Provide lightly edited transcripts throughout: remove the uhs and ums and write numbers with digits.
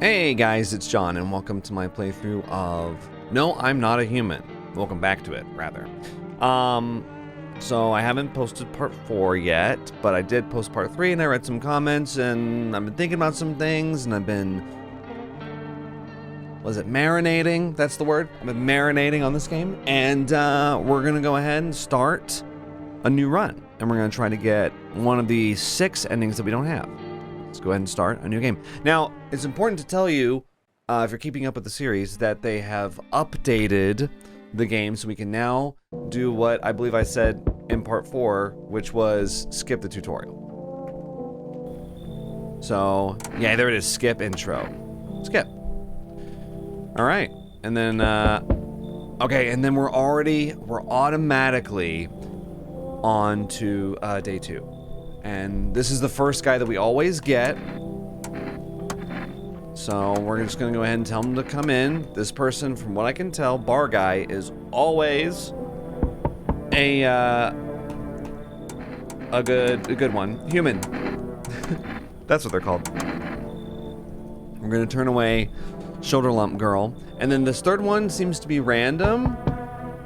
Hey guys, it's John, and welcome to my playthrough of No, I'm Not a Human. Welcome back to it, rather. So I haven't posted part 4 yet, but I did post part 3, and I read some comments, and I've been thinking about some things, and I've been... Was it marinating? That's the word? I've been marinating on this game, and we're gonna go ahead and start a new run, and we're gonna try to get one of the 6 endings that we don't have. Let's go ahead and start a new game. Now, it's important to tell you, if you're keeping up with the series, that they have updated the game so we can now do what I believe I said in part 4, which was skip the tutorial. So, yeah, there it is, skip intro. Skip. All right, and then, okay, and then we're automatically on to day 2. And this is the first guy that we always get. So we're just gonna go ahead and tell him to come in. This person, from what I can tell, bar guy, is always a good one. Human. That's what they're called. We're gonna turn away shoulder lump girl. And then this third one seems to be random,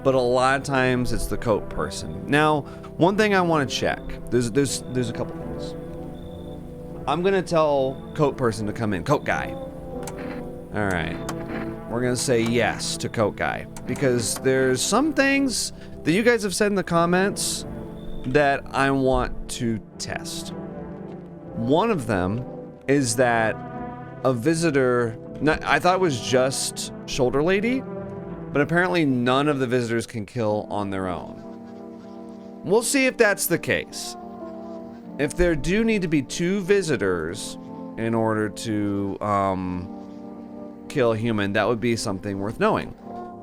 but a lot of times it's the coat person. Now, one thing I want to check. There's a couple things. I'm gonna tell coat person to come in. Coat guy. All right. We're gonna say yes to coat guy because there's some things that you guys have said in the comments that I want to test. One of them is that a visitor. I thought it was just shoulder lady, but apparently none of the visitors can kill on their own. We'll see if that's the case. If there do need to be 2 visitors in order to kill a human, that would be something worth knowing.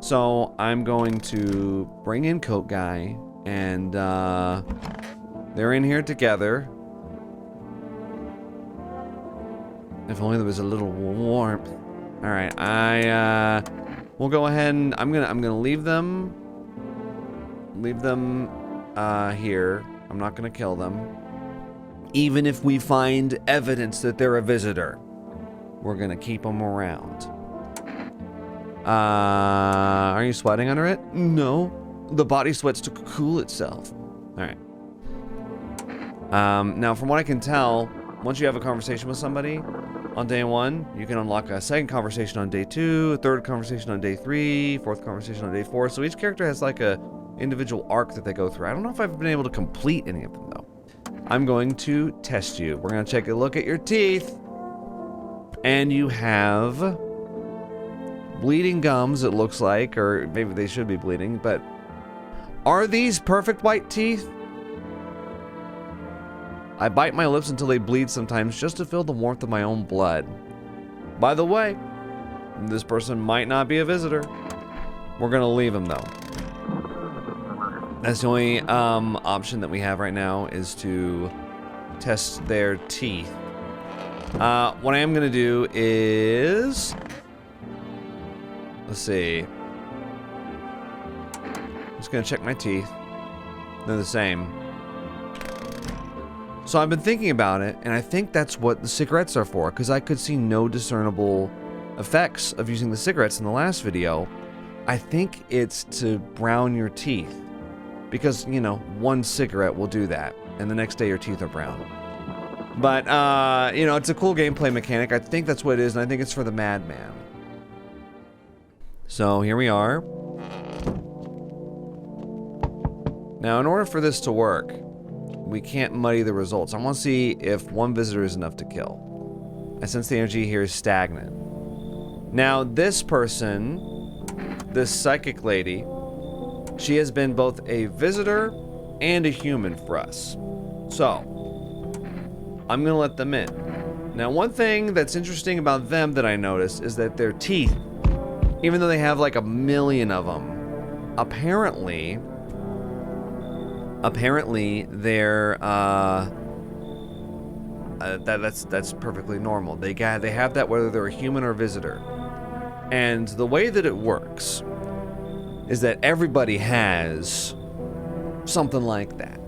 So I'm going to bring in coat guy, and they're in here together. If only there was a little warmth. All right, we'll go ahead and I'm gonna leave them here. I'm not gonna kill them. Even if we find evidence that they're a visitor, we're gonna keep them around. Are you sweating under it? No, the body sweats to cool itself. All right. Now, from what I can tell, once you have a conversation with somebody on day 1, you can unlock a second conversation on day 2, a third conversation on day 3, fourth conversation on day 4. So each character has like a individual arc that they go through. I don't know if I've been able to complete any of them though. I'm going to test you. We're going to take a look at your teeth. And you have bleeding gums, it looks like, or maybe they should be bleeding, but are these perfect white teeth? I bite my lips until they bleed sometimes just to feel the warmth of my own blood. By the way, this person might not be a visitor. We're going to leave him though. That's the only option that we have right now is to test their teeth. What I am going to do is... Let's see. I'm just going to check my teeth. They're the same. So I've been thinking about it, and I think that's what the cigarettes are for, because I could see no discernible effects of using the cigarettes in the last video. I think it's to brown your teeth. Because, you know, 1 cigarette will do that, and the next day your teeth are brown. But, you know, it's a cool gameplay mechanic. I think that's what it is, and I think it's for the madman. So, here we are. Now, in order for this to work, we can't muddy the results. I want to see if 1 visitor is enough to kill. I sense the energy here is stagnant. Now, this person, this psychic lady... She has been both a visitor and a human for us. So, I'm going to let them in. Now, one thing that's interesting about them that I noticed is that their teeth, even though they have like a million of them, apparently they're, that's perfectly normal. They have that whether they're a human or a visitor. And the way that it works is that everybody has something like that.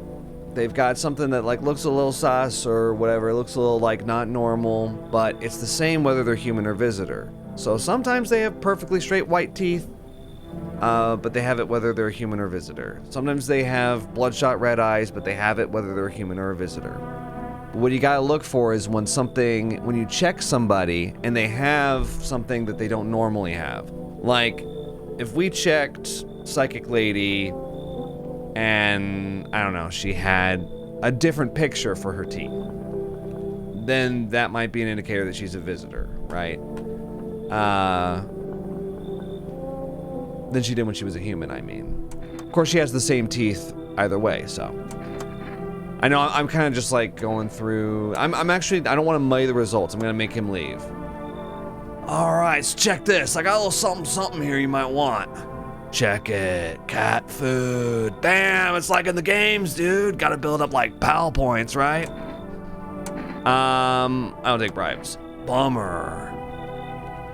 they've got something that like looks a little sus or whatever, it looks a little like not normal, but it's the same whether they're human or visitor. So sometimes they have perfectly straight white teeth, but they have it whether they're human or visitor. Sometimes they have bloodshot red eyes, but they have it whether they're human or a visitor. But what you gotta look for is when you check somebody and they have something that they don't normally have. Like, if we checked Psychic Lady and, I don't know, she had a different picture for her teeth, then that might be an indicator that she's a visitor, right? Than she did when she was a human, I mean. Of course, she has the same teeth either way, so. I know I'm kind of just like going through. I'm actually, I don't want to muddy the results. I'm going to make him leave. All right, so check this. I got a little something here you might want. Check it. Cat food. Bam, it's like in the games, dude. Got to build up like PAL points, right? I don't take bribes. Bummer.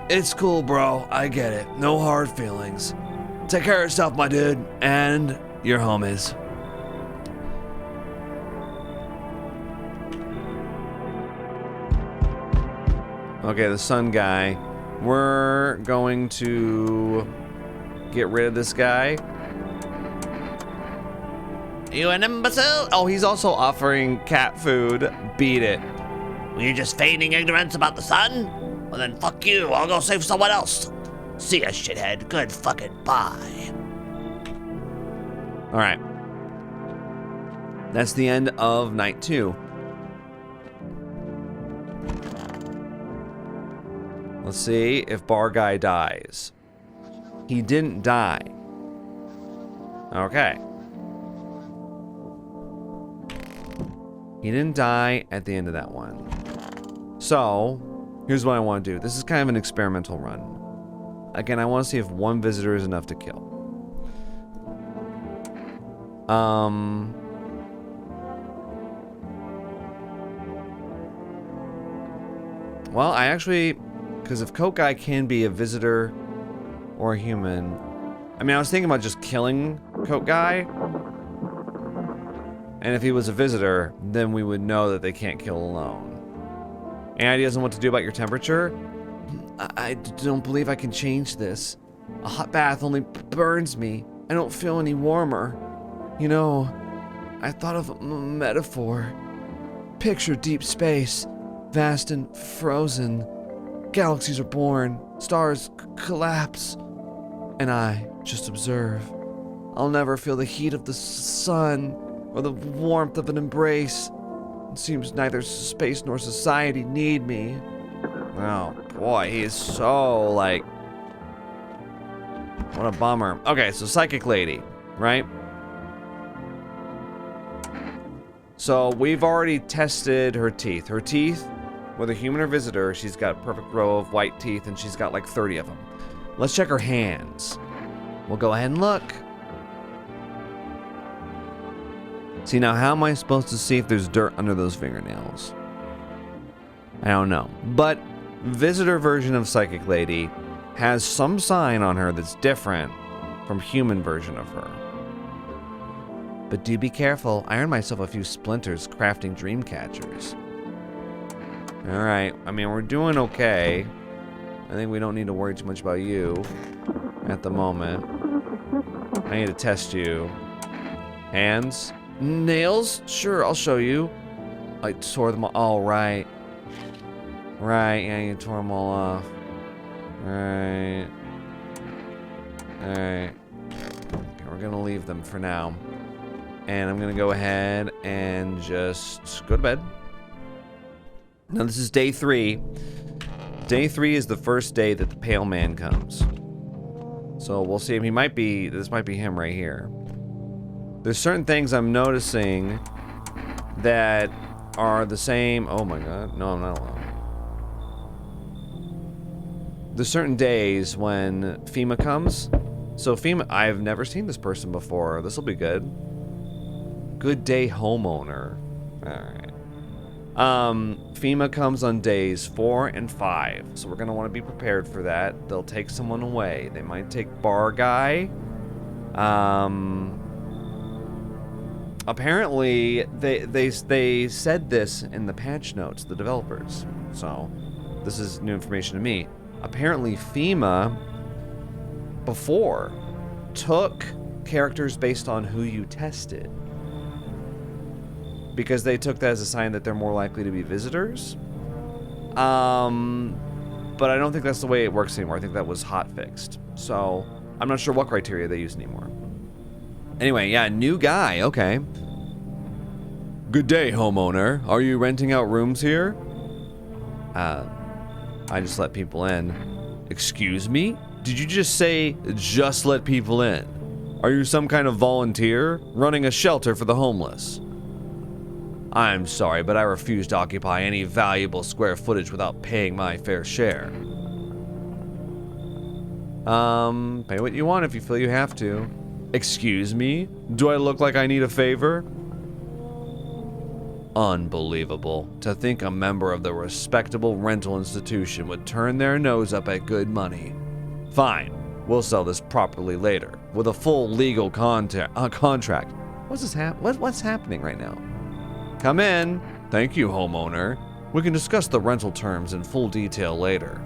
It's cool, bro. I get it. No hard feelings. Take care of yourself, my dude, and your homies. Okay, the sun guy. We're going to get rid of this guy. You an imbecile? Oh, he's also offering cat food. Beat it. Were you just feigning ignorance about the sun? Well then fuck you, I'll go save someone else. See ya, shithead. Good fucking bye. Alright. That's the end of night 2. Let's see if Bar Guy dies. He didn't die. Okay. He didn't die at the end of that one. So, here's what I want to do. This is kind of an experimental run. Again, I want to see if one visitor is enough to kill. Well, I actually... Because if Coke Guy can be a visitor or a human... I mean, I was thinking about just killing Coke Guy. And if he was a visitor, then we would know that they can't kill alone. Any ideas on what to do about your temperature? I don't believe I can change this. A hot bath only burns me. I don't feel any warmer. You know, I thought of a metaphor. Picture deep space, vast and frozen. Galaxies are born, stars collapse, and I just observe. I'll never feel the heat of the sun or the warmth of an embrace. It seems neither space nor society need me. Oh boy, he is so like... What a bummer. Okay, so Psychic Lady, right? So we've already tested her teeth. Her teeth, whether human or visitor, she's got a perfect row of white teeth and she's got like 30 of them. Let's check her hands. We'll go ahead and look. See, now how am I supposed to see if there's dirt under those fingernails? I don't know. But visitor version of Psychic Lady has some sign on her that's different from human version of her. But do be careful. I earned myself a few splinters crafting dream catchers. Alright, I mean, we're doing okay. I think we don't need to worry too much about you at the moment. I need to test you. Hands? Nails? Sure, I'll show you. I tore them all. Oh, right. Right, yeah, you tore them all off. Alright. Alright. Okay, we're gonna leave them for now. And I'm gonna go ahead and just go to bed. Now this is day 3. Day 3 is the first day that the Pale Man comes. So we'll see him. This might be him right here. There's certain things I'm noticing that are the same. Oh my god. No, I'm not alone. There's certain days when FEMA comes. So FEMA, I've never seen this person before. This will be good. Good day homeowner. Alright. FEMA comes on days 4 and 5. So we're gonna want to be prepared for that. They'll take someone away. They might take Bar Guy. apparently they said this in the patch notes, the developers. So this is new information to me. Apparently FEMA before took characters based on who you tested, because they took that as a sign that they're more likely to be visitors. But I don't think that's the way it works anymore. I think that was hot fixed. So I'm not sure what criteria they use anymore. Anyway, yeah, new guy, okay. Good day, homeowner. Are you renting out rooms here? I just let people in. Excuse me? Did you just say just let people in? Are you some kind of volunteer running a shelter for the homeless? I'm sorry, but I refuse to occupy any valuable square footage without paying my fair share. Pay what you want if you feel you have to. Excuse me? Do I look like I need a favor? Unbelievable. To think a member of the respectable rental institution would turn their nose up at good money. Fine, we'll sell this properly later, with a full legal contract. What's happening right now? Come in. Thank you, homeowner. We can discuss the rental terms in full detail later.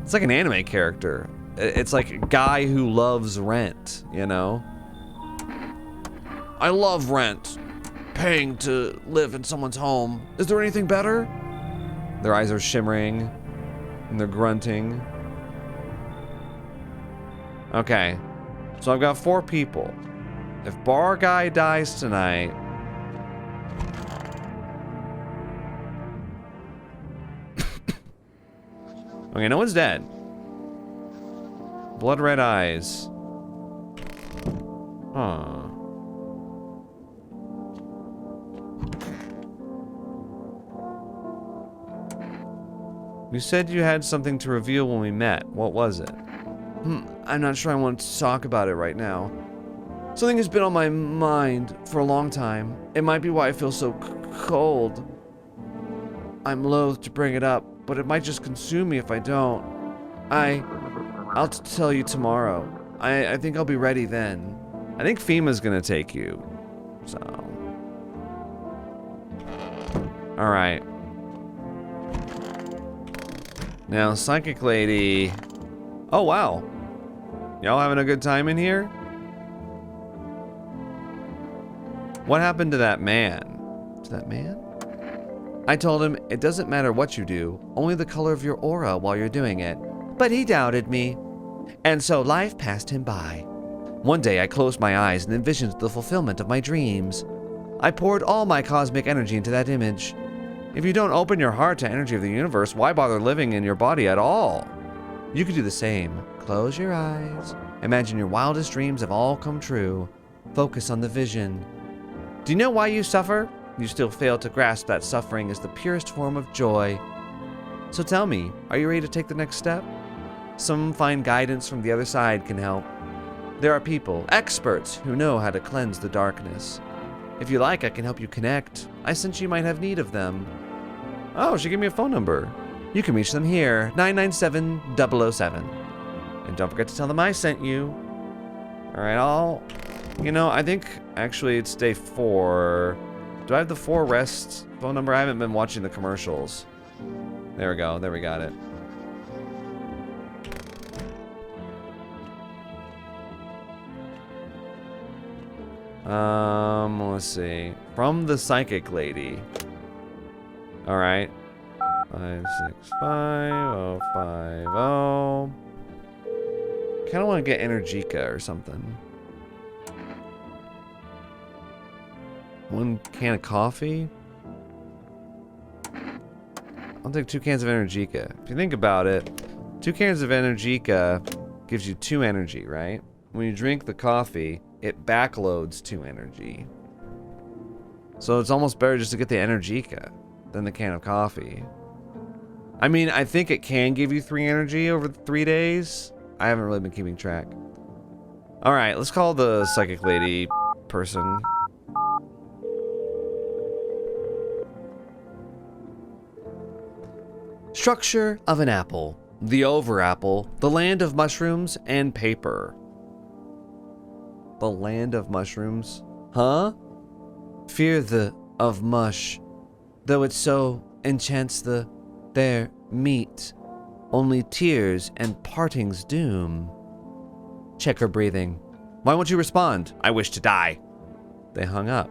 It's like an anime character. It's like a guy who loves rent, you know? I love rent. Paying to live in someone's home. Is there anything better? Their eyes are shimmering, and they're grunting. Okay, so I've got 4 people. If bar guy dies tonight, okay, no one's dead. Blood red eyes. Huh. You said you had something to reveal when we met. What was it? I'm not sure I want to talk about it right now. Something has been on my mind for a long time. It might be why I feel so cold. I'm loath to bring it up, but it might just consume me if I don't. I'll tell you tomorrow. I think I'll be ready then. I think FEMA's gonna take you. So. Alright. Now, Psychic Lady. Oh, wow. Y'all having a good time in here? What happened to that man? To that man? I told him it doesn't matter what you do, only the color of your aura while you're doing it. But he doubted me. And so life passed him by. One day I closed my eyes and envisioned the fulfillment of my dreams. I poured all my cosmic energy into that image. If you don't open your heart to energy of the universe, why bother living in your body at all? You could do the same. Close your eyes. Imagine your wildest dreams have all come true. Focus on the vision. Do you know why you suffer? You still fail to grasp that suffering is the purest form of joy. So tell me, are you ready to take the next step? Some fine guidance from the other side can help. There are people, experts, who know how to cleanse the darkness. If you like, I can help you connect. I sense you might have need of them. Oh, she gave me a phone number. You can reach them here, 997-007. And don't forget to tell them I sent you. Alright, I think actually it's day 4. Do I have the 4 rest phone number? I haven't been watching the commercials. There we go, there we got it. Let's see. From the Psychic Lady. Alright. 565050. Kinda wanna get Energica or something. 1 can of coffee? I'll take 2 cans of Energica. If you think about it, 2 cans of Energica gives you 2 energy, right? When you drink the coffee, it backloads 2 energy. So it's almost better just to get the Energica than the can of coffee. I mean, I think it can give you 3 energy over 3 days. I haven't really been keeping track. Alright, let's call the Psychic Lady person. Structure of an apple. The over apple. The land of mushrooms and paper. The land of mushrooms? Huh? Fear of mush, though it so enchants their meat. Only tears and parting's doom. Check her breathing. Why won't you respond? I wish to die. They hung up.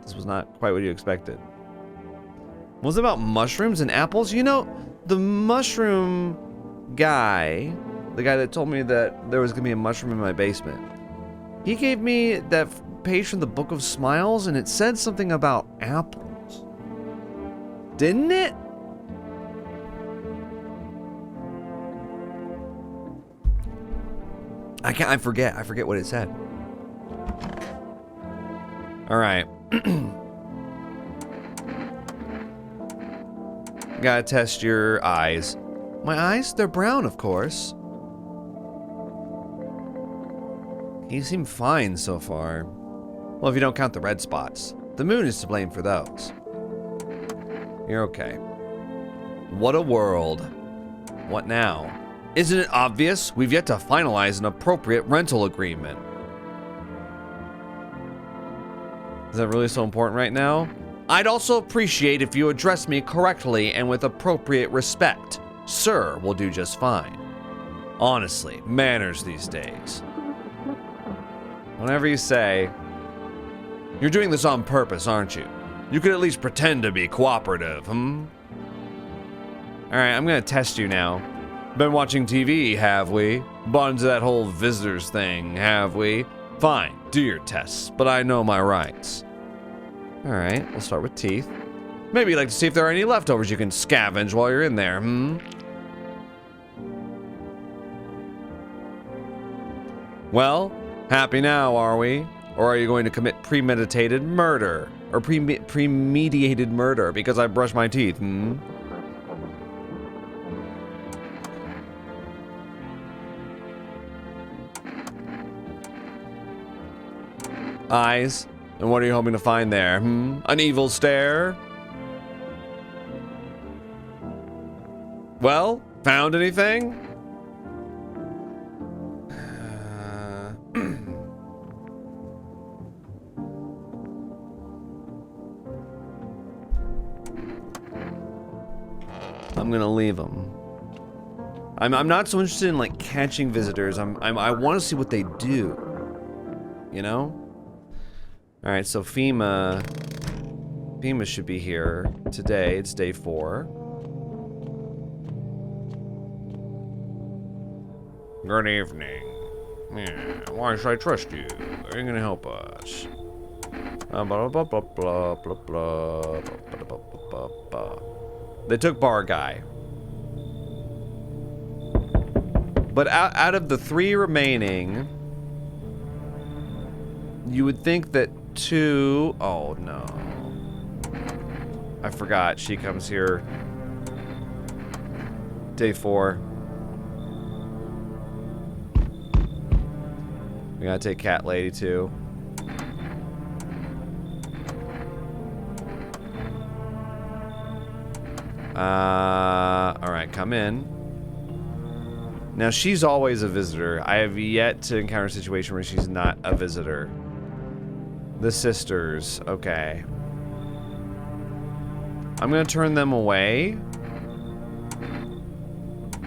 This was not quite what you expected. What was it about mushrooms and apples? You know, the mushroom guy, the guy that told me that there was going to be a mushroom in my basement, he gave me that page from the Book of Smiles, and it said something about apples. Didn't it? I forget. I forget what it said. All right. Gotta test your eyes. My eyes? They're brown, of course. You seem fine so far. Well, if you don't count the red spots. The moon is to blame for those. You're okay. What a world. What now? Isn't it obvious? We've yet to finalize an appropriate rental agreement. Is that really so important right now? I'd also appreciate if you address me correctly and with appropriate respect. Sir will do just fine. Honestly, manners these days. Whatever you say. You're doing this on purpose, aren't you? You could at least pretend to be cooperative, Alright, I'm gonna test you now. Been watching TV, have we? Bought into that whole visitors thing, have we? Fine, do your tests, but I know my rights. Alright, we'll start with teeth. Maybe you'd like to see if there are any leftovers you can scavenge while you're in there, Well, happy now, are we? Or are you going to commit premeditated murder? Or premediated murder because I brushed my teeth, Eyes? And what are you hoping to find there, An evil stare? Well, found anything? I'm gonna leave them. I'm not so interested in like catching visitors. I want to see what they do. You know? All right, so FEMA should be here today. It's day 4. Good evening. Yeah, why should I trust you? Are you gonna help us? Blah, blah, blah, blah, blah, blah, blah, blah, blah, blah. They took bar guy. But out of the 3 remaining, you would think that 2... Oh, no. I forgot. She comes here. Day 4. We gotta take Cat Lady, too. Alright, come in. Now, she's always a visitor. I have yet to encounter a situation where she's not a visitor. The sisters, okay. I'm gonna turn them away.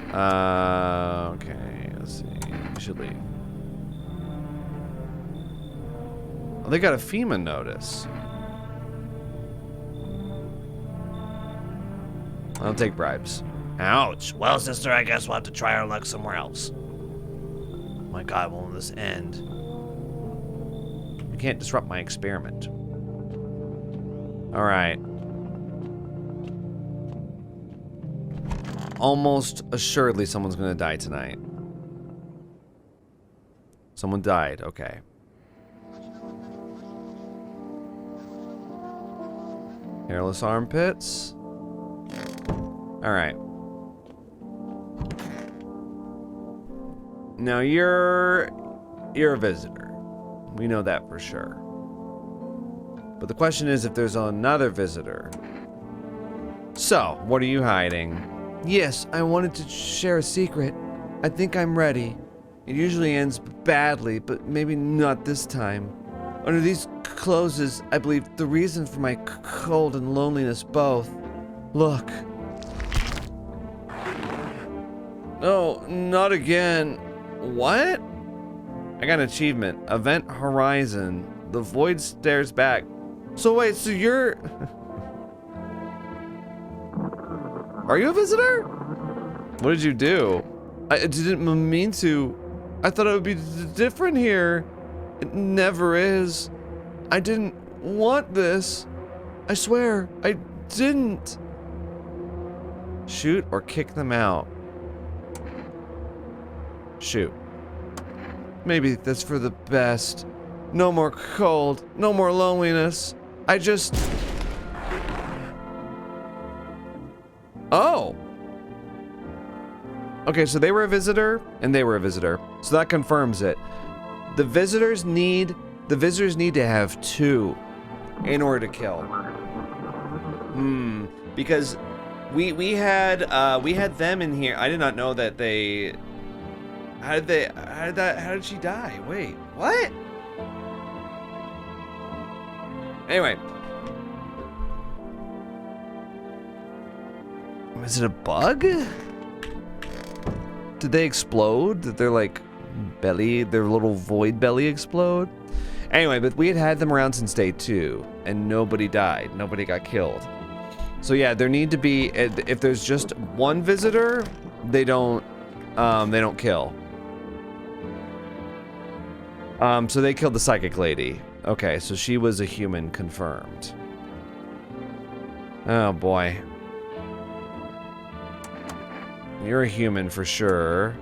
Okay, let's see. We should leave. Oh, they got a FEMA notice. I don't take bribes. Ouch. Well, sister, I guess we'll have to try our luck somewhere else. My God, won't this end? You can't disrupt my experiment. All right. Almost assuredly someone's gonna die tonight. Someone died, okay. Hairless armpits. All right. Now you're a visitor. We know that for sure. But the question is if there's another visitor. So, what are you hiding? Yes, I wanted to share a secret. I think I'm ready. It usually ends badly, but maybe not this time. Under these clothes is, I believe, the reason for my cold and loneliness both. Look. No, not again. What? I got an achievement. Event Horizon. The void stares back. So wait, so you're... Are you a visitor? What did you do? I didn't mean to. I thought it would be different here. It never is. I didn't want this. I swear, I didn't. Shoot or kick them out. Shoot. Maybe that's for the best. No more cold, no more loneliness. I just... Oh. Okay, so they were a visitor, and they were a visitor. So that confirms it. The visitors need to have 2 in order to kill. Because we had them in here. I did not know that they... How did she die? Wait, what? Anyway. Is it a bug? Did they explode? Did their like belly, their little void belly explode? Anyway, but we had them around since day 2 and nobody died. Nobody got killed. So yeah, there need to be, if there's just one visitor, they don't kill. So they killed the psychic lady. Okay, so she was a human confirmed. Oh boy. You're a human for sure.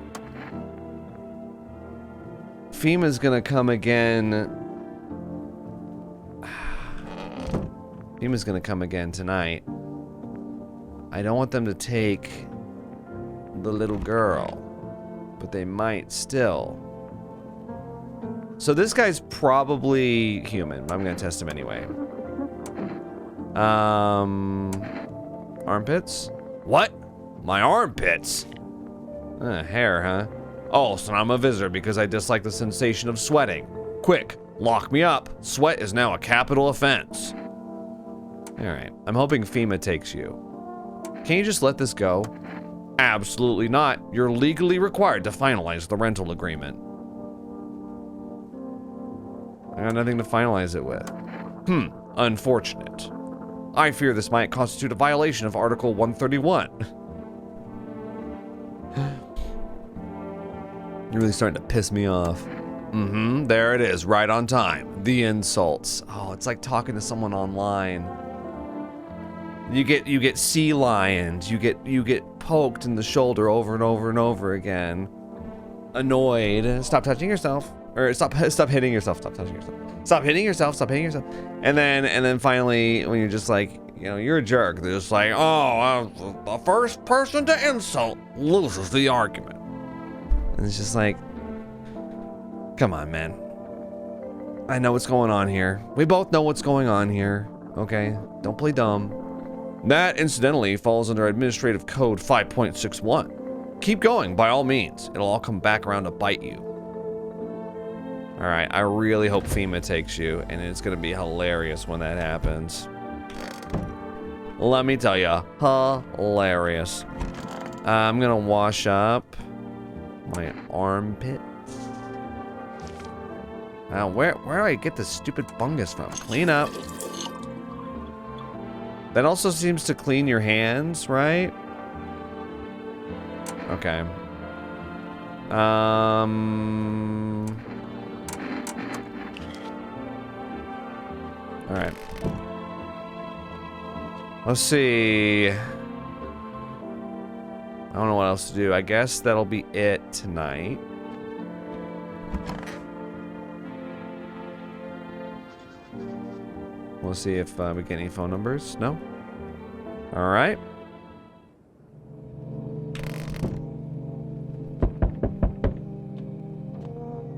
FEMA's gonna come again. FEMA's gonna come again tonight. I don't want them to take the little girl, but they might still. So this guy's probably human. I'm gonna test him anyway. Armpits? What? My armpits? Hair, huh? Oh, so I'm a visitor because I dislike the sensation of sweating. Quick, lock me up. Sweat is now a capital offense. Alright, I'm hoping FEMA takes you. Can you just let this go? Absolutely not. You're legally required to finalize the rental agreement. I got nothing to finalize it with. Unfortunate. I fear this might constitute a violation of Article 131. You're really starting to piss me off. There it is, right on time. The insults. Oh, it's like talking to someone online. You get sea lions. You get poked in the shoulder over and over and over again. Annoyed. Stop touching yourself. Or stop hitting yourself. Stop touching yourself. Stop hitting yourself. Stop hitting yourself. And then finally, when you're just like, you know, you're a jerk. They're just like, oh, the first person to insult loses the argument. And it's just like, come on, man. I know what's going on here. We both know what's going on here. Okay? Don't play dumb. That, incidentally, falls under Administrative Code 5.61. Keep going, by all means. It'll all come back around to bite you. Alright, I really hope FEMA takes you, and it's gonna be hilarious when that happens. Let me tell ya, hilarious. I'm gonna wash up my armpits. Where do I get this stupid fungus from? Clean up. That also seems to clean your hands, right? Okay. Alright. Let's see. I don't know what else to do. I guess that'll be it tonight. We'll see if we get any phone numbers. No? Alright.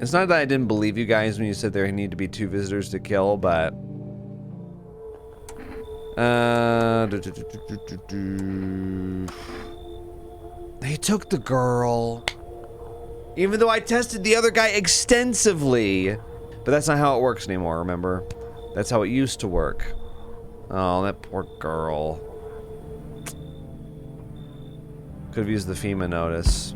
It's not that I didn't believe you guys when you said there need to be 2 visitors to kill, but... They took the girl. Even though I tested the other guy extensively. But that's not how it works anymore, remember? That's how it used to work. Oh, that poor girl. Could have used the FEMA notice.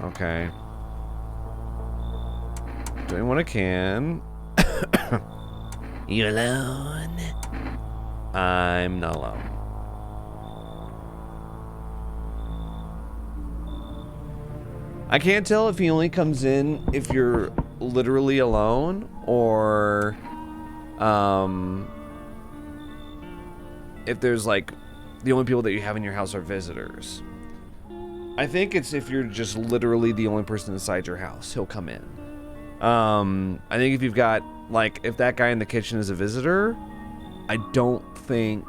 Okay. Doing what I can. You alone? I'm not alone. I can't tell if he only comes in if you're literally alone or if there's like the only people that you have in your house are visitors. I think it's if you're just literally the only person inside your house, he'll come in. I think if you've got like if that guy in the kitchen is a visitor, I don't think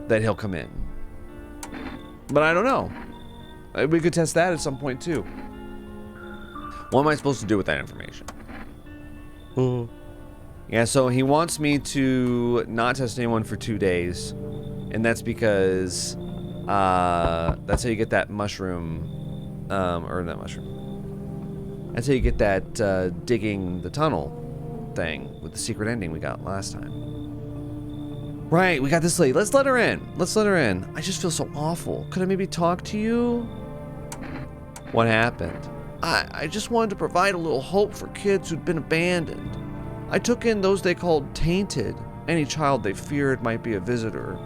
that he'll come in. But I don't know. We could test that at some point too. What am I supposed to do with that information? Yeah, so he wants me to not test anyone for 2 days. And that's because that's how you get that mushroom. Or not mushroom. That's how you get that digging the tunnel thing with the secret ending we got last time. Right, we got this lady. Let's let her in. Let's let her in. I just feel so awful. Could I maybe talk to you? What happened? I just wanted to provide a little hope for kids who'd been abandoned. I took in those they called tainted. Any child they feared might be a visitor.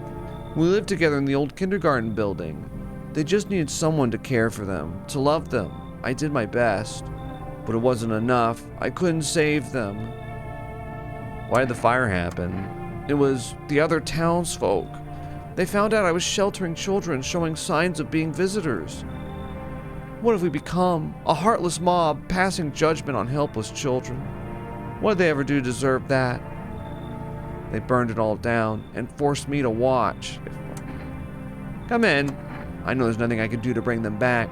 We lived together in the old kindergarten building. They just needed someone to care for them, to love them. I did my best, but it wasn't enough. I couldn't save them. Why did the fire happen? It was the other townsfolk. They found out I was sheltering children showing signs of being visitors. What have we become? A heartless mob passing judgment on helpless children. What did they ever do to deserve that? They burned it all down and forced me to watch. Come in. I know there's nothing I could do to bring them back.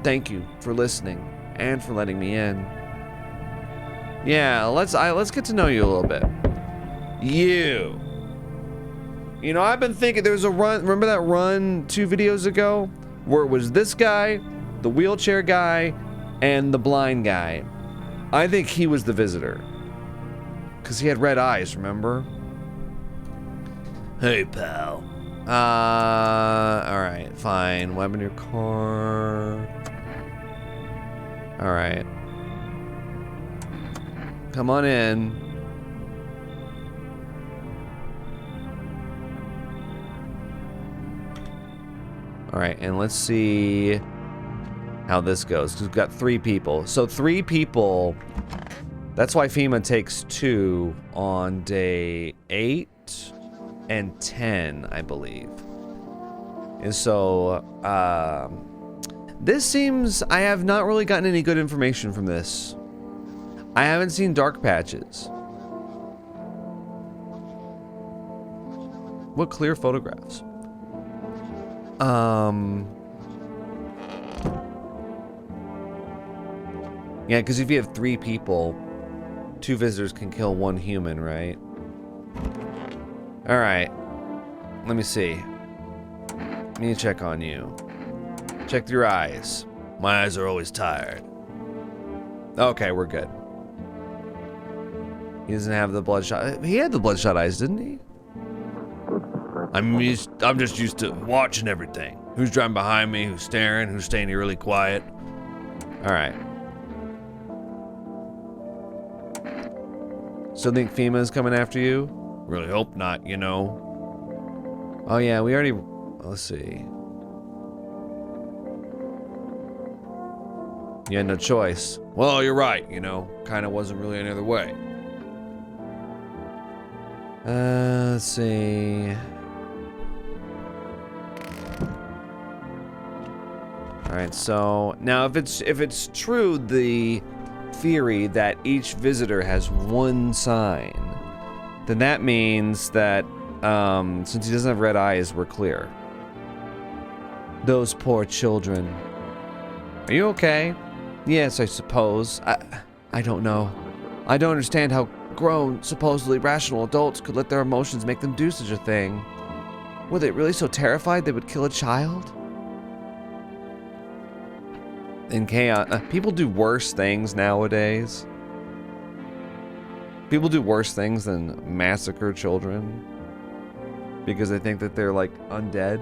Thank you for listening and for letting me in. Yeah, let's get to know you a little bit. You know, I've been thinking there was a run. Remember that run 2 videos ago where it was this guy, the wheelchair guy, and the blind guy? I think he was the visitor. Because he had red eyes, remember? Hey, pal. Alright, fine. Web in your car. Alright. Come on in. Alright, and let's see how this goes. 'Cause we've got 3 people. So 3 people. That's why FEMA takes 2 on day 8 and 10, I believe. And so, this seems... I have not really gotten any good information from this. I haven't seen dark patches. What clear photographs? Yeah, because if you have 3 people, 2 visitors can kill 1 human, right? Alright. Let me see. Let me check on you. Check your eyes. My eyes are always tired. Okay, we're good. He doesn't have the bloodshot... He had the bloodshot eyes, didn't he? I'm just used to watching everything. Who's driving behind me, who's staring, who's staying here really quiet. Alright. Still think FEMA's coming after you? Really hope not, you know. Oh yeah, we already... Let's see. You had no choice. Well, you're right, you know. Kinda wasn't really any other way. Let's see. Alright, so now if it's true the theory that each visitor has 1 sign, then that means that since he doesn't have red eyes, we're clear. Those poor children. Are you okay? Yes, I suppose. I don't know. I don't understand how grown, supposedly rational adults could let their emotions make them do such a thing. Were they really so terrified they would kill a child? in chaos. People do worse things nowadays. People do worse things than massacre children because they think that they're like undead.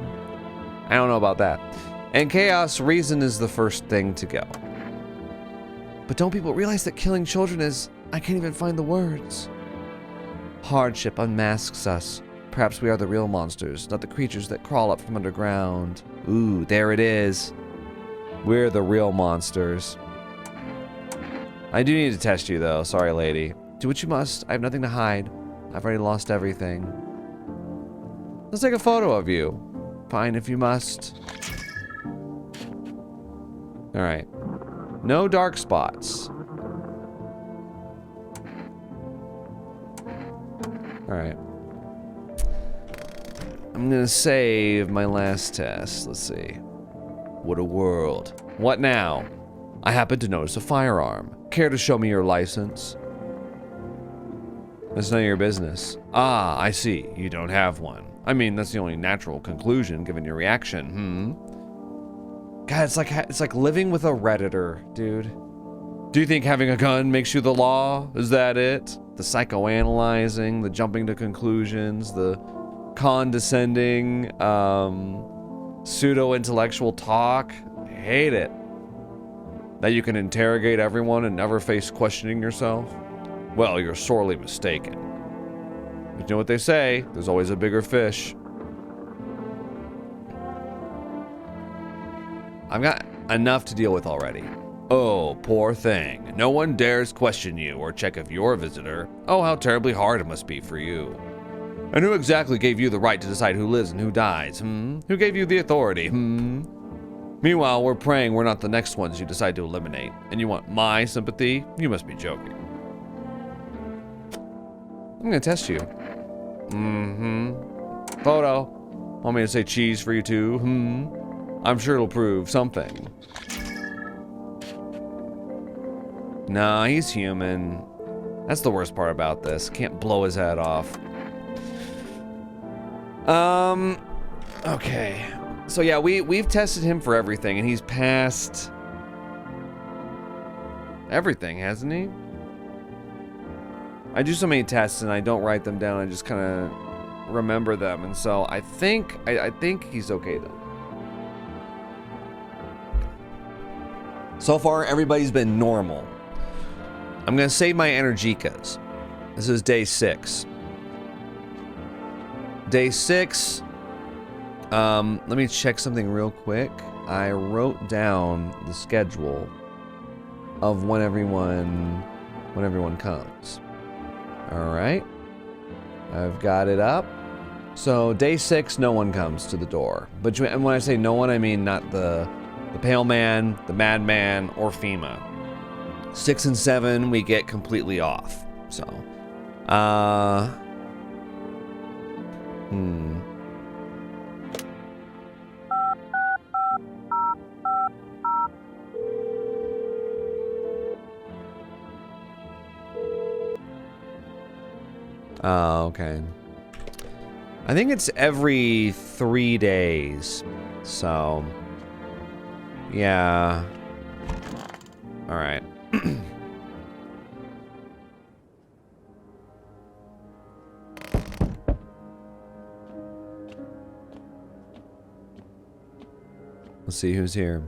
I don't know about that. In chaos, reason is the first thing to go. But don't people realize that killing children is... I can't even find the words. Hardship unmasks us. Perhaps we are the real monsters, not the creatures that crawl up from underground. Ooh, there it is. We're the real monsters. I do need to test you, though. Sorry, lady. Do what you must. I have nothing to hide. I've already lost everything. Let's take a photo of you. Fine if you must. Alright. No dark spots. Alright. I'm gonna save my last test. Let's see. What a world. What now? I happen to notice a firearm. Care to show me your license? That's none of your business. Ah, I see. You don't have one. I mean, that's the only natural conclusion given your reaction, God, it's like living with a Redditor, dude. Do you think having a gun makes you the law? Is that it? The psychoanalyzing, the jumping to conclusions, the condescending, pseudo-intellectual talk. I hate it. That you can interrogate everyone and never face questioning yourself? Well, you're sorely mistaken. But you know what they say, there's always a bigger fish. I've got enough to deal with already. Oh, poor thing. No one dares question you or check if you're a visitor. Oh, how terribly hard it must be for you. And who exactly gave you the right to decide who lives and who dies, Who gave you the authority, Meanwhile, we're praying we're not the next ones you decide to eliminate. And you want my sympathy? You must be joking. I'm gonna test you. Photo. Want me to say cheese for you too? I'm sure it'll prove something. Nah, he's human. That's the worst part about this. Can't blow his head off. Okay. So yeah, we've tested him for everything, and he's passed everything, hasn't he? I do so many tests, and I don't write them down. I just kind of remember them, and so I think he's okay though. So far, everybody's been normal. I'm gonna save my Energicas. This is day 6. Day 6. Let me check something real quick. I wrote down the schedule of when everyone comes. All right. I've got it up. So day 6, no one comes to the door. But and when I say no one, I mean not the Pale Man, the Madman, or FEMA. 6 and 7, we get completely off. So, okay. I think it's every 3 days. So, yeah. All right. Let's see who's here.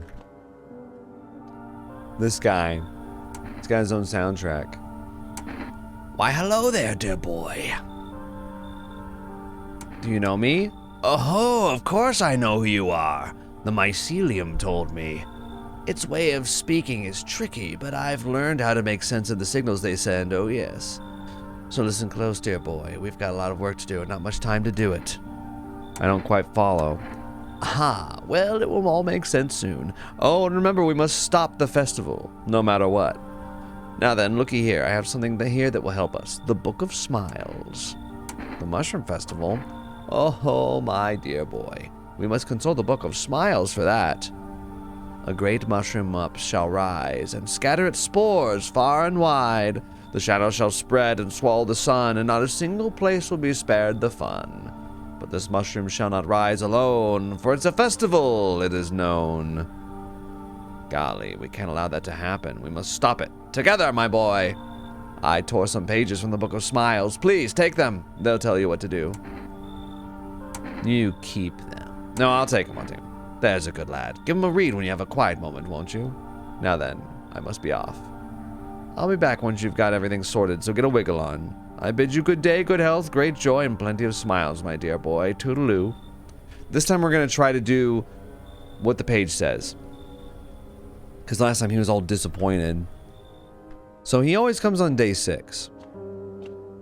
This guy. He's got his own soundtrack. Why, hello there, dear boy. Do you know me? Oh, of course I know who you are. The mycelium told me. Its way of speaking is tricky, but I've learned how to make sense of the signals they send, oh yes. So listen close, dear boy. We've got a lot of work to do and not much time to do it. I don't quite follow. Aha, well, it will all make sense soon. Oh, and remember, we must stop the festival, no matter what. Now then, looky here. I have something here that will help us. The Book of Smiles. The Mushroom Festival? Oh, my dear boy. We must consult the Book of Smiles for that. A great mushroom up shall rise, and scatter its spores far and wide. The shadow shall spread and swallow the sun, and not a single place will be spared the fun. But this mushroom shall not rise alone, for it's a festival, it is known. Golly, we can't allow that to happen. We must stop it. Together, my boy! I tore some pages from the Book of Smiles. Please, take them. They'll tell you what to do. You keep them. No, I'll take them. There's a good lad. Give him a read when you have a quiet moment, won't you? Now then, I must be off. I'll be back once you've got everything sorted, so get a wiggle on. I bid you good day, good health, great joy, and plenty of smiles, my dear boy. Toodaloo. This time we're going to try to do what the page says. Because last time he was all disappointed. So he always comes on day 6.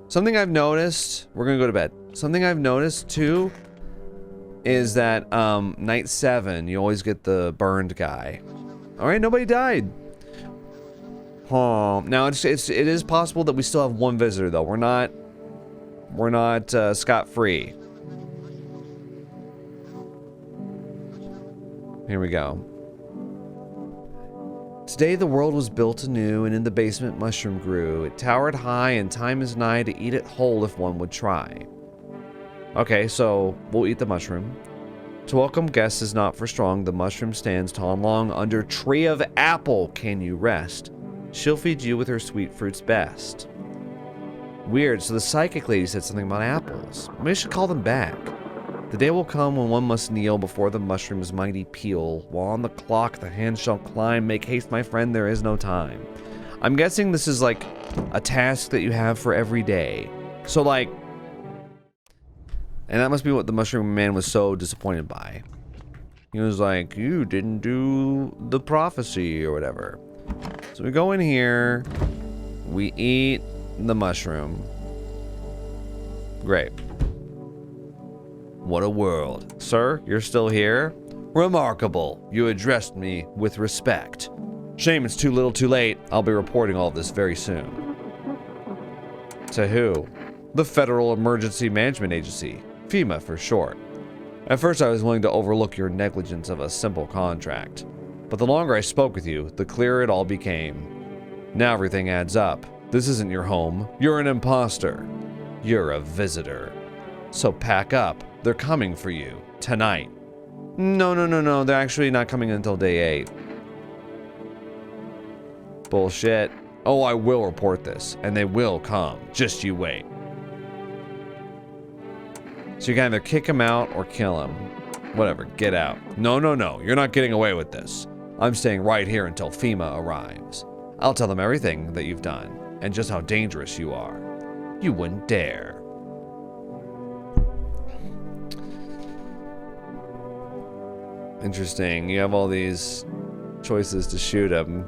Something I've noticed, we're going to go to bed. Something I've noticed too is that night 7, you always get the burned guy. Alright, nobody died. Now it is possible that we still have one visitor though. We're not scot-free. Here we go. Today the world was built anew, and in the basement mushroom grew. It towered high, and time is nigh to eat it whole if one would try. Okay, so we'll eat the mushroom. To welcome guests is not for strong. The mushroom stands tall and long. Under tree of apple can you rest. She'll feed you with her sweet fruits best. Weird, so the psychic lady said something about apples. Maybe I should call them back. The day will come when one must kneel before the mushroom's mighty peel. While on the clock the hand shall climb. Make haste, my friend, there is no time. I'm guessing this is like a task that you have for every day. So like, and that must be what the mushroom man was so disappointed by. He was like, you didn't do the prophecy or whatever. So we go in here, we eat the mushroom. Great. What a world. Sir, you're still here? Remarkable. You addressed me with respect. Shame it's too little too late. I'll be reporting all of this very soon. To who? The Federal Emergency Management Agency. FEMA for short. At first I was willing to overlook your negligence of a simple contract. But the longer I spoke with you, the clearer it all became. Now everything adds up. This isn't your home. You're an imposter. You're a visitor. So pack up. They're coming for you. Tonight. No. They're actually not coming until day 8. Bullshit. Oh, I will report this. And they will come. Just you wait. So you can either kick him out or kill him. Whatever. Get out. No. You're not getting away with this. I'm staying right here until FEMA arrives. I'll tell them everything that you've done. And just how dangerous you are. You wouldn't dare. Interesting. You have all these choices to shoot him.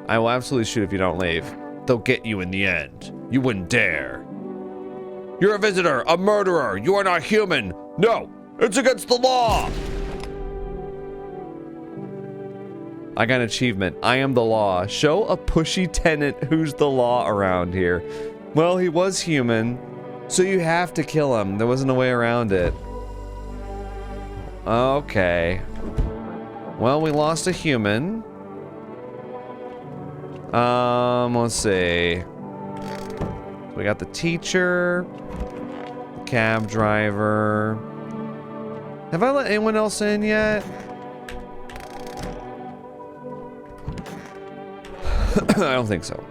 I will absolutely shoot if you don't leave. They'll get you in the end. You wouldn't dare. You're a visitor, a murderer. You are not human. No, it's against the law. I got an achievement. I am the law. Show a pushy tenant who's the law around here. Well, he was human. So you have to kill him. There wasn't a way around it. Okay. Well, we lost a human. Let's see. We got the teacher, the cab driver. Have I let anyone else in yet? I don't think so.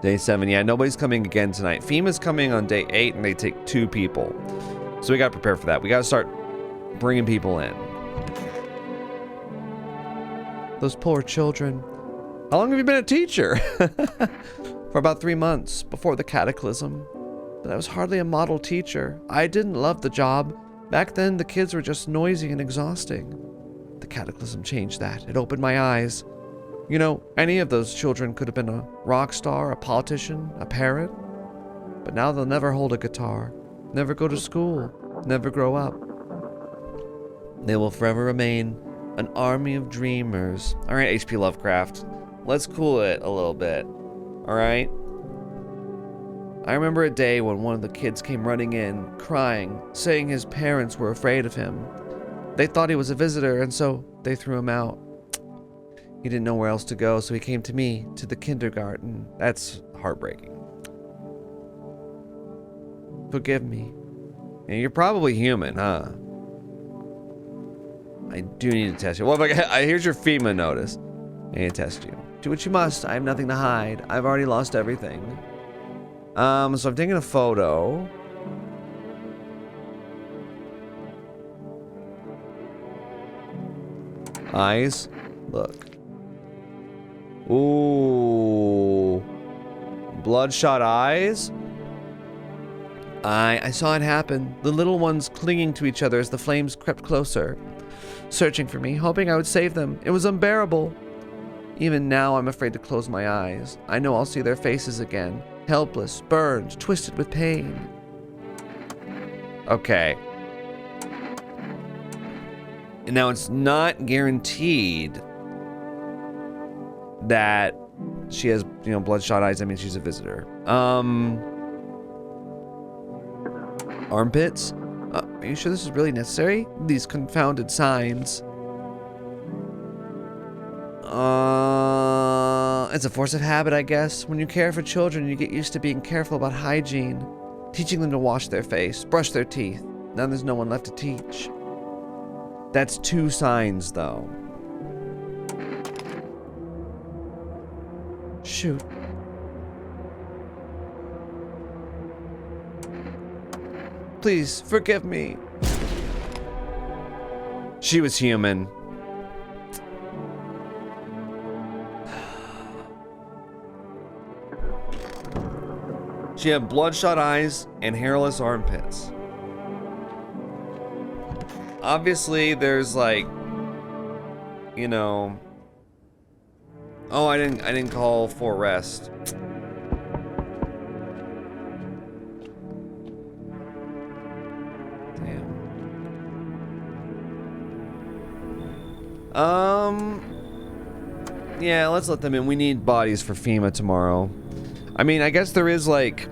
Day 7, yeah, nobody's coming again tonight. FEMA's coming on day 8, and they take 2 people. So we gotta prepare for that. We gotta start bringing people in. Those poor children. How long have you been a teacher? For about 3 months, before the cataclysm. But I was hardly a model teacher. I didn't love the job. Back then, the kids were just noisy and exhausting. The cataclysm changed that. It opened my eyes. You know, any of those children could have been a rock star, a politician, a parent. But now they'll never hold a guitar, never go to school, never grow up. They will forever remain an army of dreamers. All right, H.P. Lovecraft, let's cool it a little bit. All right? I remember a day when one of the kids came running in, crying, saying his parents were afraid of him. They thought he was a visitor, and so they threw him out. He didn't know where else to go, so he came to me, to the kindergarten. That's heartbreaking. Forgive me. And you're probably human, huh? I do need to test you. Well, here's your FEMA notice. I need to test you. Do what you must. I have nothing to hide. I've already lost everything. So I'm taking a photo. Eyes. Look. Ooh. Bloodshot eyes. I saw it happen. The little ones clinging to each other as the flames crept closer, searching for me, hoping I would save them. It was unbearable. Even now, I'm afraid to close my eyes. I know I'll see their faces again, helpless, burned, twisted with pain. Okay. Now, it's not guaranteed that she has, bloodshot eyes. I mean, she's a visitor. Armpits? Are you sure this is really necessary? These confounded signs. It's a force of habit, I guess. When you care for children, you get used to being careful about hygiene, teaching them to wash their face, brush their teeth. Now there's no one left to teach. That's 2 signs, though. Shoot. Please, forgive me. She was human. She had bloodshot eyes and hairless armpits. Obviously, there's like, Oh, I didn't call for arrest. Yeah, let's let them in. We need bodies for FEMA tomorrow. I mean, I guess there is, like,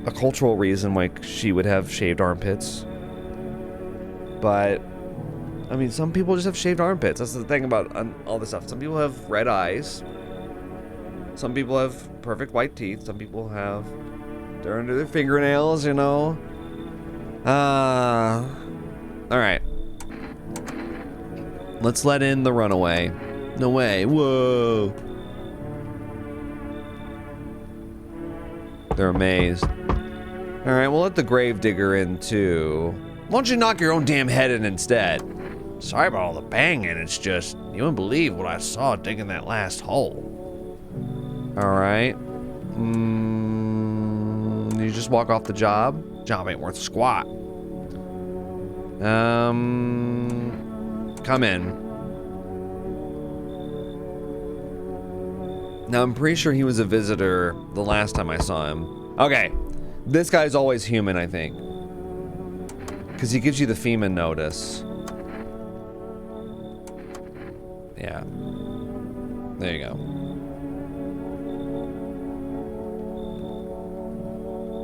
a cultural reason why she would have shaved armpits. But, I mean, some people just have shaved armpits. That's the thing about all this stuff. Some people have red eyes. Some people have perfect white teeth. Some people have dirt under their fingernails, Alright. Let's let in the runaway. No way. Whoa. They're amazed. Alright, we'll let the gravedigger in too. Why don't you knock your own damn head in instead? Sorry about all the banging, it's just, you wouldn't believe what I saw digging that last hole. Alright. You just walk off the job? Job ain't worth squat. Come in. Now, I'm pretty sure he was a visitor the last time I saw him. Okay. This guy's always human, I think. Because he gives you the FEMA notice. Yeah. There you go.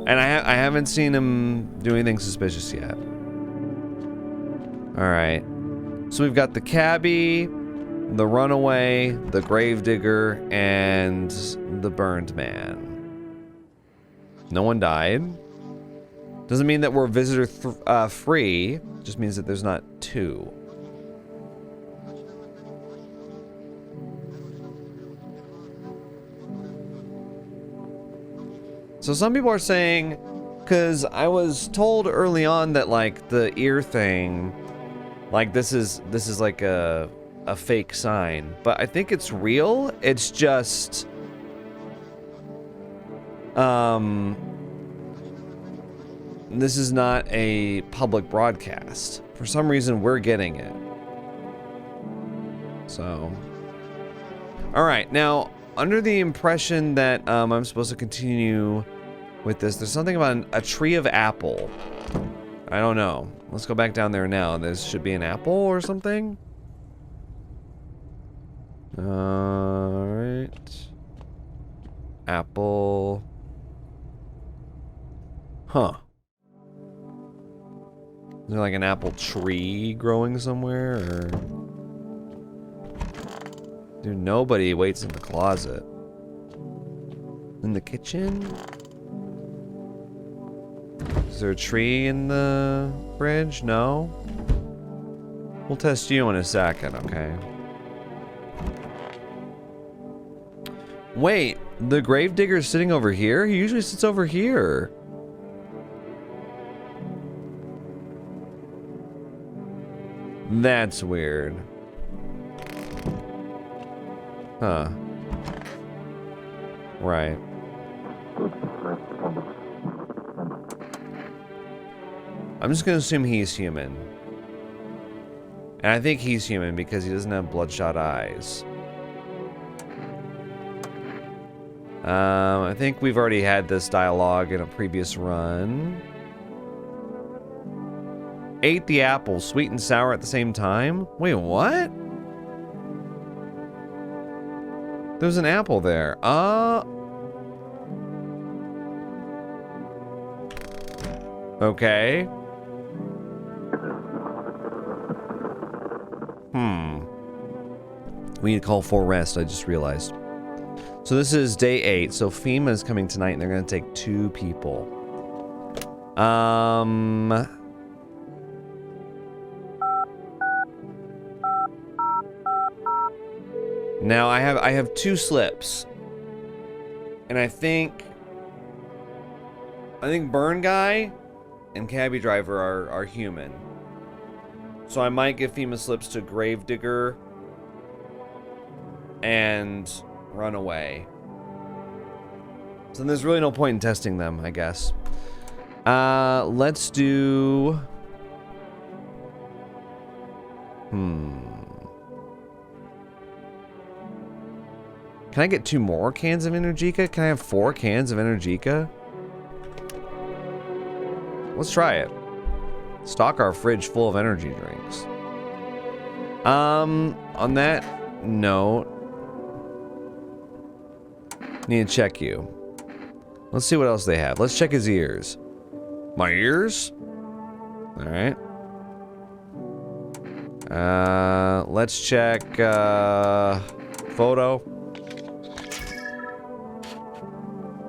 And I haven't seen him do anything suspicious yet. Alright. So we've got the cabbie, the runaway, the gravedigger, and the burned man. No one died. Doesn't mean that we're visitor free. Just means that there's not 2. So some people are saying, because I was told early on that like the ear thing, like this is like a fake sign, but I think it's real. It's just this is not a public broadcast. For some reason we're getting it. So all right, now under the impression that I'm supposed to continue with this, there's something about a tree of apple. I don't know. Let's go back down there now. There should be an apple or something. Alright. Apple. Huh. Is there like an apple tree growing somewhere? Or... Dude, nobody waits in the closet. In the kitchen? Is there a tree in the fridge? No? We'll test you in a second, okay? Wait, the gravedigger's sitting over here? He usually sits over here. That's weird. Huh. Right. I'm just gonna assume he's human. And I think he's human because he doesn't have bloodshot eyes. I think we've already had this dialogue in a previous run. Ate the apple, sweet and sour at the same time? Wait, what? There's an apple there. Okay. We need to call for rest, I just realized. So this is day 8. So FEMA is coming tonight and they're going to take 2 people. Now I have 2 slips. And I think Burn Guy and Cabbie Driver are human. So I might give FEMA slips to Gravedigger and Runaway. So there's really no point in testing them, I guess. Let's do... Can I get 2 more cans of Energica? Can I have 4 cans of Energica? Let's try it. Stock our fridge full of energy drinks. On that note, need to check you. Let's see what else they have. Let's check his ears. My ears? Alright. Let's check, photo.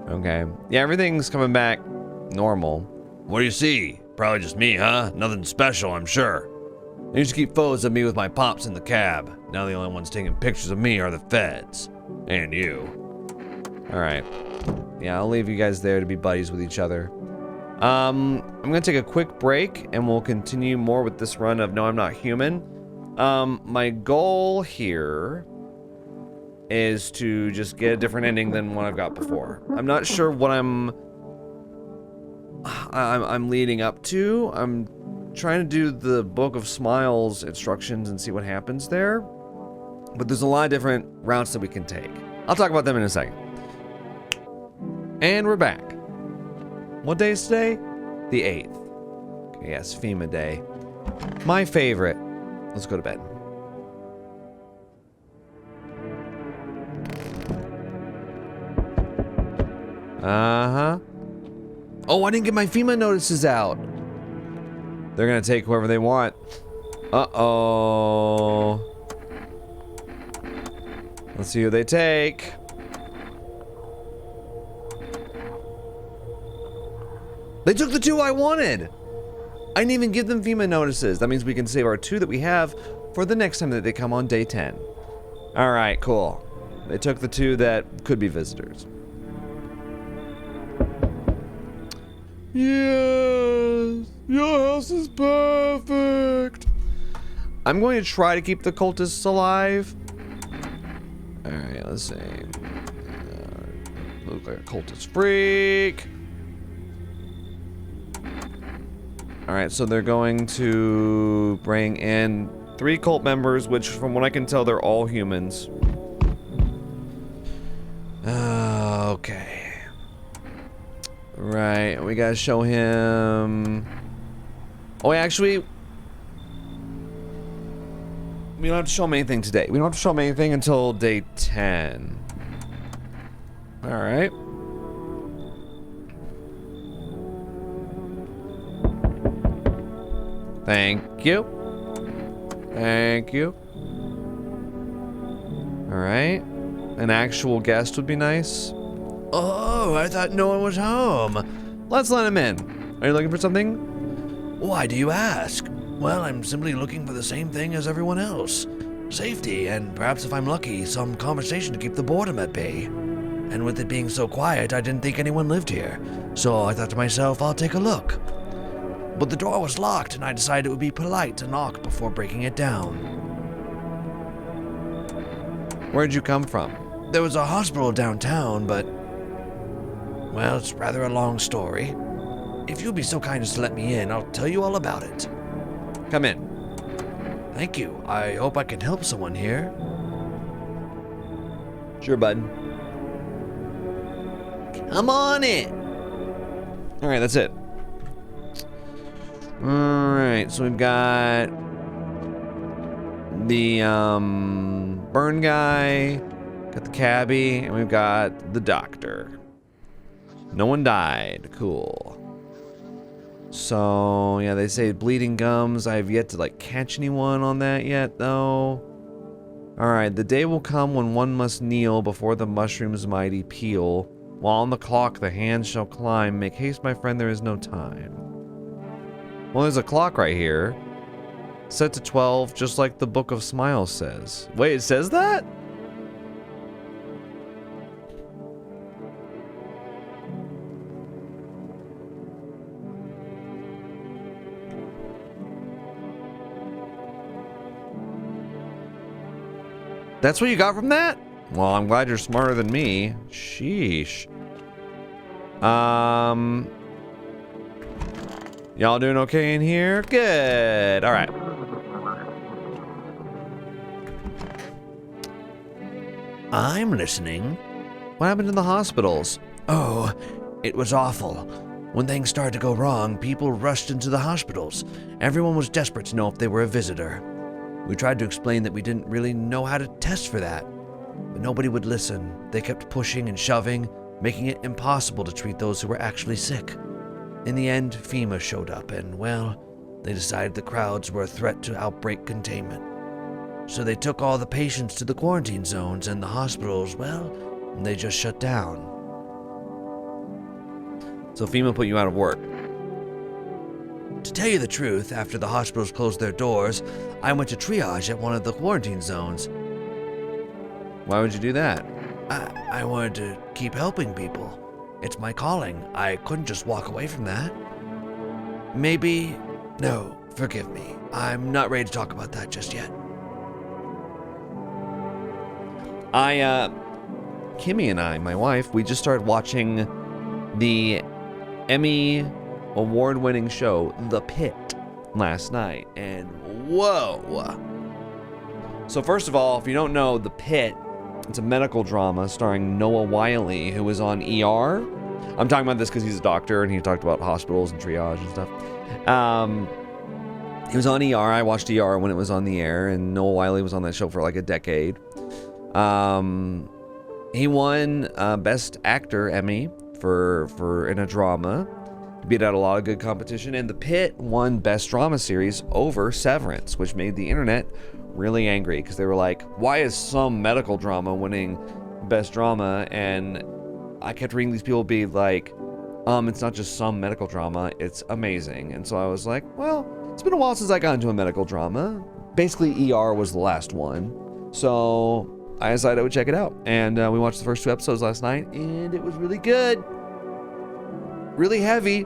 Okay. Yeah, everything's coming back normal. What do you see? Probably just me, huh? Nothing special, I'm sure. I used to keep photos of me with my pops in the cab. Now the only ones taking pictures of me are the feds. And you. Alright. Yeah, I'll leave you guys there to be buddies with each other. I'm gonna take a quick break and we'll continue more with this run of No, I'm Not Human. My goal here is to just get a different ending than what I've got before. I'm not sure what I'm leading up to. I'm trying to do the Book of Smiles instructions and see what happens there. But there's a lot of different routes that we can take. I'll talk about them in a second. And we're back. What day is today? The 8th. Okay, yes, FEMA day. My favorite. Let's go to bed. Uh-huh. Oh, I didn't get my FEMA notices out. They're gonna take whoever they want. Uh-oh. Let's see who they take. They took the 2 I wanted. I didn't even give them FEMA notices. That means we can save our 2 that we have for the next time that they come on day 10. All right, cool. They took the 2 that could be visitors. Yes, your house is perfect. I'm going to try to keep the cultists alive. All right, let's see. Look like a cultist freak. All right, so they're going to bring in 3 cult members, which from what I can tell, they're all humans. Okay. Right, we gotta show him... Oh, actually... We don't have to show him anything today. We don't have to show him anything until day 10. Alright. Thank you. Thank you. Alright. An actual guest would be nice. Oh, I thought no one was home. Let's let him in. Are you looking for something? Why do you ask? Well, I'm simply looking for the same thing as everyone else. Safety, and perhaps if I'm lucky, some conversation to keep the boredom at bay. And with it being so quiet, I didn't think anyone lived here. So I thought to myself, I'll take a look. But the door was locked, and I decided it would be polite to knock before breaking it down. Where'd you come from? There was a hospital downtown, but... well, it's rather a long story. If you'd be so kind as to let me in, I'll tell you all about it. Come in. Thank you. I hope I can help someone here. Sure, bud. Come on in. All right, that's it. All right, so we've got the burn guy, got the cabbie, and we've got the doctor. No one died. Cool. So, yeah, they say bleeding gums. I have yet to, catch anyone on that yet, though. Alright, the day will come when one must kneel before the mushroom's mighty peel. While on the clock the hands shall climb. Make haste, my friend, there is no time. Well, there's a clock right here. Set to 12, just like the Book of Smiles says. Wait, it says that? That's what you got from that? Well, I'm glad you're smarter than me. Sheesh. Y'all doing okay in here? Good. All right. I'm listening. What happened in the hospitals? Oh, it was awful. When things started to go wrong, people rushed into the hospitals. Everyone was desperate to know if they were a visitor. We tried to explain that we didn't really know how to test for that, but nobody would listen. They kept pushing and shoving, making it impossible to treat those who were actually sick. In the end, FEMA showed up and, well, they decided the crowds were a threat to outbreak containment. So they took all the patients to the quarantine zones, and the hospitals, well, they just shut down. So FEMA put you out of work. To tell you the truth, after the hospitals closed their doors, I went to triage at one of the quarantine zones. Why would you do that? I wanted to keep helping people. It's my calling. I couldn't just walk away from that. No, forgive me. I'm not ready to talk about that just yet. Kimmy and I, my wife, we just started watching the Emmy award-winning show, The Pit, last night, and whoa. So first of all, if you don't know, The Pit, it's a medical drama starring Noah Wiley, who was on ER. I'm talking about this because he's a doctor, and he talked about hospitals and triage and stuff. He was on ER. I watched ER when it was on the air, and Noah Wiley was on that show for like a decade. He won Best Actor Emmy for in a drama. Beat out a lot of good competition, and The Pit won Best Drama Series over Severance, which made the internet really angry because they were like, why is some medical drama winning Best Drama? And I kept reading these people be like, it's not just some medical drama, it's amazing. And so I was like, well, it's been a while since I got into a medical drama. Basically, ER was the last one. So I decided I would check it out. And we watched the first 2 episodes last night, and it was really good. Really heavy.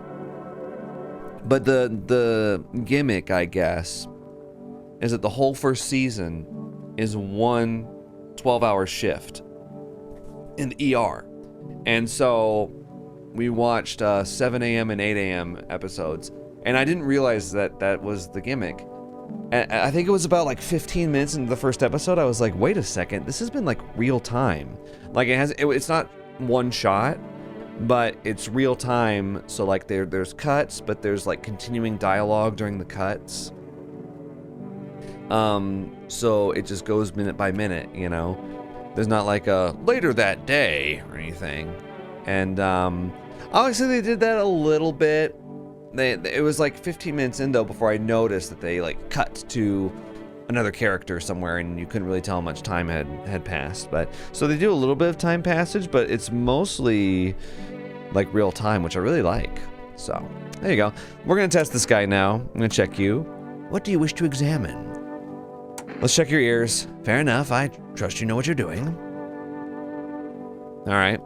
But the gimmick, I guess, is that the whole first season is one 12-hour shift in ER. And so we watched 7 a.m. and 8 a.m. episodes, and I didn't realize that was the gimmick. And I think it was about 15 minutes into the first episode, I was like, wait a second, this has been real time. It's not one shot, but it's real time. So there's cuts, but there's continuing dialogue during the cuts. So it just goes minute by minute, There's not a later that day or anything. And obviously they did that a little bit. It was 15 minutes in though before I noticed that they cut to another character somewhere, and you couldn't really tell how much time had passed. But so they do a little bit of time passage, but it's mostly real time, which I really like. So there you go. We're gonna test this guy now. I'm gonna check you. What do you wish to examine? Let's check your ears. Fair enough. I trust you know what you're doing. All right.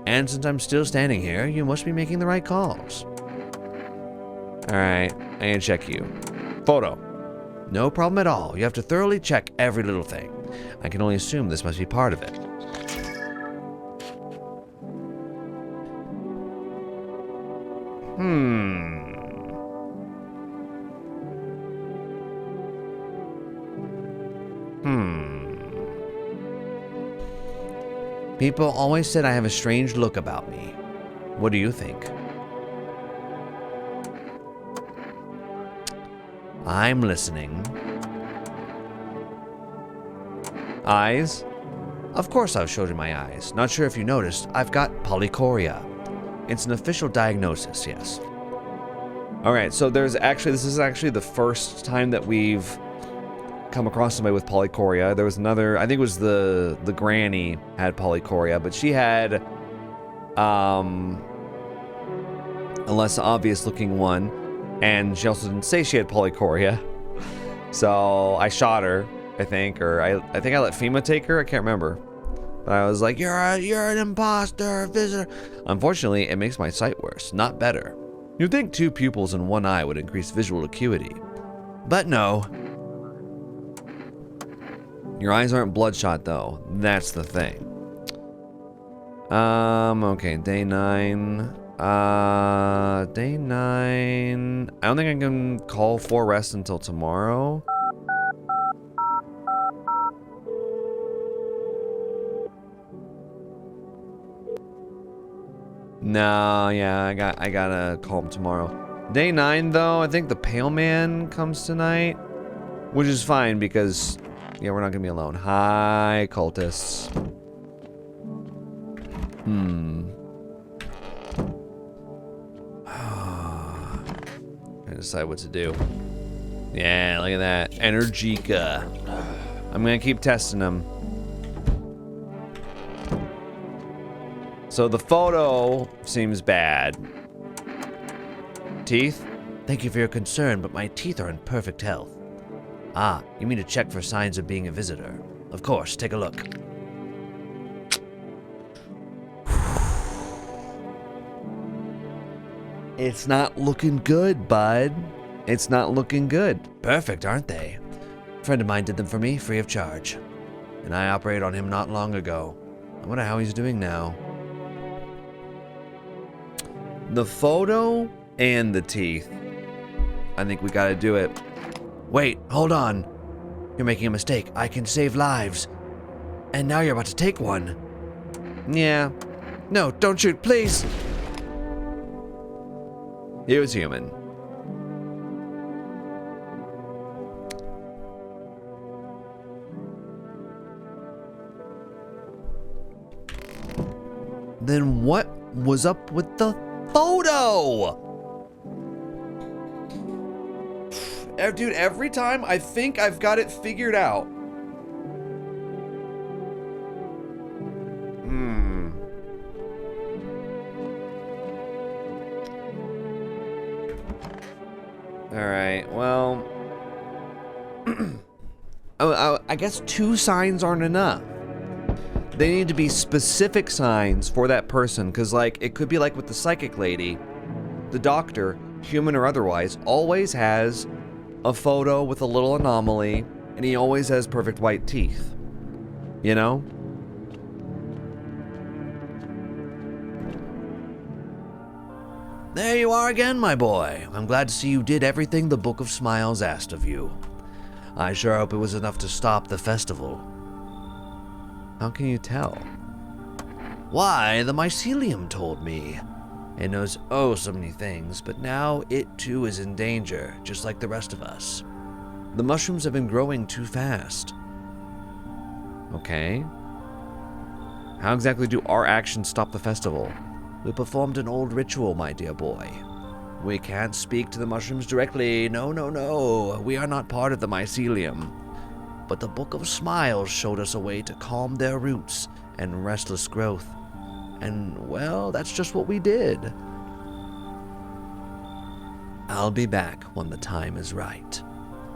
And since I'm still standing here, you must be making the right calls. All right. I need to check you. Photo. No problem at all. You have to thoroughly check every little thing. I can only assume this must be part of it. People always said I have a strange look about me. What do you think? I'm listening. Eyes? Of course I've showed you my eyes. Not sure if you noticed, I've got polycoria. It's an official diagnosis, yes. All right, so this is actually the first time that we've come across somebody with polycoria. There was another, I think it was the granny had polycoria, but she had a less obvious looking one, and she also didn't say she had polycoria. So I shot her, I think, or I think I let FEMA take her. I can't remember. But I was like, you're an imposter, visitor. Unfortunately, it makes my sight worse, not better. You'd think 2 pupils in one eye would increase visual acuity. But no. Your eyes aren't bloodshot, though. That's the thing. Okay, day 9. Day 9. I don't think I can call for rest until tomorrow. No, yeah, I gotta call him tomorrow. Day 9, though, I think the Pale Man comes tonight, which is fine because, yeah, we're not gonna be alone. Hi, cultists. I decide what to do. Yeah, look at that. Energica. I'm gonna keep testing them. So the photo seems bad. Teeth? Thank you for your concern, but my teeth are in perfect health. Ah, you mean to check for signs of being a visitor? Of course, take a look. It's not looking good, bud. It's not looking good. Perfect, aren't they? A friend of mine did them for me, free of charge. And I operated on him not long ago. I wonder how he's doing now. The photo and the teeth. I think we gotta do it. Wait, hold on. You're making a mistake. I can save lives. And now you're about to take one. Yeah. No, don't shoot, please. He was human. Then what was up with the photo? Dude, every time I think I've got it figured out. Alright, well... I guess 2 signs aren't enough. They need to be specific signs for that person, because, like, it could be like with the psychic lady. The doctor, human or otherwise, always has a photo with a little anomaly, and he always has perfect white teeth. You know? There you are again, my boy. I'm glad to see you did everything the Book of Smiles asked of you. I sure hope it was enough to stop the festival. How can you tell? Why, the mycelium told me. It knows oh so many things, but now it too is in danger, just like the rest of us. The mushrooms have been growing too fast. Okay. How exactly do our actions stop the festival? We performed an old ritual, my dear boy. We can't speak to the mushrooms directly. No, no, no. We are not part of the mycelium. But the Book of Smiles showed us a way to calm their roots and restless growth. And, well, that's just what we did. I'll be back when the time is right.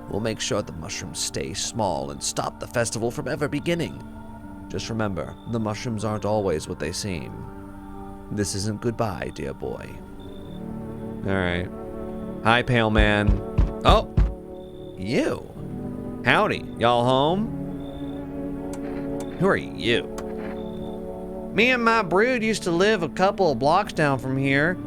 We'll make sure the mushrooms stay small and stop the festival from ever beginning. Just remember, the mushrooms aren't always what they seem. This isn't goodbye, dear boy. Alright. Hi, Pale Man. Oh! You. Howdy. Y'all home? Who are you? Me and my brood used to live a couple of blocks down from here.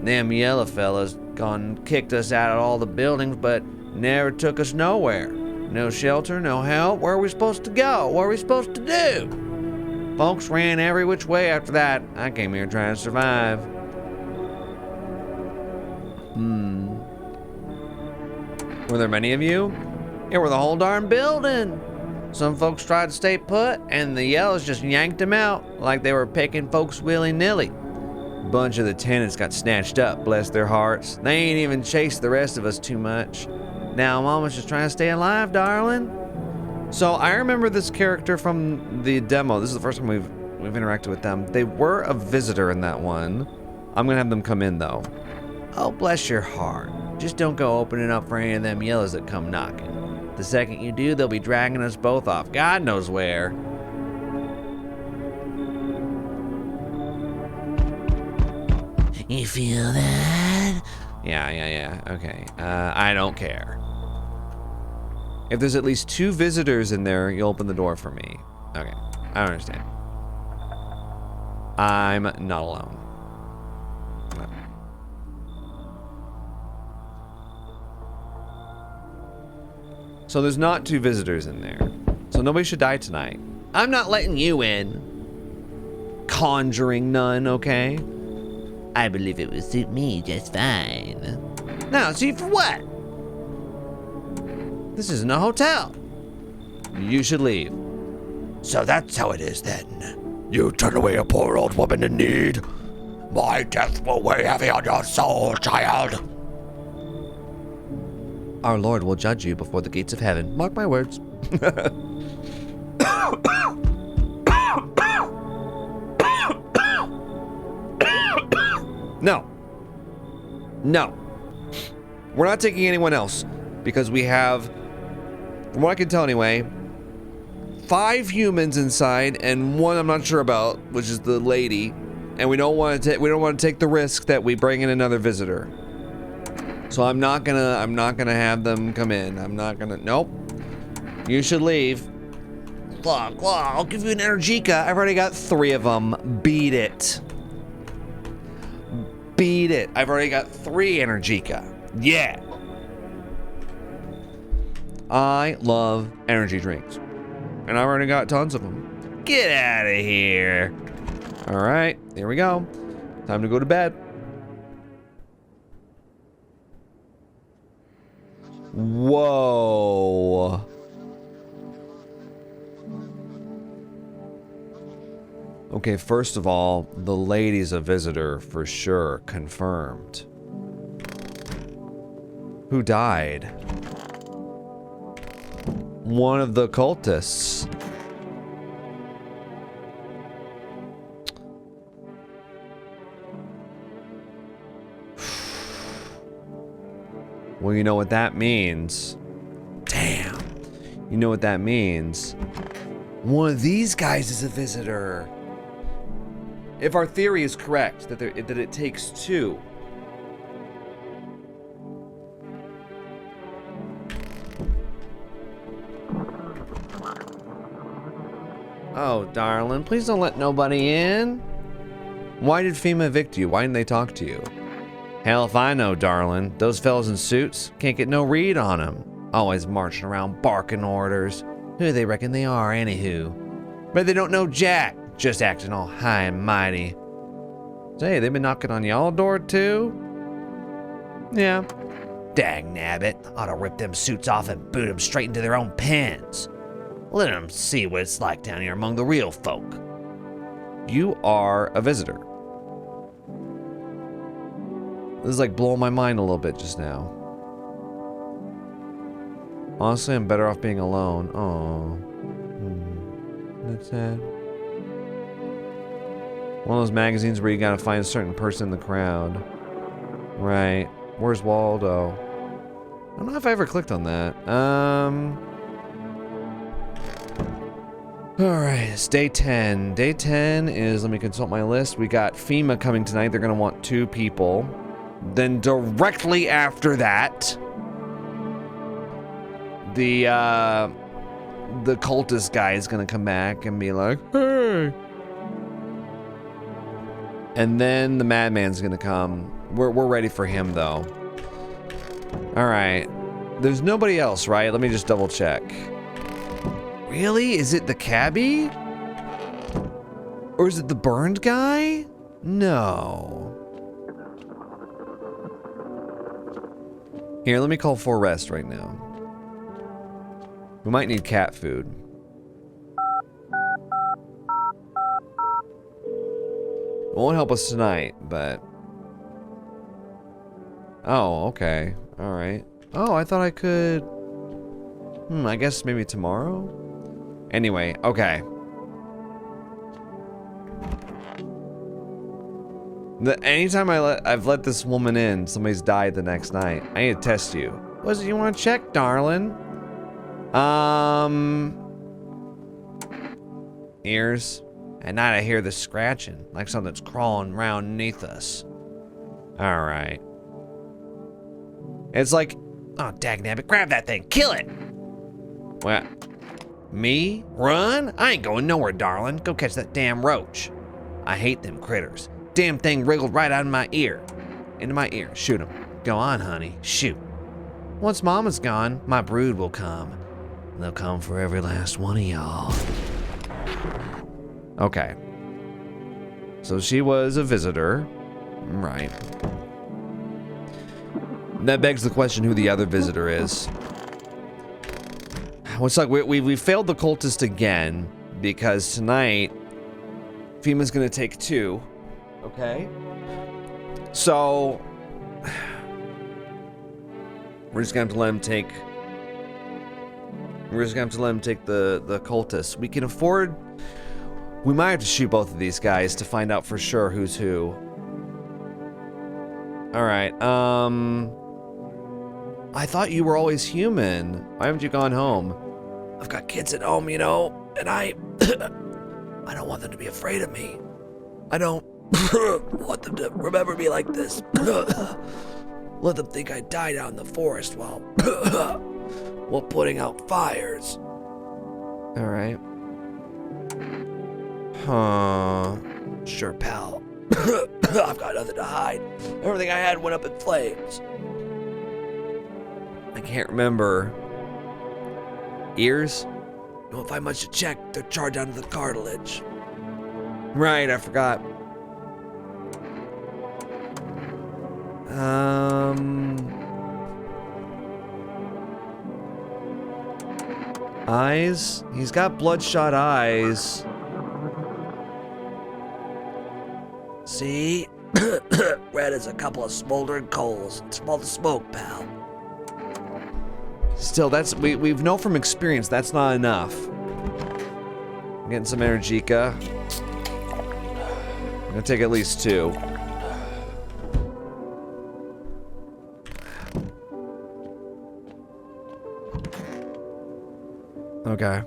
Them yellow fellas gone and kicked us out of all the buildings, but never took us nowhere. No shelter, no help. Where are we supposed to go? What are we supposed to do? Folks ran every which way after that. I came here trying to survive. Were there many of you? Yeah, we're the whole darn building. Some folks tried to stay put, and the yellows just yanked them out like they were picking folks willy-nilly. A bunch of the tenants got snatched up, bless their hearts. They ain't even chased the rest of us too much. Now Mama's just trying to stay alive, darling. So I remember this character from the demo. This is the first time we've interacted with them. They were a visitor in that one. I'm gonna have them come in though. Oh, bless your heart. Just don't go opening up for any of them yellows that come knocking. The second you do, they'll be dragging us both off. God knows where. You feel that? Yeah. Okay. I don't care. If there's at least 2 visitors in there, you'll open the door for me. Okay. I understand. I'm not alone. So there's not 2 visitors in there. So nobody should die tonight. I'm not letting you in. Conjuring nun, okay? I believe it will suit me just fine. Now, see for what? This isn't a hotel. You should leave. So that's how it is then. You turn away a poor old woman in need. My death will weigh heavy on your soul, child. Our Lord will judge you before the gates of heaven. Mark my words. No. We're not taking anyone else because we have, from what I can tell anyway, 5 humans inside and 1 I'm not sure about, which is the lady, and we don't want to take the risk that we bring in another visitor. So I'm not gonna have them come in. Nope. You should leave. Look, I'll give you an Energica. I've already got 3 of them. Beat it. I've already got 3 Energica. Yeah. I love energy drinks. And I've already got tons of them. Get out of here. All right, here we go. Time to go to bed. Whoa. Okay, first of all, the lady's a visitor for sure, confirmed. Who died? One of the cultists. Well, you know what that means. Damn. You know what that means. One of these guys is a visitor. If our theory is correct, that it takes 2. Oh, darling, please don't let nobody in. Why did FEMA evict you? Why didn't they talk to you? Hell if I know, darling. Those fellas in suits can't get no read on them. Always marching around barking orders. Who do they reckon they are, anywho? But they don't know jack, just acting all high and mighty. Say, they've been knocking on y'all door too? Yeah. Dag nabbit, ought to rip them suits off and boot them straight into their own pens. Let them see what it's like down here among the real folk. You are a visitor. This is like blowing my mind a little bit just now. Honestly, I'm better off being alone. Oh. That's sad. One of those magazines where you gotta find a certain person in the crowd. Right. Where's Waldo? don't know if I ever clicked on that. Alright, it's day 10. Day 10 is, let me consult my list. We got FEMA coming tonight. They're going to want 2 people. Then directly after that, the cultist guy is going to come back and be like, hey. And then the madman's going to come. We're ready for him, though. Alright. There's nobody else, right? Let me just double check. Really? Is it the cabbie? Or is it the burned guy? No. Here, let me call for rest right now. We might need cat food. It won't help us tonight, but... Oh, okay. Alright. Oh, I thought I could... I guess maybe tomorrow? Anyway, okay. Anytime I've let this woman in, somebody's died the next night. I need to test you. What is it you want to check, darling? Ears. At night I hear the scratching, like something's crawling around underneath us. Alright. It's like, oh, dagnabbit, grab that thing, kill it! What? Me? Run? I ain't going nowhere, darling. Go catch that damn roach. I hate them critters. Damn thing wriggled right out of my ear. Into my ear. Shoot him. Go on, honey. Shoot. Once Mama's gone, my brood will come. And they'll come for every last one of y'all. Okay. So she was a visitor. Right. That begs the question who the other visitor is. It's like we failed the cultist again because tonight FEMA's gonna take 2. Okay. So we're just gonna have to let him take. We're just gonna have to let him take the cultist. We can afford. We might have to shoot both of these guys to find out for sure who's who. All right. I thought you were always human. Why haven't you gone home? I've got kids at home, you know, and I don't want them to be afraid of me. I don't want them to remember me like this. Let them think I died out in the forest while putting out fires. All right. Huh. Sure, pal. I've got nothing to hide. Everything I had went up in flames. I can't remember. Ears? Don't find much to check. They're charred down to the cartilage. Right, I forgot. Eyes? He's got bloodshot eyes. See? Red as a couple of smoldering coals. Smell the smoke, pal. Still, we know from experience that's not enough. I'm getting some Energica. I'm gonna take at least 2. Okay.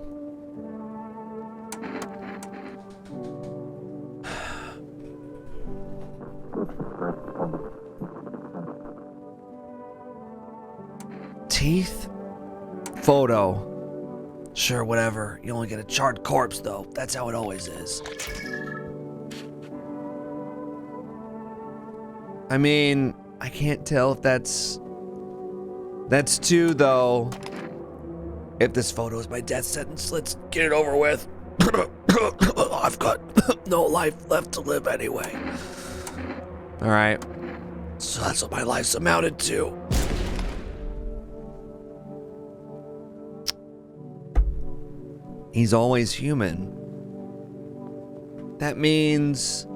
Teeth? Photo. Sure, whatever. You only get a charred corpse, though. That's how it always is. I mean, I can't tell if that's 2, though. If this photo is my death sentence, let's get it over with. I've got no life left to live anyway. Alright. So that's what my life's amounted to. He's always human. That means...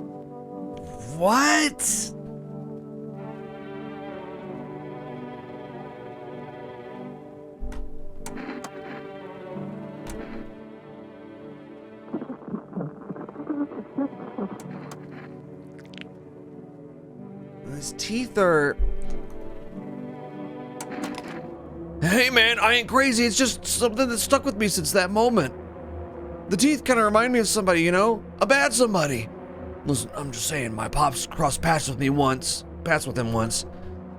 What? His teeth are... Hey man, I ain't crazy. It's just something that stuck with me since that moment. The teeth kind of remind me of somebody, you know? A bad somebody. Listen, I'm just saying, my pops crossed paths with him once.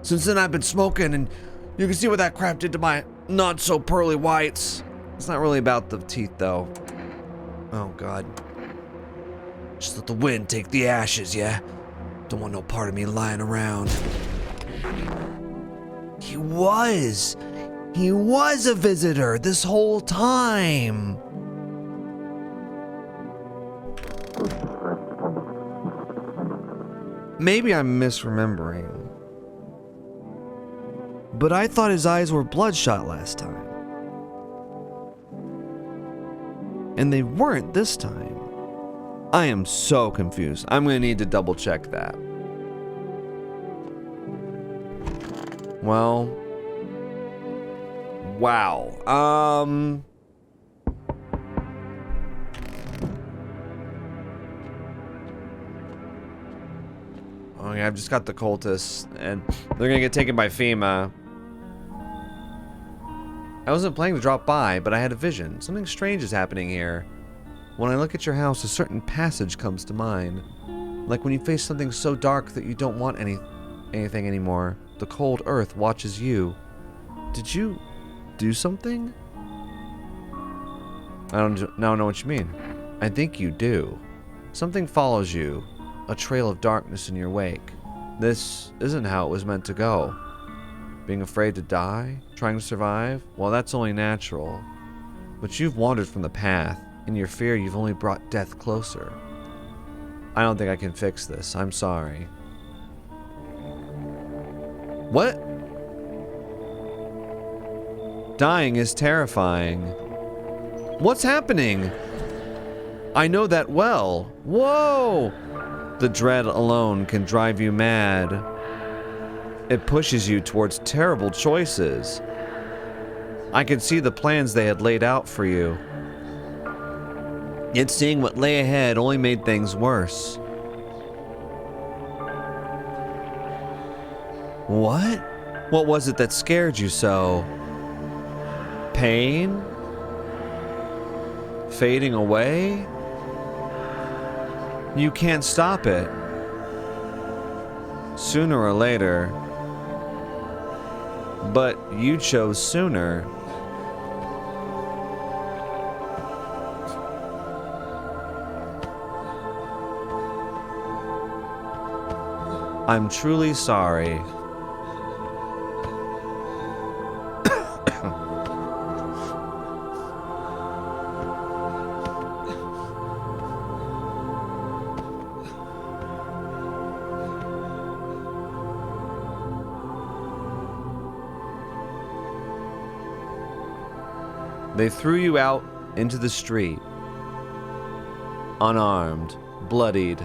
Since then I've been smoking, and you can see what that crap did to my not so pearly whites. It's not really about the teeth though. Oh god. Just let the wind take the ashes, yeah? Don't want no part of me lying around. He was a visitor this whole time. Maybe I'm misremembering, but I thought his eyes were bloodshot last time. And they weren't this time. I am so confused. I'm gonna need to double check that. Well, wow. Oh yeah, I've just got the cultists, and they're gonna get taken by FEMA. I wasn't planning to drop by, but I had a vision. Something strange is happening here. When I look at your house, a certain passage comes to mind. Like when you face something so dark that you don't want anything anymore. The cold earth watches you. Did you do something? I don't know what you mean. I think you do. Something follows you. A trail of darkness in your wake. This isn't how it was meant to go. Being afraid to die? Trying to survive? Well, that's only natural. But you've wandered from the path. In your fear, you've only brought death closer. I don't think I can fix this. I'm sorry. What? Dying is terrifying. What's happening? I know that well. Whoa! The dread alone can drive you mad. It pushes you towards terrible choices. I could see the plans they had laid out for you. Yet seeing what lay ahead only made things worse. What? What was it that scared you so? Pain? Fading away? You can't stop it. Sooner or later. But you chose sooner. I'm truly sorry. They threw you out into the street, unarmed, bloodied.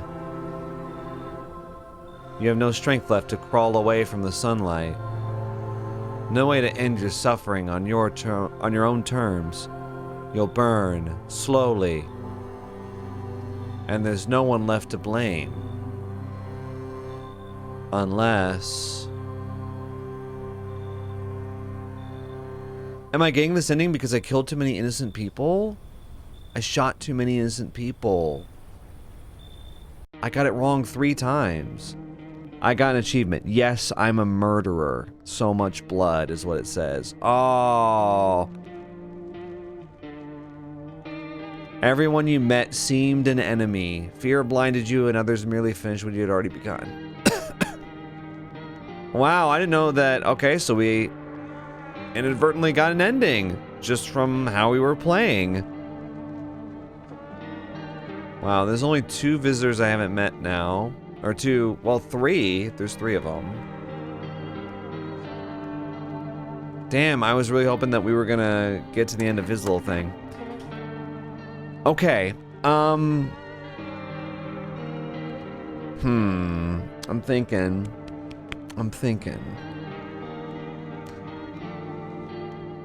You have no strength left to crawl away from the sunlight. No way to end your suffering on your own terms. You'll burn slowly, and there's no one left to blame. Unless... Am I getting this ending because I killed too many innocent people? I shot too many innocent people. I got it wrong 3 times. I got an achievement. Yes, I'm a murderer. So much blood is what it says. Oh. Everyone you met seemed an enemy. Fear blinded you and others merely finished what you had already begun. Wow, I didn't know that. Okay, so we inadvertently got an ending just from how we were playing. Wow, there's only 2 visitors I haven't met now. Or 2, well 3. There's 3 of them. Damn, I was really hoping that we were gonna get to the end of his little thing. Okay, I'm thinking.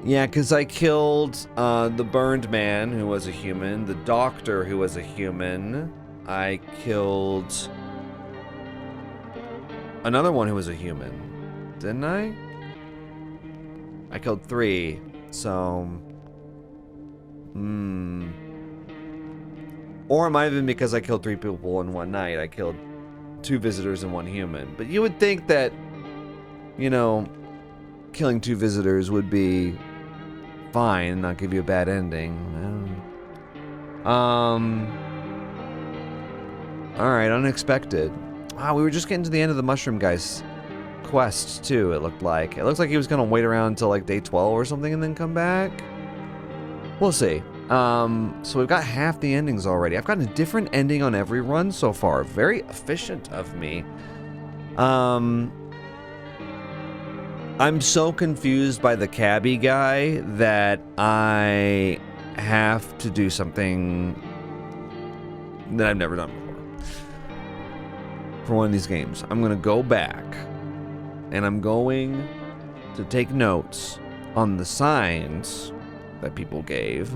Yeah, because I killed the burned man, who was a human, the doctor, who was a human. I killed another one who was a human, didn't I? I killed 3. So... Or it might have been because I killed 3 people in one night. I killed 2 visitors and 1 human. But you would think that, you know, killing 2 visitors would be fine and not give you a bad ending. Alright, unexpected. Wow, we were just getting to the end of the mushroom guy's quest, too, it looked like. It looks like he was gonna wait around until like day 12 or something and then come back. We'll see. So we've got half the endings already. I've gotten a different ending on every run so far. Very efficient of me. I'm so confused by the cabbie guy that I have to do something that I've never done before. For one of these games. I'm going to go back and I'm going to take notes on the signs that people gave.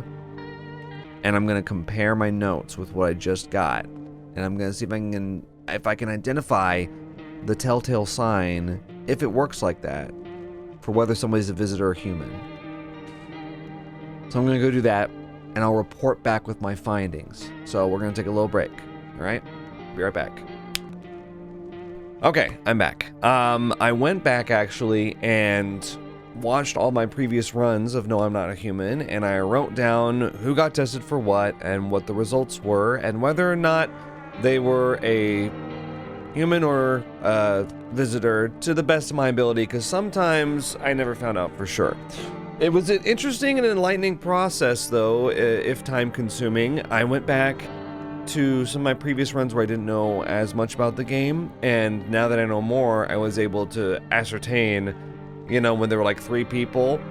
And I'm going to compare my notes with what I just got. And I'm going to see if I can identify the telltale sign, if it works like that, for whether somebody's a visitor or human. So I'm going to go do that, and I'll report back with my findings. So we're going to take a little break. All right? Be right back. Okay, I'm back. I went back, actually, and watched all my previous runs of No, I'm Not a Human, and I wrote down who got tested for what and what the results were and whether or not they were a human or a visitor to the best of my ability, because sometimes I never found out for sure. It was an interesting and enlightening process, though, if time-consuming. I went back to some of my previous runs where I didn't know as much about the game, and now that I know more, I was able to ascertain, you know, when there were like 3 people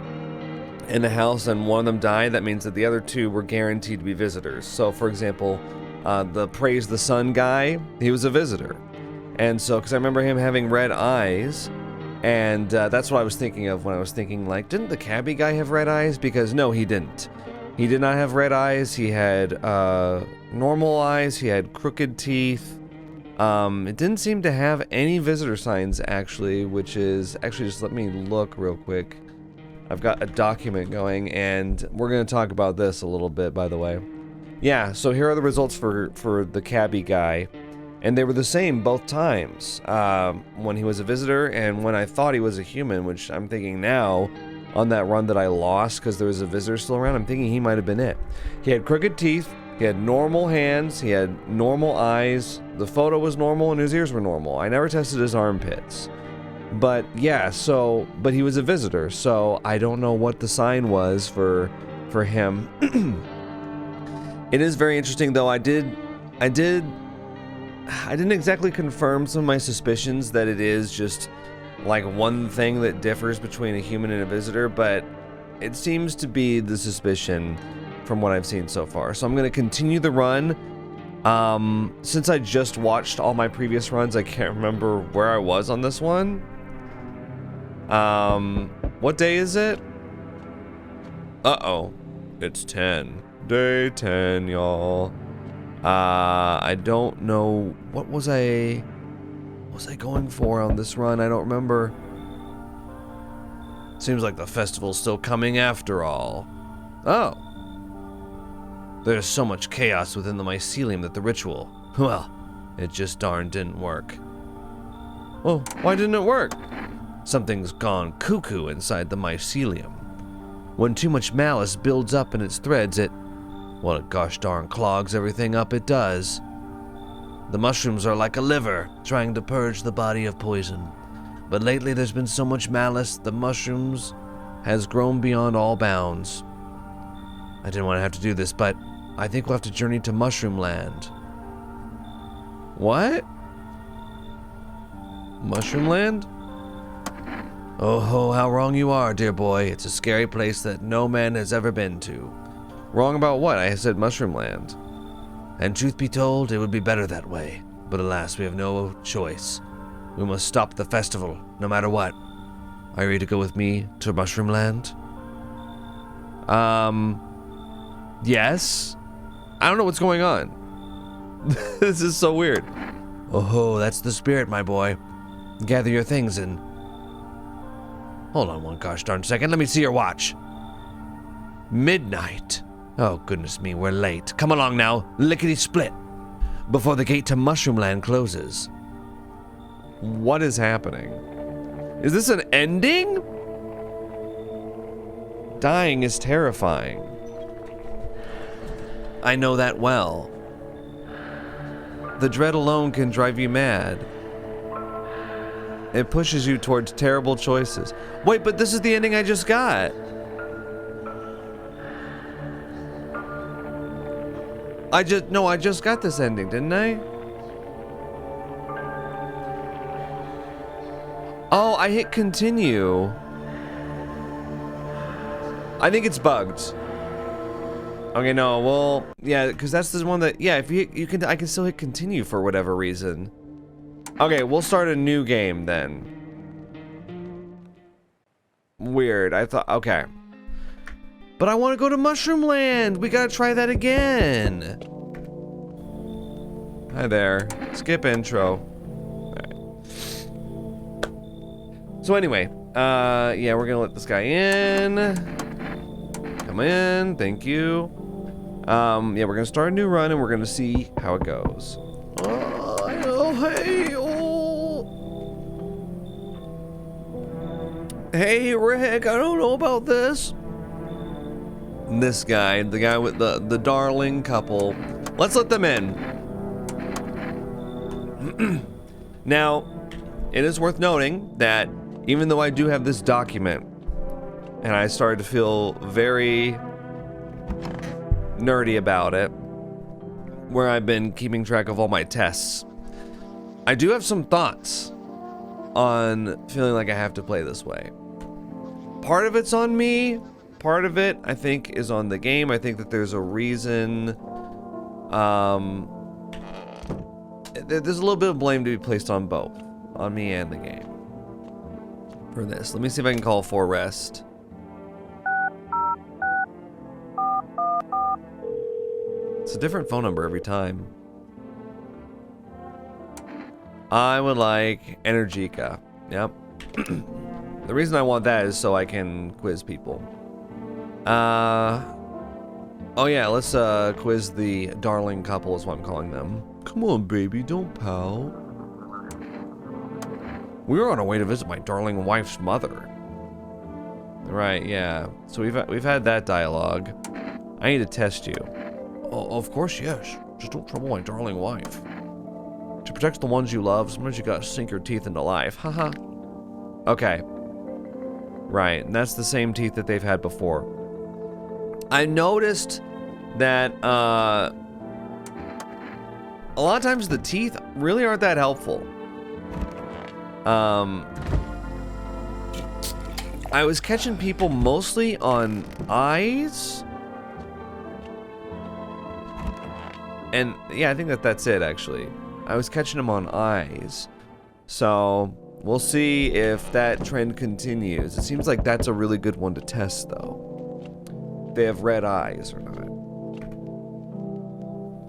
in the house and one of them died, that means that the other 2 were guaranteed to be visitors. So, for example, the Praise the Sun guy, he was a visitor. And so, because I remember him having red eyes, and that's what I was thinking of when I was thinking, like, didn't the cabbie guy have red eyes? Because no, he didn't. He did not have red eyes. He had normal eyes. He had crooked teeth. It didn't seem to have any visitor signs, actually, which is... Actually, just let me look real quick. I've got a document going, and we're going to talk about this a little bit, by the way. Yeah, so here are the results for the cabbie guy. And they were the same both times. When he was a visitor and when I thought he was a human, which I'm thinking now, on that run that I lost because there was a visitor still around, I'm thinking he might have been it. He had crooked teeth. He had normal hands, he had normal eyes, the photo was normal, and his ears were normal. I never tested his armpits. But yeah, but he was a visitor, so I don't know what the sign was for him. It is very interesting, though. I didn't exactly confirm some of my suspicions that it is just like one thing that differs between a human and a visitor, but it seems to be the suspicion from what I've seen so far. So I'm going to continue the run. Since I just watched all my previous runs, I can't remember where I was on this one. What day is it? Uh-oh. It's 10. Day 10, y'all. I don't know. What was I going for on this run? I don't remember. Seems like the festival's still coming after all. Oh. There's so much chaos within the mycelium that the ritual, well, it just darn didn't work. Well, why didn't it work? Something's gone cuckoo inside the mycelium. When too much malice builds up in its threads, it gosh darn clogs everything up it does. The mushrooms are like a liver, trying to purge the body of poison. But lately there's been so much malice, the mushrooms has grown beyond all bounds. I didn't want to have to do this, but I think we'll have to journey to Mushroom Land. What? Mushroom Land? Oh ho, how wrong you are, dear boy. It's a scary place that no man has ever been to. Wrong about what? I said Mushroom Land. And truth be told, it would be better that way. But alas, we have no choice. We must stop the festival, no matter what. Are you ready to go with me to Mushroom Land? Yes? I don't know what's going on. This is so weird. Oh ho, that's the spirit, my boy. Gather your things and... Hold on one gosh darn second. Let me see your watch. Midnight. Oh, goodness me, we're late. Come along now, lickety-split, before the gate to Mushroomland closes. What is happening? Is this an ending? Dying is terrifying. I know that well. The dread alone can drive you mad. It pushes you towards terrible choices. Wait, but this is the ending I just got. I just got this ending, didn't I? Oh, I hit continue. I think it's bugged. Okay, no, well, yeah, because that's the one that, yeah, if you can, I can still hit continue for whatever reason. Okay, we'll start a new game then. Weird, I thought, okay. But I want to go to Mushroomland. We gotta try that again. Hi there. Skip intro. All right. So anyway, yeah, we're gonna let this guy in. Come in, thank you. Yeah, we're gonna start a new run and we're gonna see how it goes. Oh, hey, oh. Hey, Rick, I don't know about this. This guy, the guy with the darling couple. Let's let them in. Now, it is worth noting that even though I do have this document, and I started to feel very nerdy about it, where I've been keeping track of all my tests, I do have some thoughts on feeling like I have to play this way. Part of it's on me. Part of it, I think, is on the game. I think that there's a reason. There's a little bit of blame to be placed on both, on me and the game, for this. Let me see if I can call for rest. It's a different phone number every time. I would like Energica. Yep. The reason I want that is so I can quiz people. Oh yeah, let's quiz the darling couple is what I'm calling them. Come on, baby, don't pout. We're on our way to visit my darling wife's mother. Right, yeah. So we've had that dialogue. I need to test you. Oh, of course, yes. Just don't trouble my darling wife. To protect the ones you love, sometimes you gotta sink your teeth into life. Haha. Okay. Right, and that's the same teeth that they've had before. I noticed that a lot of times the teeth really aren't that helpful. I was catching people mostly on eyes. And yeah, I think that's it actually. I was catching them on eyes. So we'll see if that trend continues. It seems like that's a really good one to test though. They have red eyes or not.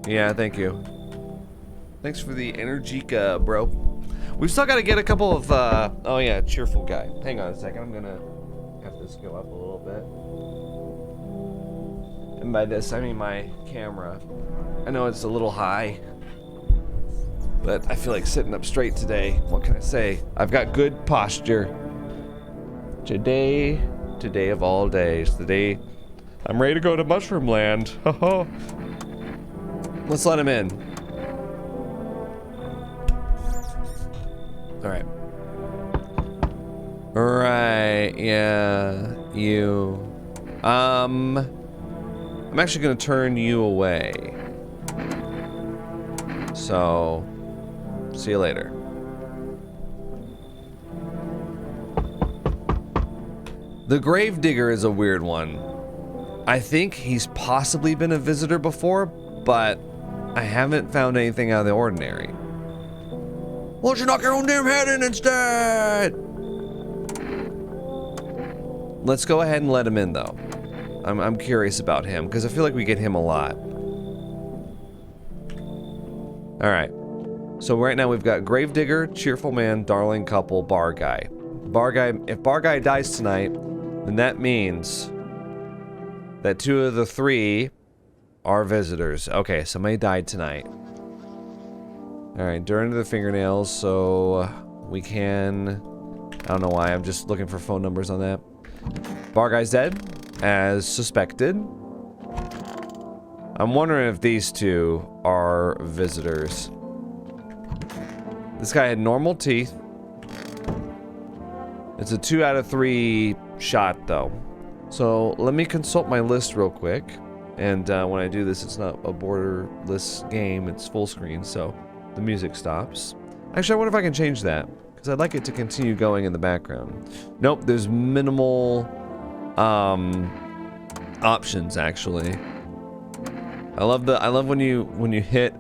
Yeah, thank you. Thanks for the Energica, bro. We've still got to get a couple of, oh yeah, cheerful guy. Hang on a second, I'm gonna have this go up a little bit. And by this, I mean my camera. I know it's a little high, but I feel like sitting up straight today. What can I say? I've got good posture. Today of all days, the day I'm ready to go to Mushroomland. Let's let him in. Alright. Right, yeah. You. I'm actually gonna turn you away. So, see you later. The Gravedigger is a weird one. I think he's possibly been a visitor before, but I haven't found anything out of the ordinary. Why don't you knock your own damn head in instead? Let's go ahead and let him in, though. I'm curious about him, because I feel like we get him a lot. Alright. So right now we've got Gravedigger, Cheerful Man, Darling Couple, Bar Guy. If bar guy dies tonight, then that means that 2 of the 3 are visitors. Okay, somebody died tonight. Alright, dirt under the fingernails, so we can... I don't know why, I'm just looking for phone numbers on that. Bar guy's dead, as suspected. I'm wondering if these 2 are visitors. This guy had normal teeth. It's a 2 out of 3 shot, though. So let me consult my list real quick. And when I do this, it's not a borderless game, it's full screen, so the music stops. Actually, I wonder if I can change that, because I'd like it to continue going in the background. Nope, there's minimal options, actually. I love when you hit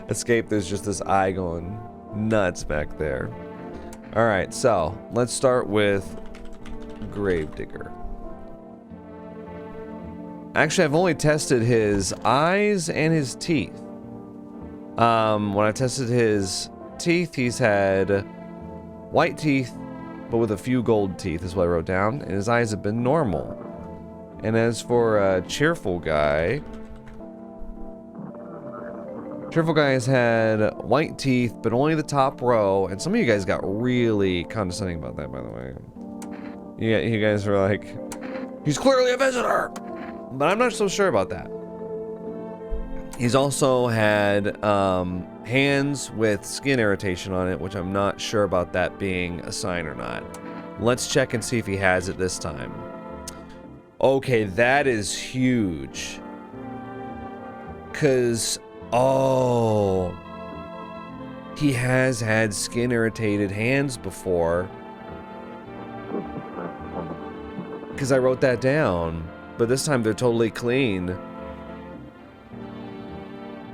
escape, there's just this eye going nuts back there. Alright, so let's start with Gravedigger. Actually, I've only tested his eyes and his teeth. When I tested his teeth, he's had white teeth, but with a few gold teeth, is what I wrote down, and his eyes have been normal. And as for Cheerful Guy has had white teeth, but only the top row, and some of you guys got really condescending about that, by the way. Yeah, you guys were like, he's clearly a visitor! But I'm not so sure about that. He's also had hands with skin irritation on it, which I'm not sure about that being a sign or not. Let's check and see if he has it this time. Okay, that is huge. 'Cause, oh, he has had skin irritated hands before. 'Cause I wrote that down. But this time they're totally clean.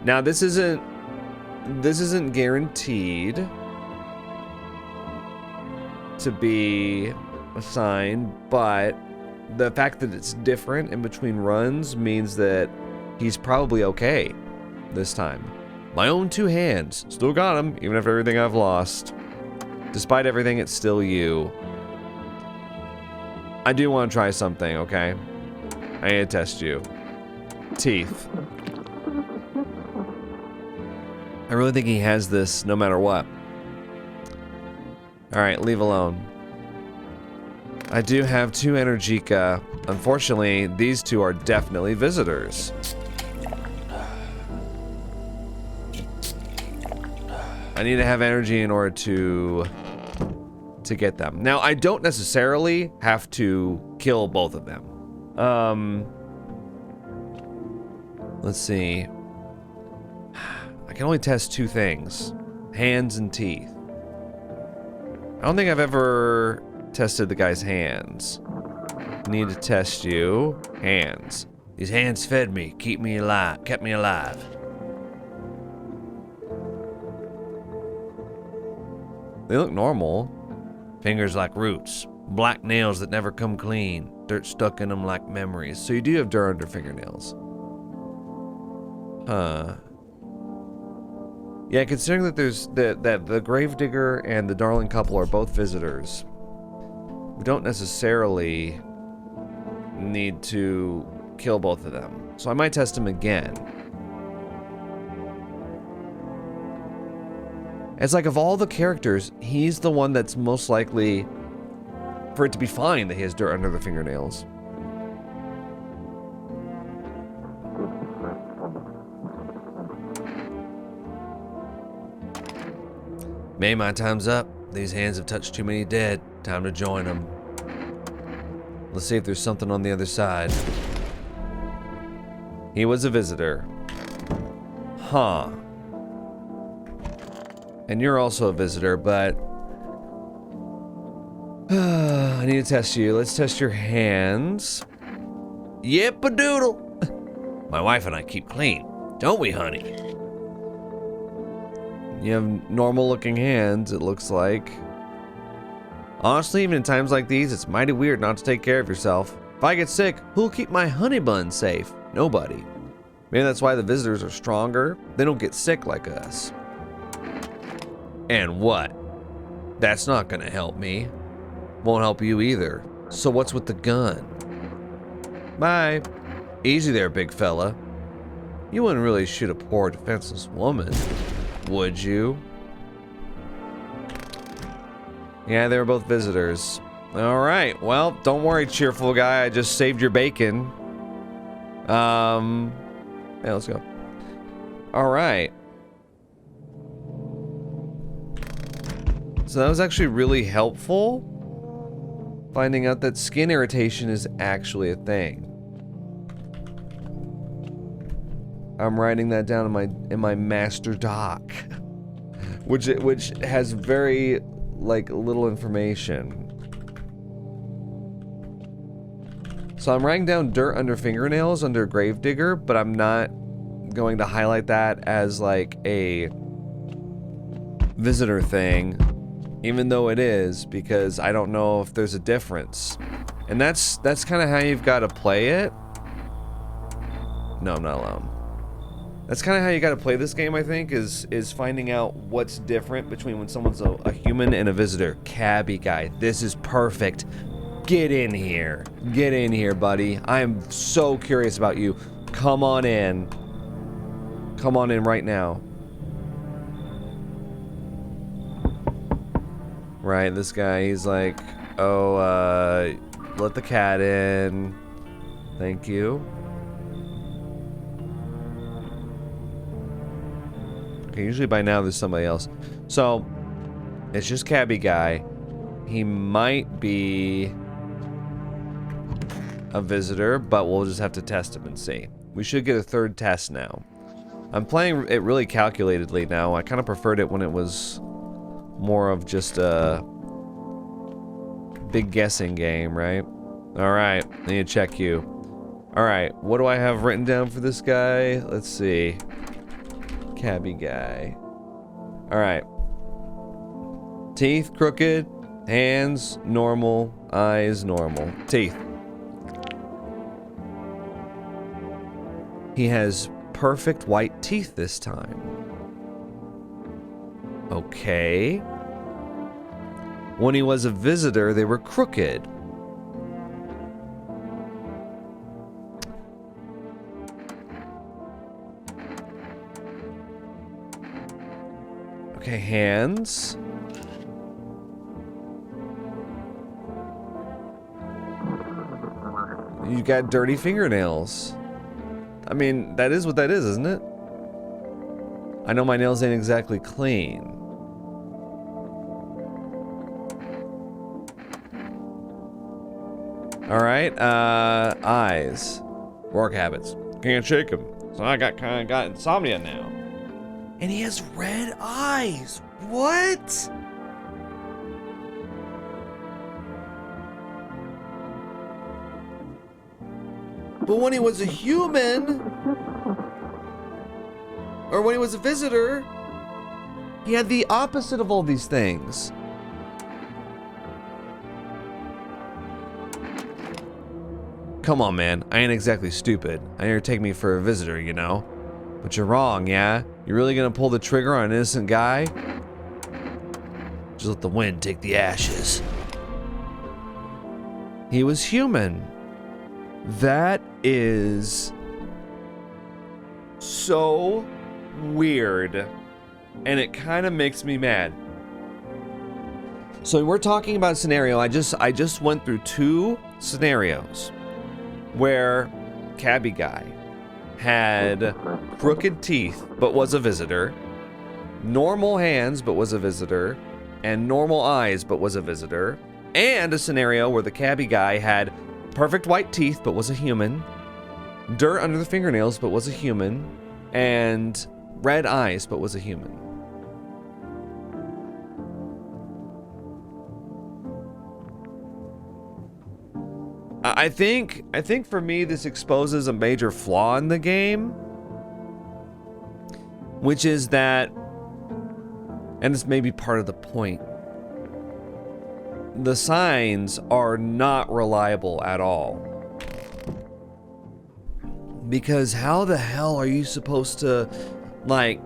Now this isn't guaranteed to be a sign, but the fact that it's different in between runs means that he's probably okay this time. My own 2 hands. Still got him, even after everything I've lost. Despite everything, it's still you. I do want to try something, okay? I need to test you. Teeth. I really think he has this no matter what. Alright, leave alone. I do have 2 Energica. Unfortunately, these 2 are definitely visitors. I need to have energy in order to get them. Now, I don't necessarily have to kill both of them. Let's see. I can only test 2 things. Hands and teeth. I don't think I've ever tested the guy's hands. Need to test you. Hands. These hands fed me, kept me alive. They look normal. Fingers like roots. Black nails that never come clean. Dirt stuck in them like memories. So you do have dirt under fingernails. Huh. Yeah, considering that there's that the Gravedigger and the Darling couple are both visitors, we don't necessarily need to kill both of them. So I might test him again. It's like, of all the characters, he's the one that's most likely for it to be fine that he has dirt under the fingernails. May, my time's up. These hands have touched too many dead. Time to join them. Let's see if there's something on the other side. He was a visitor. Huh. And you're also a visitor, but... I need to test you. Let's test your hands. Yip-a-doodle. My wife and I keep clean, don't we, honey? You have normal-looking hands, it looks like. Honestly, even in times like these, it's mighty weird not to take care of yourself. If I get sick, who'll keep my honey bun safe? Nobody. Maybe that's why the visitors are stronger. They don't get sick like us. And what? That's not gonna help me. Won't help you either. So what's with the gun? Bye. Easy there, big fella. You wouldn't really shoot a poor, defenseless woman, would you? Yeah, they were both visitors. Alright, well, don't worry, cheerful guy. I just saved your bacon. Yeah, let's go. Alright. So that was actually really helpful. Finding out that skin irritation is actually a thing. I'm writing that down in my master doc, which has very like little information. So I'm writing down dirt under fingernails under Gravedigger, but I'm not going to highlight that as like a visitor thing, even though it is, because I don't know if there's a difference. And that's kind of how you've got to play it. No, I'm not alone. That's kind of how you got to play this game, I think, is finding out what's different between when someone's a human and a visitor. Cabbie guy, this is perfect. Get in here. Get in here, buddy. I am so curious about you. Come on in. Come on in right now. Right, this guy, he's like, oh, let the cat in. Thank you. Okay, usually by now there's somebody else. So, it's just Cabbie guy. He might be a visitor, but we'll just have to test him and see. We should get a third test now. I'm playing it really calculatedly now. I kind of preferred it when it was more of just a big guessing game, right? Alright, I need to check you. Alright, what do I have written down for this guy? Let's see. Cabbie guy. Alright. Teeth, crooked. Hands, normal. Eyes, normal. Teeth. He has perfect white teeth this time. Okay. When he was a visitor, they were crooked. Okay, hands. You got dirty fingernails. I mean, that is what that is, isn't it? I know my nails ain't exactly clean. Alright, eyes. Work habits. Can't shake them. So I kinda got insomnia now. And he has red eyes. What? But when he was a human, or when he was a visitor, he had the opposite of all these things. Come on, man. I ain't exactly stupid. I know you're taking me for a visitor, you know? But you're wrong, yeah? You really gonna pull the trigger on an innocent guy? Just let the wind take the ashes. He was human. That is so weird. And it kind of makes me mad. So we're talking about a scenario. I just went through two scenarios where Cabbie guy had crooked teeth but was a visitor, normal hands but was a visitor, and normal eyes but was a visitor, and a scenario where the Cabbie guy had perfect white teeth but was a human, dirt under the fingernails but was a human, and red eyes but was a human. I think for me this exposes a major flaw in the game, which is that, and this may be part of the point, the signs are not reliable at all. Because how the hell are you supposed to, like,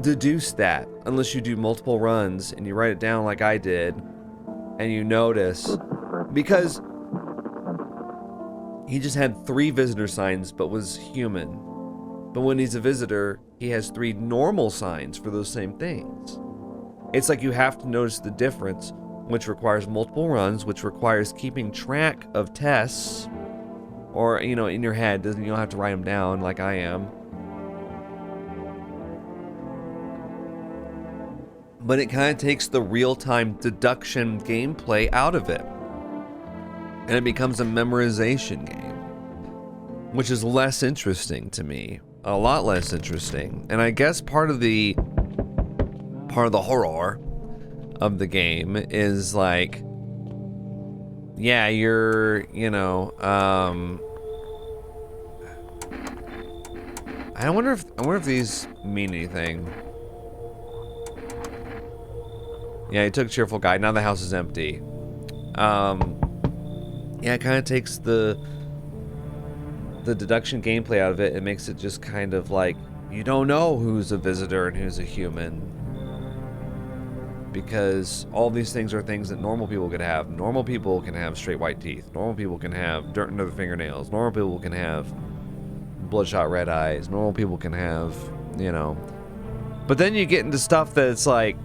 deduce that unless you do multiple runs and you write it down like I did? and you notice, because he just had 3 visitor signs but was human. But when he's a visitor, he has 3 normal signs for those same things. It's like you have to notice the difference, which requires multiple runs, which requires keeping track of tests, or, you know, in your head. You don't have to write them down like I am. But it kind of takes the real-time deduction gameplay out of it. And it becomes a memorization game, which is less interesting to me. A lot less interesting. And I guess part of the horror of the game is like, yeah, you're, you know, I wonder if these mean anything. Yeah, he took cheerful guide. Now the house is empty. Yeah, it kind of takes the deduction gameplay out of it. It makes it just kind of like, you don't know who's a visitor and who's a human. Because all these things are things that normal people could have. Normal people can have straight white teeth. Normal people can have dirt under their fingernails. Normal people can have bloodshot red eyes. Normal people can have, you know. But then you get into stuff that's like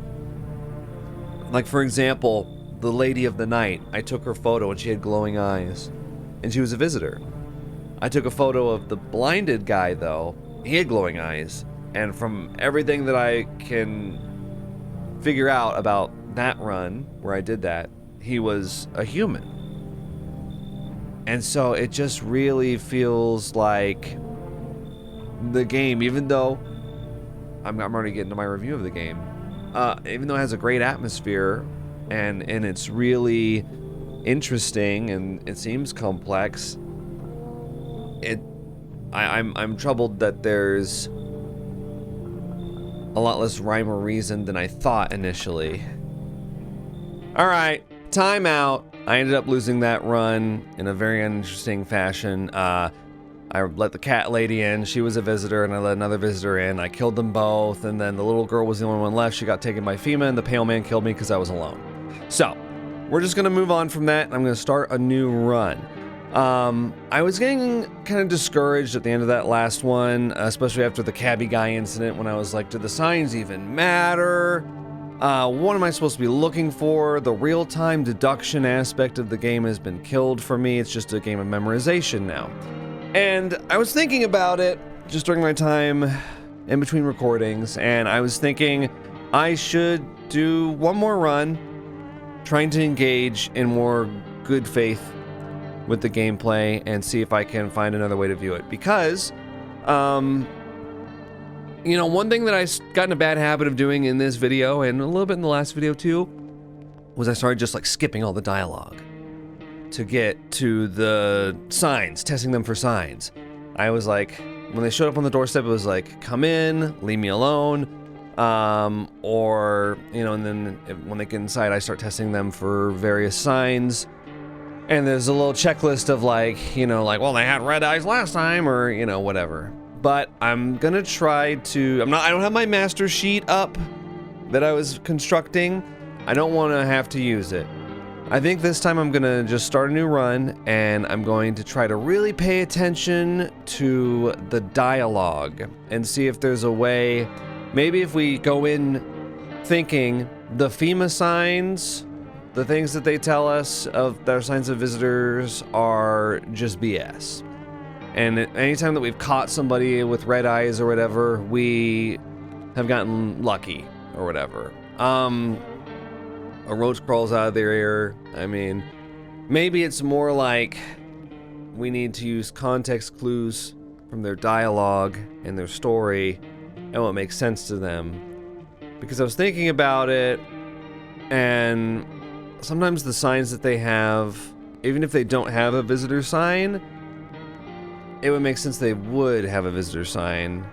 for example, the lady of the night. I took her photo and she had glowing eyes. And she was a visitor. I took a photo of the blinded guy though. He had glowing eyes. And from everything that I can figure out about that run where I did that, he was a human. And so it just really feels like the game, even though I'm already getting to my review of the game, even though it has a great atmosphere and it's really interesting and it seems complex, I'm troubled that there's a lot less rhyme or reason than I thought initially. Alright, time out. I ended up losing that run in a very uninteresting fashion. I let the cat lady in. She was a visitor, and I let another visitor in. I killed them both, and then the little girl was the only one left. She got taken by FEMA, and the pale man killed me because I was alone. So, we're just going to move on from that. I'm going to start a new run. I was getting kind of discouraged at the end of that last one, especially after the cabbie guy incident, when I was like, do the signs even matter? What am I supposed to be looking for? The real-time deduction aspect of the game has been killed for me. It's just a game of memorization now. And I was thinking about it just during my time in between recordings, and I was thinking I should do one more run, trying to engage in more good faith with the gameplay and see if I can find another way to view it. Because, you know, one thing that I got in a bad habit of doing in this video, and a little bit in the last video too, was I started just like skipping all the dialogue to get to the signs, testing them for signs. I was like, when they showed up on the doorstep, it was like, come in, leave me alone, or, you know, and then when they get inside, I start testing them for various signs. And there's a little checklist of like, you know, like, well, they had red eyes last time, or, you know, whatever. But I'm gonna try to, I don't have my master sheet up that I was constructing. I don't want to have to use it. I think this time I'm gonna just start a new run, and I'm going to try to really pay attention to the dialogue and see if there's a way, maybe if we go in thinking the FEMA signs, the things that they tell us of their signs of visitors are just BS. And anytime that we've caught somebody with red eyes or whatever, we have gotten lucky or whatever. A roach crawls out of their ear. I mean, maybe it's more like we need to use context clues from their dialogue and their story and what makes sense to them. Because I was thinking about it, and sometimes the signs that they have, even if they don't have a visitor sign, it would make sense they would have a visitor sign,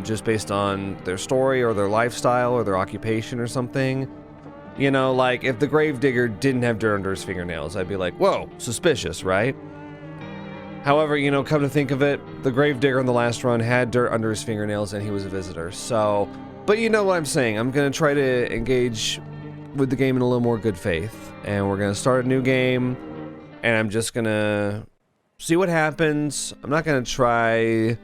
just based on their story or their lifestyle or their occupation or something. You know, like if the gravedigger didn't have dirt under his fingernails, I'd be like, whoa, suspicious, right? However, you know, come to think of it, the gravedigger in the last run had dirt under his fingernails and he was a visitor. So, but you know what I'm saying. I'm going to try to engage with the game in a little more good faith, and we're gonna start a new game, and I'm just gonna see what happens. I'm not gonna try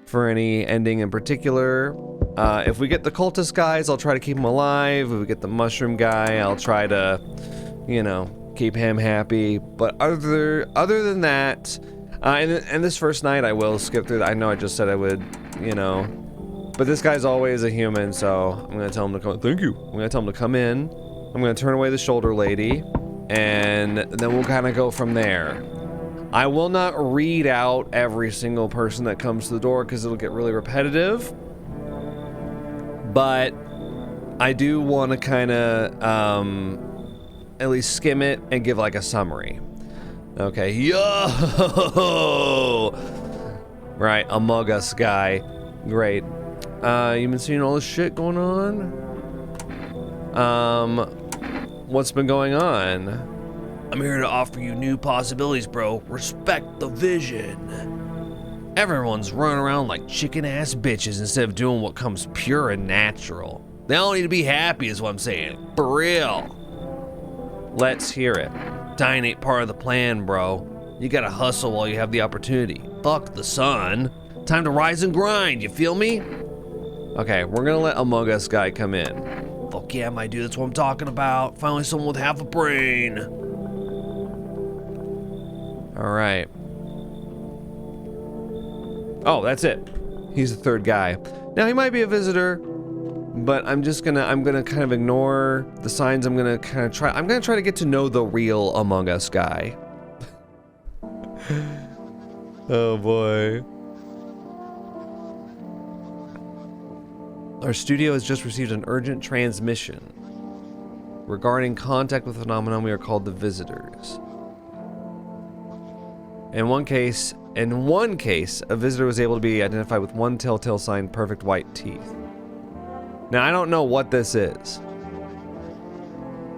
for any ending in particular. If we get the cultist guys, I'll try to keep them alive. If we get the mushroom guy, I'll try to, you know, keep him happy. But other than that, and this first night I will skip through. I know I just said I would, you know, but this guy's always a human, so I'm gonna tell him to come. Thank you. I'm gonna tell him to come in. I'm gonna turn away the shoulder lady, and then we'll kind of go from there. I will not read out every single person that comes to the door because it'll get really repetitive. But I do want to kind of at least skim it and give like a summary. Okay, yo! Right, Among Us guy. Great. You been seeing all this shit going on? What's been going on? I'm here to offer you new possibilities, bro. Respect the vision. Everyone's running around like chicken-ass bitches instead of doing what comes pure and natural. They all need to be happy is what I'm saying. For real. Let's hear it. Dying ain't part of the plan, bro. You gotta hustle while you have the opportunity. Fuck the sun. Time to rise and grind, you feel me? Okay, we're gonna let Among Us guy come in. Fuck yeah, my dude, that's what I'm talking about. Finally someone with half a brain. Alright. Oh, that's it. He's the third guy. Now, he might be a visitor, but I'm gonna kind of ignore the signs. I'm gonna try to get to know the real Among Us guy. Oh boy. Our studio has just received an urgent transmission regarding contact with a phenomenon we are called the visitors. In one case, a visitor was able to be identified with one telltale sign: perfect white teeth. Now, I don't know what this is.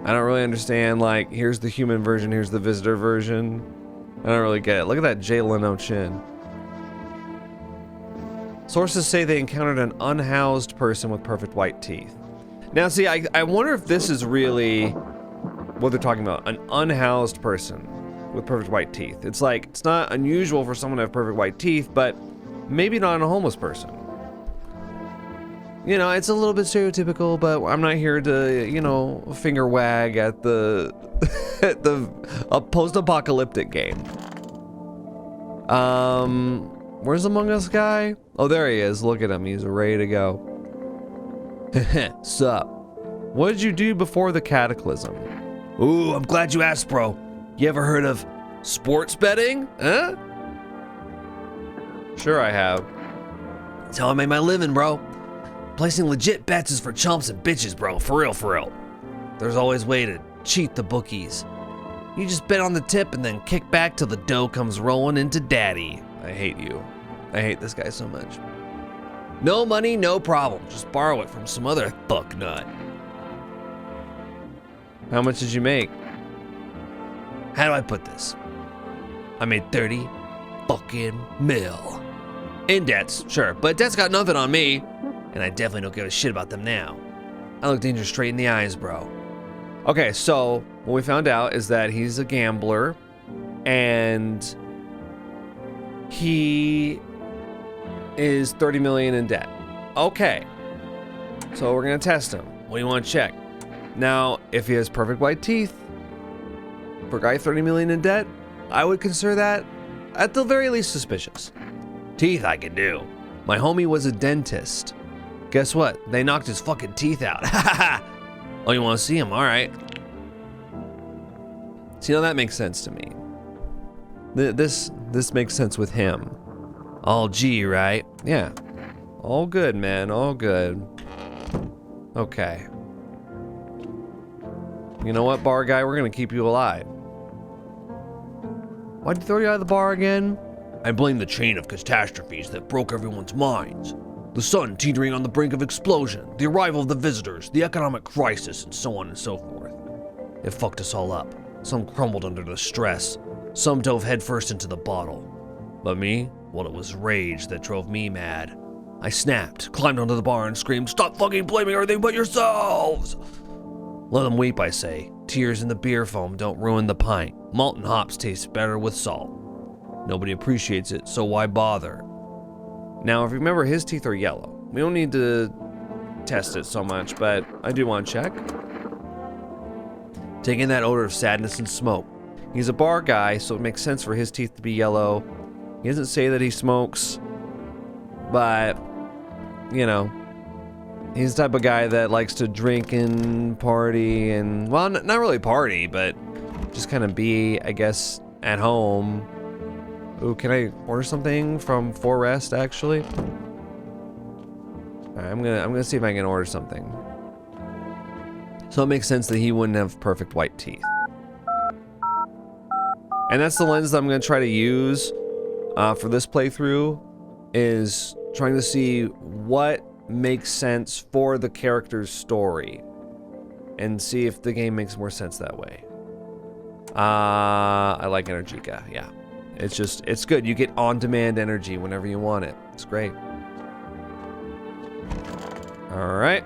I don't really understand, like, here's the human version, here's the visitor version. I don't really get it. Look at that Jay Leno chin. Sources say they encountered an unhoused person with perfect white teeth. Now, see, I wonder if this is really what they're talking about. An unhoused person with perfect white teeth. It's like, it's not unusual for someone to have perfect white teeth, but maybe not a homeless person. You know, it's a little bit stereotypical, but I'm not here to, you know, finger wag at the at the post-apocalyptic game. Where's Among Us guy? Oh, there he is. Look at him. He's ready to go. Sup? What did you do before the cataclysm? Ooh, I'm glad you asked, bro. You ever heard of sports betting? Huh? Sure I have. That's how I made my living, bro. Placing legit bets is for chumps and bitches, bro. For real, for real. There's always a way to cheat the bookies. You just bet on the tip and then kick back till the dough comes rolling into daddy. I hate you. I hate this guy so much. No money, no problem. Just borrow it from some other fucknut. How much did you make? How do I put this? I made 30 fucking mil. In debts, sure, but debts got nothing on me. And I definitely don't give a shit about them now. I look danger straight in the eyes, bro. Okay, so what we found out is that he's a gambler, and he is 30 million in debt. Okay, so we're gonna test him. What do you want to check? Now, if he has perfect white teeth, for a guy 30 million in debt, I would consider that at the very least suspicious. Teeth I can do. My homie was a dentist. Guess what? They knocked his fucking teeth out. Oh, you want to see him? All right. See, now that makes sense to me. This makes sense with him. All G, right? Yeah. All good, man. All good. Okay. You know what, bar guy? We're gonna keep you alive. Why'd you throw you out of the bar again? I blame the chain of catastrophes that broke everyone's minds. The sun teetering on the brink of explosion, the arrival of the visitors, the economic crisis, and so on and so forth. It fucked us all up. Some crumbled under the stress. Some dove headfirst into the bottle. But me, well, it was rage that drove me mad. I snapped, climbed onto the bar, and screamed, "Stop fucking blaming everything but yourselves!" Let them weep, I say. Tears in the beer foam don't ruin the pint. Malt and hops taste better with salt. Nobody appreciates it, so why bother? Now, if you remember, his teeth are yellow. We don't need to test it so much, but I do want to check. Taking that odor of sadness and smoke. He's a bar guy, so it makes sense for his teeth to be yellow. He doesn't say that he smokes, but, you know, he's the type of guy that likes to drink and party and, well, not really party, but just kind of be, I guess, at home. Ooh, can I order something from Forest, actually? Alright, I'm gonna see if I can order something. So it makes sense that he wouldn't have perfect white teeth. And that's the lens that I'm gonna try to use for this playthrough, is trying to see what makes sense for the character's story and see if the game makes more sense that way. I like Energica, yeah. It's good. You get on-demand energy whenever you want it. It's great. All right.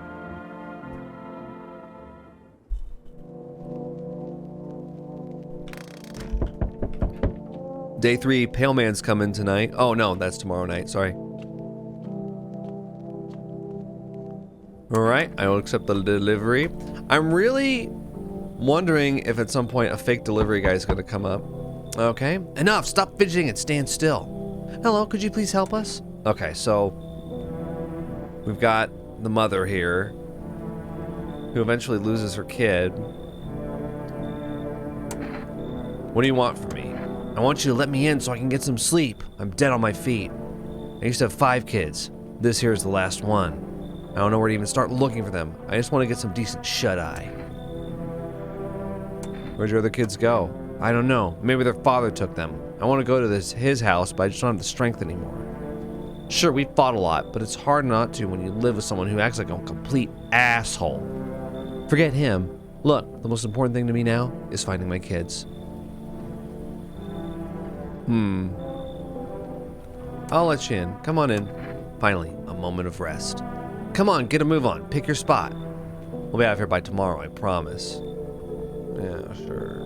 Day 3, Pale Man's coming tonight. Oh no, that's tomorrow night, sorry. Alright, I will accept the delivery. I'm really wondering if at some point a fake delivery guy is going to come up. Okay, enough, stop fidgeting and stand still. Hello, could you please help us? Okay, so we've got the mother here who eventually loses her kid. What do you want from me? I want you to let me in so I can get some sleep. I'm dead on my feet. I used to have 5 kids. This here is the last one. I don't know where to even start looking for them. I just want to get some decent shut-eye. Where'd your other kids go? I don't know. Maybe their father took them. I want to go to his house, but I just don't have the strength anymore. Sure, we fought a lot, but it's hard not to when you live with someone who acts like a complete asshole. Forget him. Look, the most important thing to me now is finding my kids. I'll let you in. Come on in. Finally, a moment of rest. Come on, get a move on. Pick your spot. We'll be out of here by tomorrow, I promise. Yeah, sure.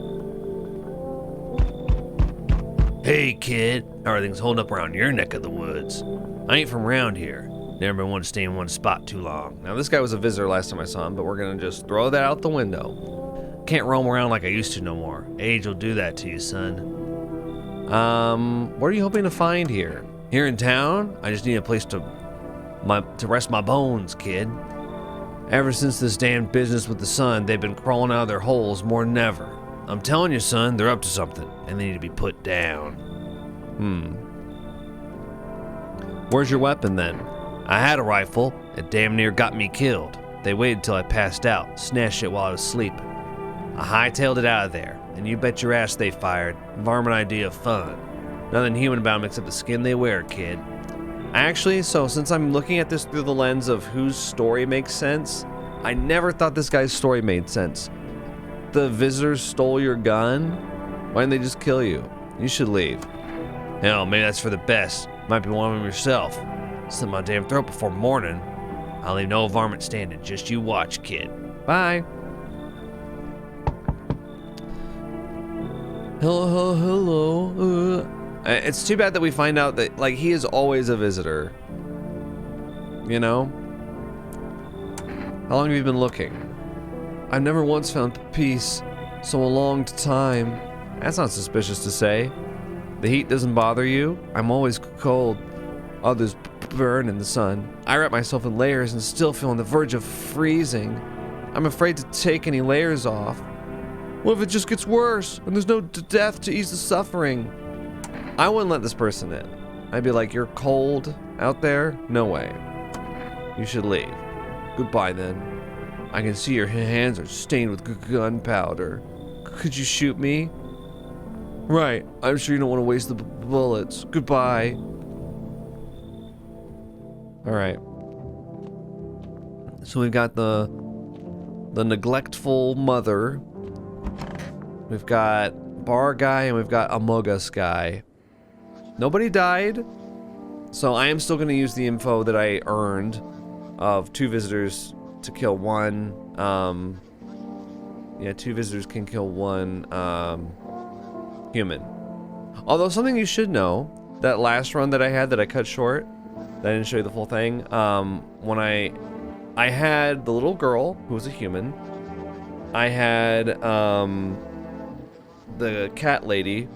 Hey, kid. How are things holding up around your neck of the woods? I ain't from around here. Never been one to stay in one spot too long. Now, this guy was a visitor last time I saw him, but we're gonna just throw that out the window. Can't roam around like I used to no more. Age will do that to you, son. What are you hoping to find here? Here in town? I just need a place to rest my bones, kid. Ever since this damn business with the sun, they've been crawling out of their holes more than ever. I'm telling you, son, they're up to something, and they need to be put down. Where's your weapon, then? I had a rifle. It damn near got me killed. They waited till I passed out, snatched it while I was sleeping. I hightailed it out of there, and you bet your ass they fired. Varmint idea of fun. Nothing human about them except the skin they wear, kid. Actually, so since I'm looking at this through the lens of whose story makes sense, I never thought this guy's story made sense. The visitors stole your gun? Why didn't they just kill you? You should leave. Hell, maybe that's for the best. Might be one of them yourself. Slit my damn throat before morning. I'll leave no varmint standing. Just you watch, kid. Bye. Hello. It's too bad that we find out that, like, he is always a visitor. You know? How long have you been looking? I've never once found peace. So a long time. That's not suspicious to say. The heat doesn't bother you? I'm always cold. Others burn in the sun. I wrap myself in layers and still feel on the verge of freezing. I'm afraid to take any layers off. What if it just gets worse and there's no death to ease the suffering? I wouldn't let this person in. I'd be like, you're cold out there? No way. You should leave. Goodbye then. I can see your hands are stained with gunpowder. Could you shoot me? Right. I'm sure you don't want to waste the bullets. Goodbye. Alright. So we've got the neglectful mother. We've got bar guy and we've got Amogus guy. Nobody died. So I am still going to use the info that I earned of 2 visitors to kill 1 Yeah, 2 visitors can kill 1 human. Although something you should know, that last run that I had that I cut short, that I didn't show you the full thing, when I had the little girl who was a human. I had the cat lady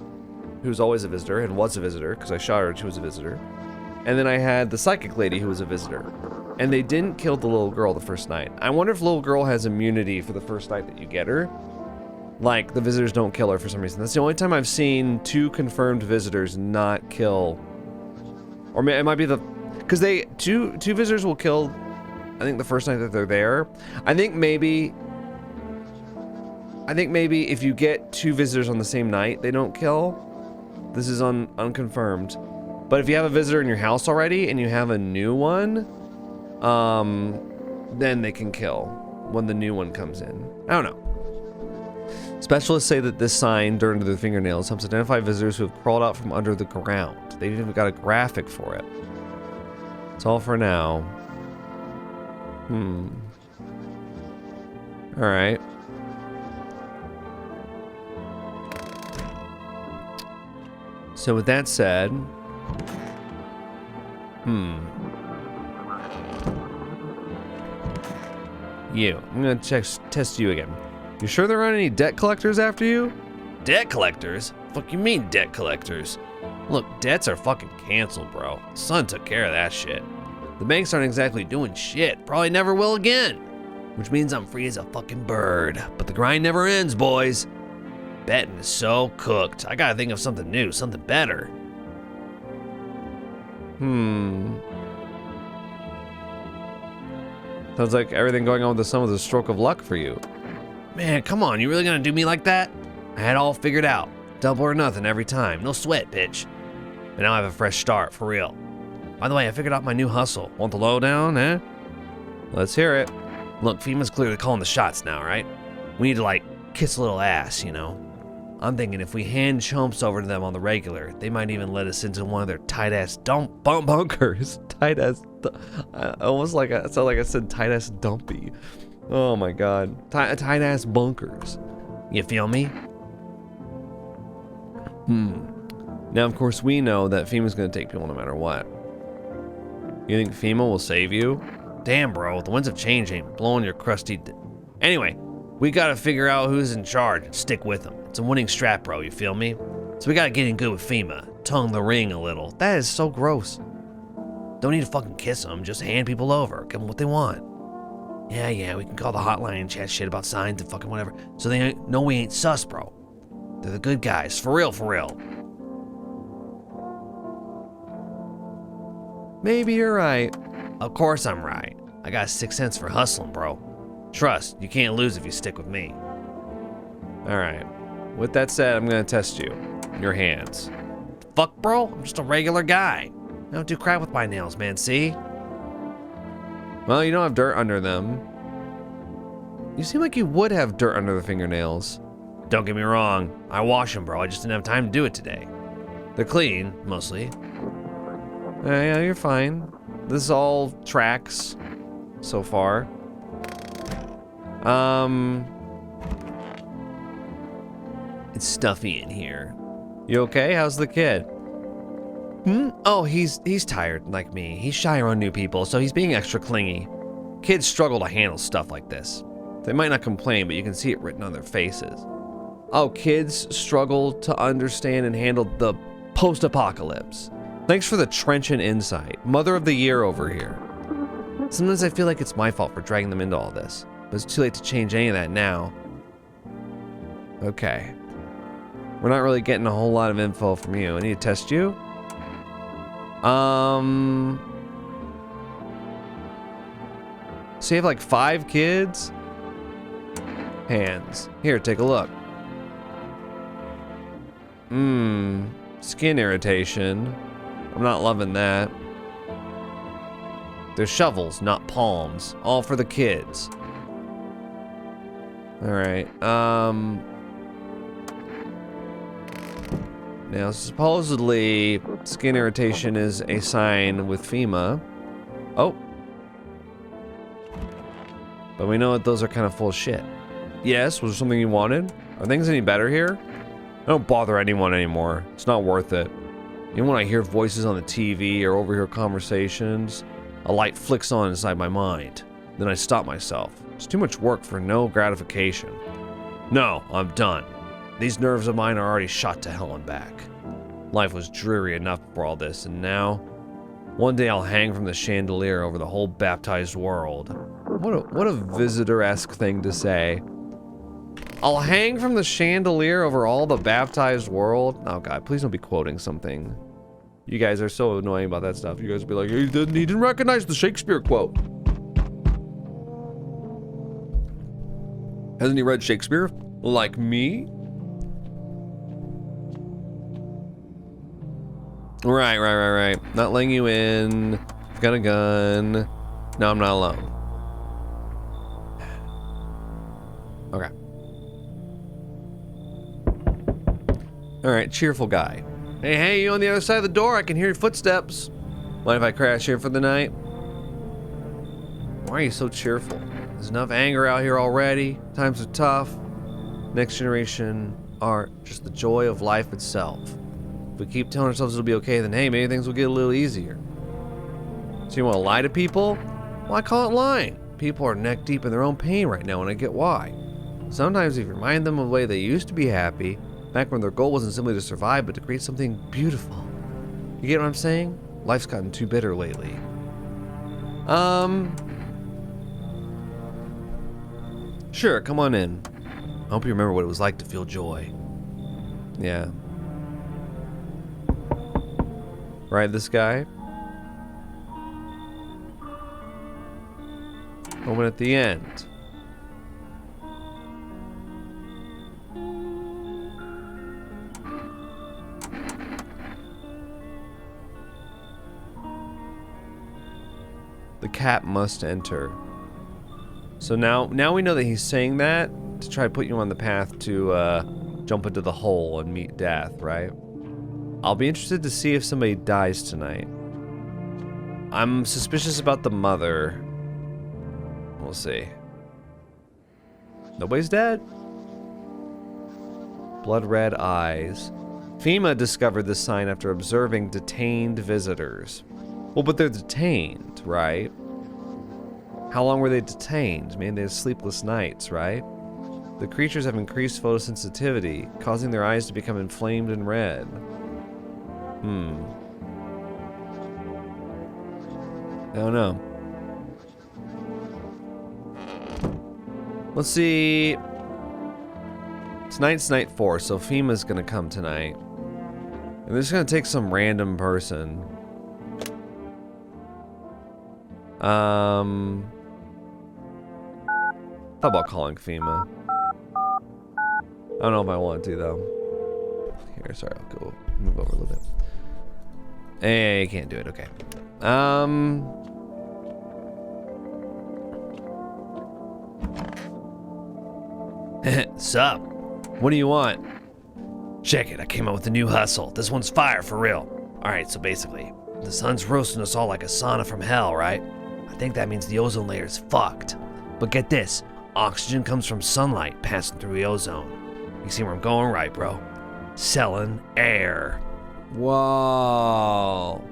who's always a visitor and was a visitor because I shot her and she was a visitor. And then I had the psychic lady who was a visitor. And they didn't kill the little girl the first night. I wonder if little girl has immunity for the first night that you get her. Like, the visitors don't kill her for some reason. That's the only time I've seen 2 confirmed visitors not kill. Or it might be the... Because two visitors will kill, I think, the first night that they're there. I think maybe if you get 2 visitors on the same night, they don't kill. This is unconfirmed. But if you have a visitor in your house already and you have a new one, then they can kill when the new one comes in. I don't know. Specialists say that this sign, dirt under their fingernails, helps identify visitors who have crawled out from under the ground. They've even got a graphic for it. It's all for now. Alright. So with that said... You. I'm gonna test you again. You sure there aren't any debt collectors after you? Debt collectors? Fuck you mean debt collectors? Look, debts are fucking canceled, bro. Son took care of that shit. The banks aren't exactly doing shit. Probably never will again. Which means I'm free as a fucking bird. But the grind never ends, boys. Betting is so cooked. I gotta think of something new, something better. Sounds like everything going on with the sun was a stroke of luck for you. Man, come on, you really gonna do me like that? I had it all figured out. Double or nothing every time. No sweat, bitch. But now I have a fresh start, for real. By the way, I figured out my new hustle. Want the lowdown, eh? Let's hear it. Look, FEMA's clearly calling the shots now, right? We need to, like, kiss a little ass, you know? I'm thinking if we hand chumps over to them on the regular, they might even let us into one of their tight-ass bunkers. Tight-ass... almost like I sound like I said tight-ass dumpy. Oh my god. Tight-ass bunkers. You feel me? Now, of course, we know that FEMA's gonna take people no matter what. You think FEMA will save you? Damn, bro. The winds of change ain't blowing your crusty... Anyway, we gotta figure out who's in charge and stick with them. It's a winning strat, bro, you feel me? So we gotta get in good with FEMA. Tongue the ring a little. That is so gross. Don't need to fucking kiss them, just hand people over. Give them what they want. Yeah, we can call the hotline and chat shit about signs and fucking whatever. So they know we ain't sus, bro. They're the good guys. For real, for real. Maybe you're right. Of course I'm right. I got 6 cents for hustling, bro. Trust, you can't lose if you stick with me. Alright. With that said, I'm gonna test you. Your hands. Fuck, bro? I'm just a regular guy. I don't do crap with my nails, man, see? Well, you don't have dirt under them. You seem like you would have dirt under the fingernails. Don't get me wrong. I wash them, bro. I just didn't have time to do it today. They're clean, mostly. Yeah, you're fine. This all tracks so far. It's stuffy in here. You okay? How's the kid? Oh, he's tired, like me. He's shy around new people, so he's being extra clingy. Kids struggle to handle stuff like this. They might not complain, but you can see it written on their faces. Oh, kids struggle to understand and handle the post-apocalypse. Thanks for the trenchant insight. Mother of the year over here. Sometimes I feel like it's my fault for dragging them into all this, but it's too late to change any of that now. Okay. We're not really getting a whole lot of info from you. I need to test you. So you have like 5 kids? Hands. Here, take a look. Skin irritation. I'm not loving that. They're shovels, not palms. All for the kids. Alright, now, supposedly, skin irritation is a sign with FEMA. Oh. But we know that those are kind of full of shit. Yes, was there something you wanted? Are things any better here? I don't bother anyone anymore. It's not worth it. Even when I hear voices on the TV or overhear conversations, a light flicks on inside my mind. Then I stop myself. It's too much work for no gratification. No, I'm done. These nerves of mine are already shot to hell and back. Life was dreary enough before all this, and now, one day I'll hang from the chandelier over the whole baptized world. What a visitor-esque thing to say. I'll hang from the chandelier over all the baptized world. Oh god, please don't be quoting something. You guys are so annoying about that stuff. You guys will be like, he didn't recognize the Shakespeare quote. Hasn't he read Shakespeare? Like me? Right. Not letting you in. I've got a gun. No, I'm not alone. Okay. Alright, cheerful guy. Hey, you on the other side of the door? I can hear your footsteps. Mind if I crash here for the night? Why are you so cheerful? There's enough anger out here already. Times are tough. Next generation art, just the joy of life itself. If we keep telling ourselves it'll be okay, then hey, maybe things will get a little easier. So you want to lie to people? Well, I call it lying. People are neck deep in their own pain right now, and I get why. Sometimes if you remind them of the way they used to be happy, back when their goal wasn't simply to survive, but to create something beautiful. You get what I'm saying? Life's gotten too bitter lately. Sure, come on in. I hope you remember what it was like to feel joy. Yeah. Right, this guy? Open at the end. The cat must enter. So now we know that he's saying that to try to put you on the path to jump into the hole and meet death, right? I'll be interested to see if somebody dies tonight. I'm suspicious about the mother. We'll see. Nobody's dead. Blood red eyes. FEMA discovered this sign after observing detained visitors. Well, but they're detained, right? How long were they detained? Man, they had sleepless nights, right? The creatures have increased photosensitivity, causing their eyes to become inflamed and red. I don't know. Let's see. Tonight's night 4, so FEMA's gonna come tonight. And they're just gonna take some random person. How about calling FEMA? I don't know if I want to though. Here, sorry, I'll go move over a little bit. Hey, you can't do it, okay. Sup? What do you want? Check it, I came up with a new hustle. This one's fire for real. Alright, so basically, the sun's roasting us all like a sauna from hell, right? I think that means the ozone layer is fucked. But get this, oxygen comes from sunlight passing through the ozone. You see where I'm going, right, bro? Selling air. Whoa.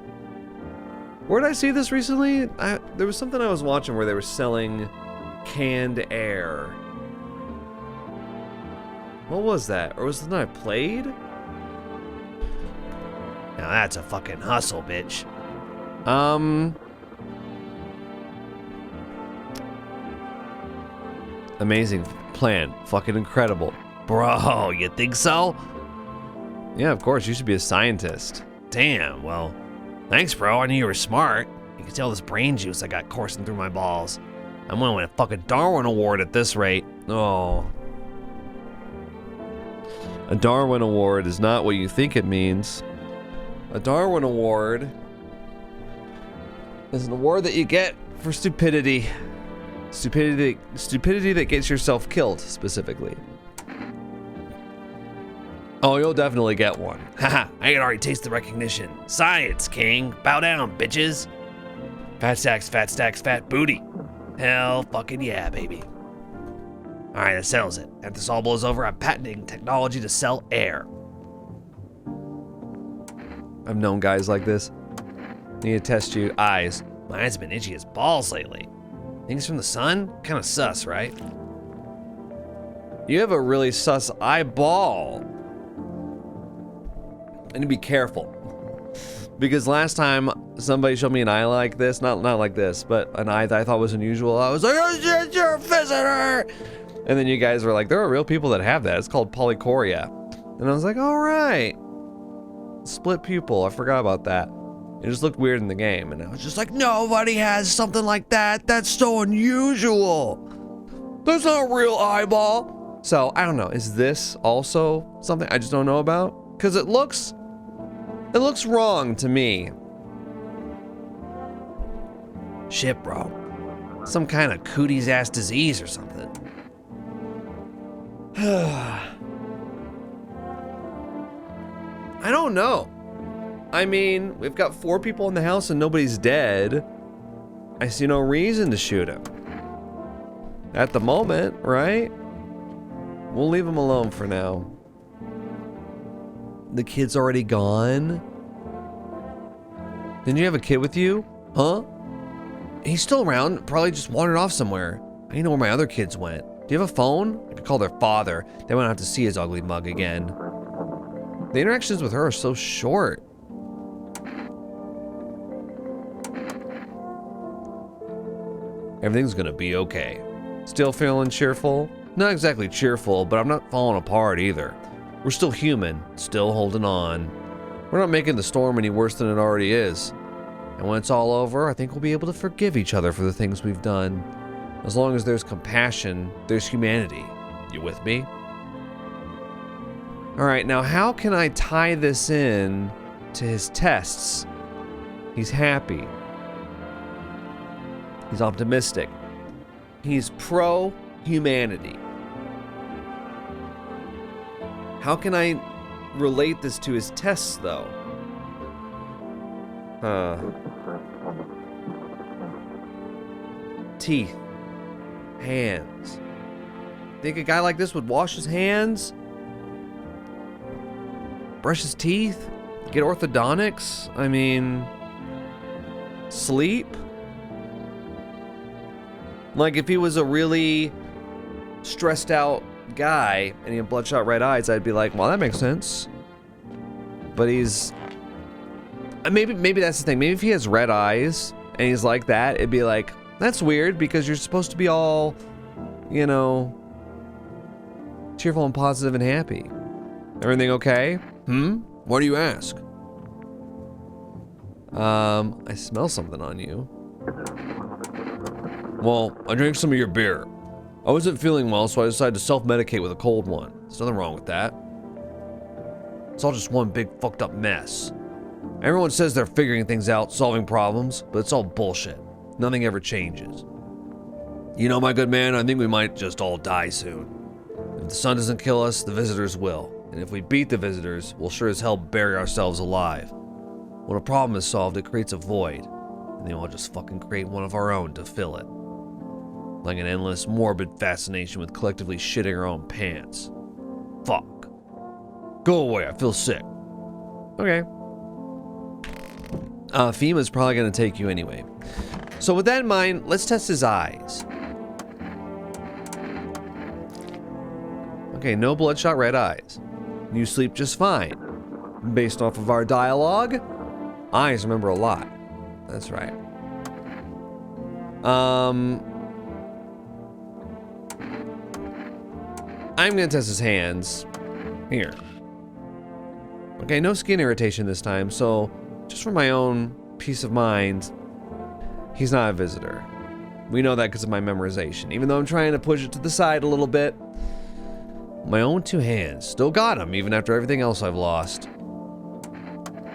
Where did I see this recently? There was something I was watching where they were selling canned air. What was that? Or was it something I played? Now that's a fucking hustle, bitch. Amazing plan. Fucking incredible. Bro, you think so? Yeah, of course. You should be a scientist. Damn, well, thanks, bro. I knew you were smart. You can tell this brain juice I got coursing through my balls. I'm gonna win a fucking Darwin Award at this rate. Oh. A Darwin Award is not what you think it means. A Darwin Award is an award that you get for stupidity. Stupidity that gets yourself killed, specifically. Oh, you'll definitely get one. Haha, I can already taste the recognition. Science, king. Bow down, bitches. Fat stacks, fat booty. Hell fucking yeah, baby. Alright, that settles it. After this all blows over, I'm patenting technology to sell air. I've known guys like this. Need to test you. Eyes. My eyes have been itchy as balls lately. Things from the sun? Kinda sus, right? You have a really sus eyeball. I need to be careful. Because last time somebody showed me an eye like this, not like this, but an eye that I thought was unusual, I was like, oh shit, you're a visitor! And then you guys were like, there are real people that have that. It's called polycoria. And I was like, all right. Split pupil, I forgot about that. It just looked weird in the game, and I was just like, nobody has something like that. That's so unusual. That's not a real eyeball. So, I don't know, is this also something I just don't know about? Because it looks wrong to me. Shit, bro. Some kind of cooties ass disease or something. I don't know. I mean, we've got 4 people in the house and nobody's dead. I see no reason to shoot him. At the moment, right? We'll leave him alone for now. The kid's already gone? Didn't you have a kid with you? Huh? He's still around, probably just wandered off somewhere. I didn't know where my other kids went. Do you have a phone? I could call their father. They won't have to see his ugly mug again. The interactions with her are so short. Everything's gonna be okay. Still feeling cheerful? Not exactly cheerful, but I'm not falling apart either. We're still human, still holding on. We're not making the storm any worse than it already is. And when it's all over, I think we'll be able to forgive each other for the things we've done. As long as there's compassion, there's humanity. You with me? All right, now how can I tie this in to his tests? He's happy. He's optimistic. He's pro-humanity. How can I relate this to his tests, though? Teeth. Hands. Think a guy like this would wash his hands? Brush his teeth? Get orthodontics? I mean... sleep? Like, if he was a really stressed out guy and he had bloodshot red eyes, I'd be like, well, that makes sense. But he's... maybe that's the thing. Maybe if he has red eyes and he's like that, it'd be like, that's weird because you're supposed to be all, you know, cheerful and positive and happy. Everything okay? Why do you ask? I smell something on you. Well, I drank some of your beer. I wasn't feeling well, so I decided to self-medicate with a cold one. There's nothing wrong with that. It's all just one big fucked up mess. Everyone says they're figuring things out, solving problems, but it's all bullshit. Nothing ever changes. You know, my good man, I think we might just all die soon. If the sun doesn't kill us, the visitors will. And if we beat the visitors, we'll sure as hell bury ourselves alive. When a problem is solved, it creates a void. And then we'll just fucking create one of our own to fill it. Like an endless, morbid fascination with collectively shitting our own pants. Fuck. Go away, I feel sick. Okay. FEMA's probably gonna take you anyway. So with that in mind, let's test his eyes. Okay, no bloodshot red eyes. You sleep just fine. Based off of our dialogue, eyes remember a lot. That's right. I'm gonna test his hands. Here. Okay, no skin irritation this time, so just for my own peace of mind, he's not a visitor. We know that because of my memorization. Even though I'm trying to push it to the side a little bit. My own 2 hands. Still got him, even after everything else I've lost.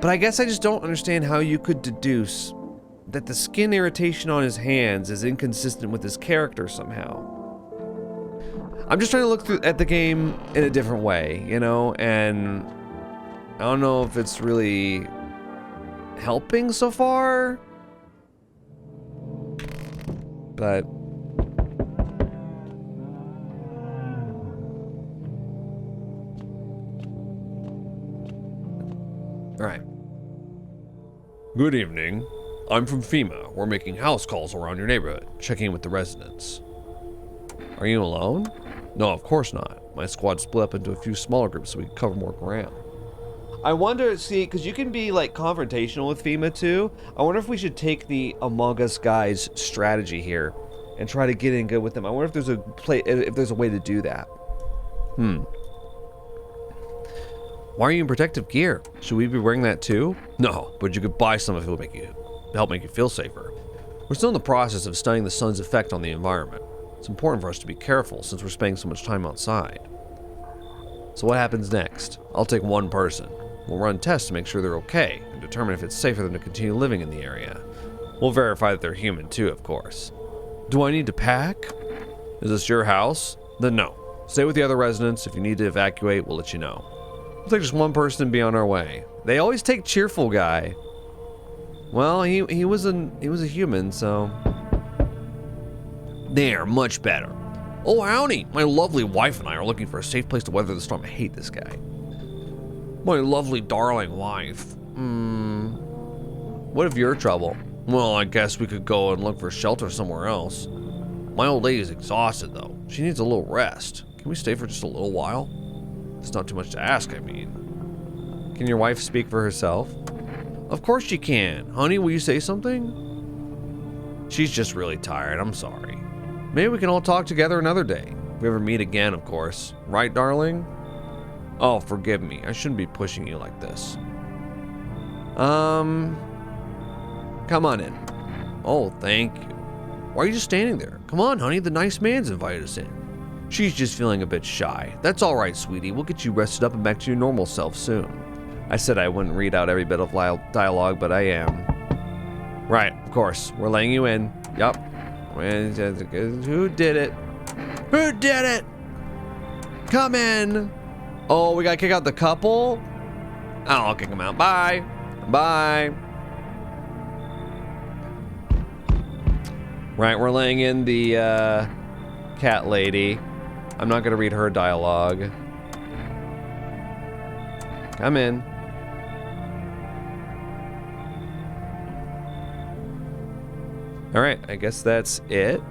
But I guess I just don't understand how you could deduce that the skin irritation on his hands is inconsistent with his character somehow. I'm just trying to look at the game in a different way, you know, and I don't know if it's really helping so far, but All right. Good evening. I'm from FEMA. We're making house calls around your neighborhood, checking in with the residents. Are you alone? No, of course not. My squad split up into a few smaller groups so we can cover more ground. I wonder, see, because you can be like confrontational with FEMA too. I wonder if we should take the Among Us guys strategy here and try to get in good with them. I wonder if there's a way to do that. Why are you in protective gear? Should we be wearing that too? No, but you could buy some if it would help make you feel safer. We're still in the process of studying the sun's effect on the environment. It's important for us to be careful since we're spending so much time outside. So what happens next? I'll take one person. We'll run tests to make sure they're okay and determine if it's safe for them to continue living in the area. We'll verify that they're human too, of course. Do I need to pack? Is this your house? Then no. Stay with the other residents. If you need to evacuate, we'll let you know. We'll take just one person and be on our way. They always take cheerful guy. Well, he was a human, so. There, much better. Oh, howdy. My lovely wife and I are looking for a safe place to weather the storm. I hate this guy. My lovely darling wife. What if you're trouble? Well, I guess we could go and look for shelter somewhere else. My old lady's exhausted, though. She needs a little rest. Can we stay for just a little while? It's not too much to ask, I mean. Can your wife speak for herself? Of course she can. Honey, will you say something? She's just really tired. I'm sorry. Maybe we can all talk together another day. If we ever meet again, of course. Right, darling? Oh, forgive me. I shouldn't be pushing you like this. Come on in. Oh, thank you. Why are you just standing there? Come on, honey. The nice man's invited us in. She's just feeling a bit shy. That's all right, sweetie. We'll get you rested up and back to your normal self soon. I said I wouldn't read out every bit of dialogue, but I am. Right, of course. We're laying you in. Yup. Who did it? Who did it? Come in. Oh, we gotta kick out the couple? Oh, I'll kick them out. Bye. Bye. Right, we're laying in the cat lady. I'm not gonna read her dialogue. Come in. All right, I guess that's it.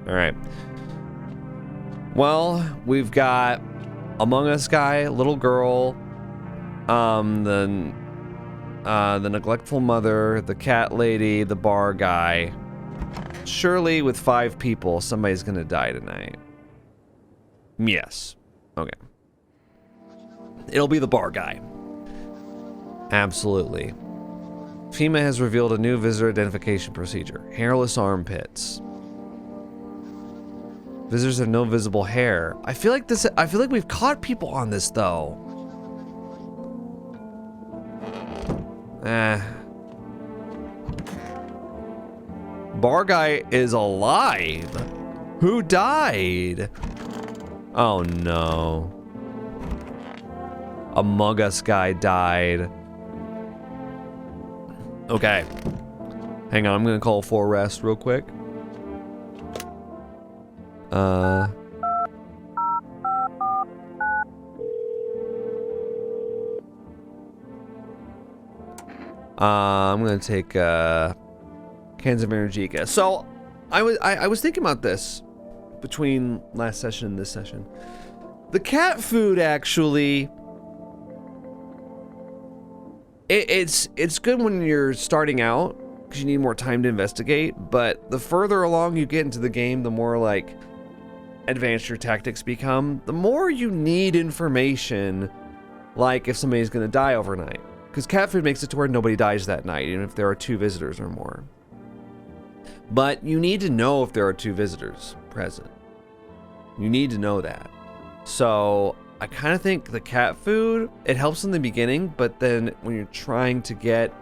All right. Well, we've got Among Us guy, little girl, the neglectful mother, the cat lady, the bar guy. Surely with 5 people, somebody's gonna die tonight. Yes. Okay. It'll be the bar guy. Absolutely. FEMA has revealed a new visitor identification procedure. Hairless armpits. Visitors have no visible hair. I feel like we've caught people on this though. Bar guy is alive. Who died? Oh no. Among Us guy died. Okay. Hang on, I'm gonna call for rest real quick. I'm gonna take cans of Energica. So I was thinking about this between last session and this session. The cat food actually, it's good when you're starting out because you need more time to investigate, but the further along you get into the game, the more like advanced your tactics become, the more you need information, like if somebody's gonna die overnight. Because cat food makes it to where nobody dies that night, even if there are 2 visitors or more. But you need to know if there are 2 visitors present. You need to know that. So I kind of think the cat food, it helps in the beginning, but then when you're trying to get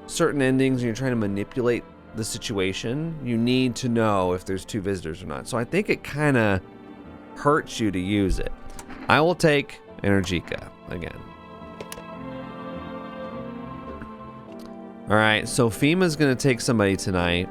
certain endings and you're trying to manipulate the situation, you need to know if there's 2 visitors or not. So I think it kind of hurts you to use it. I will take Energica again. All right, so FEMA's gonna take somebody tonight.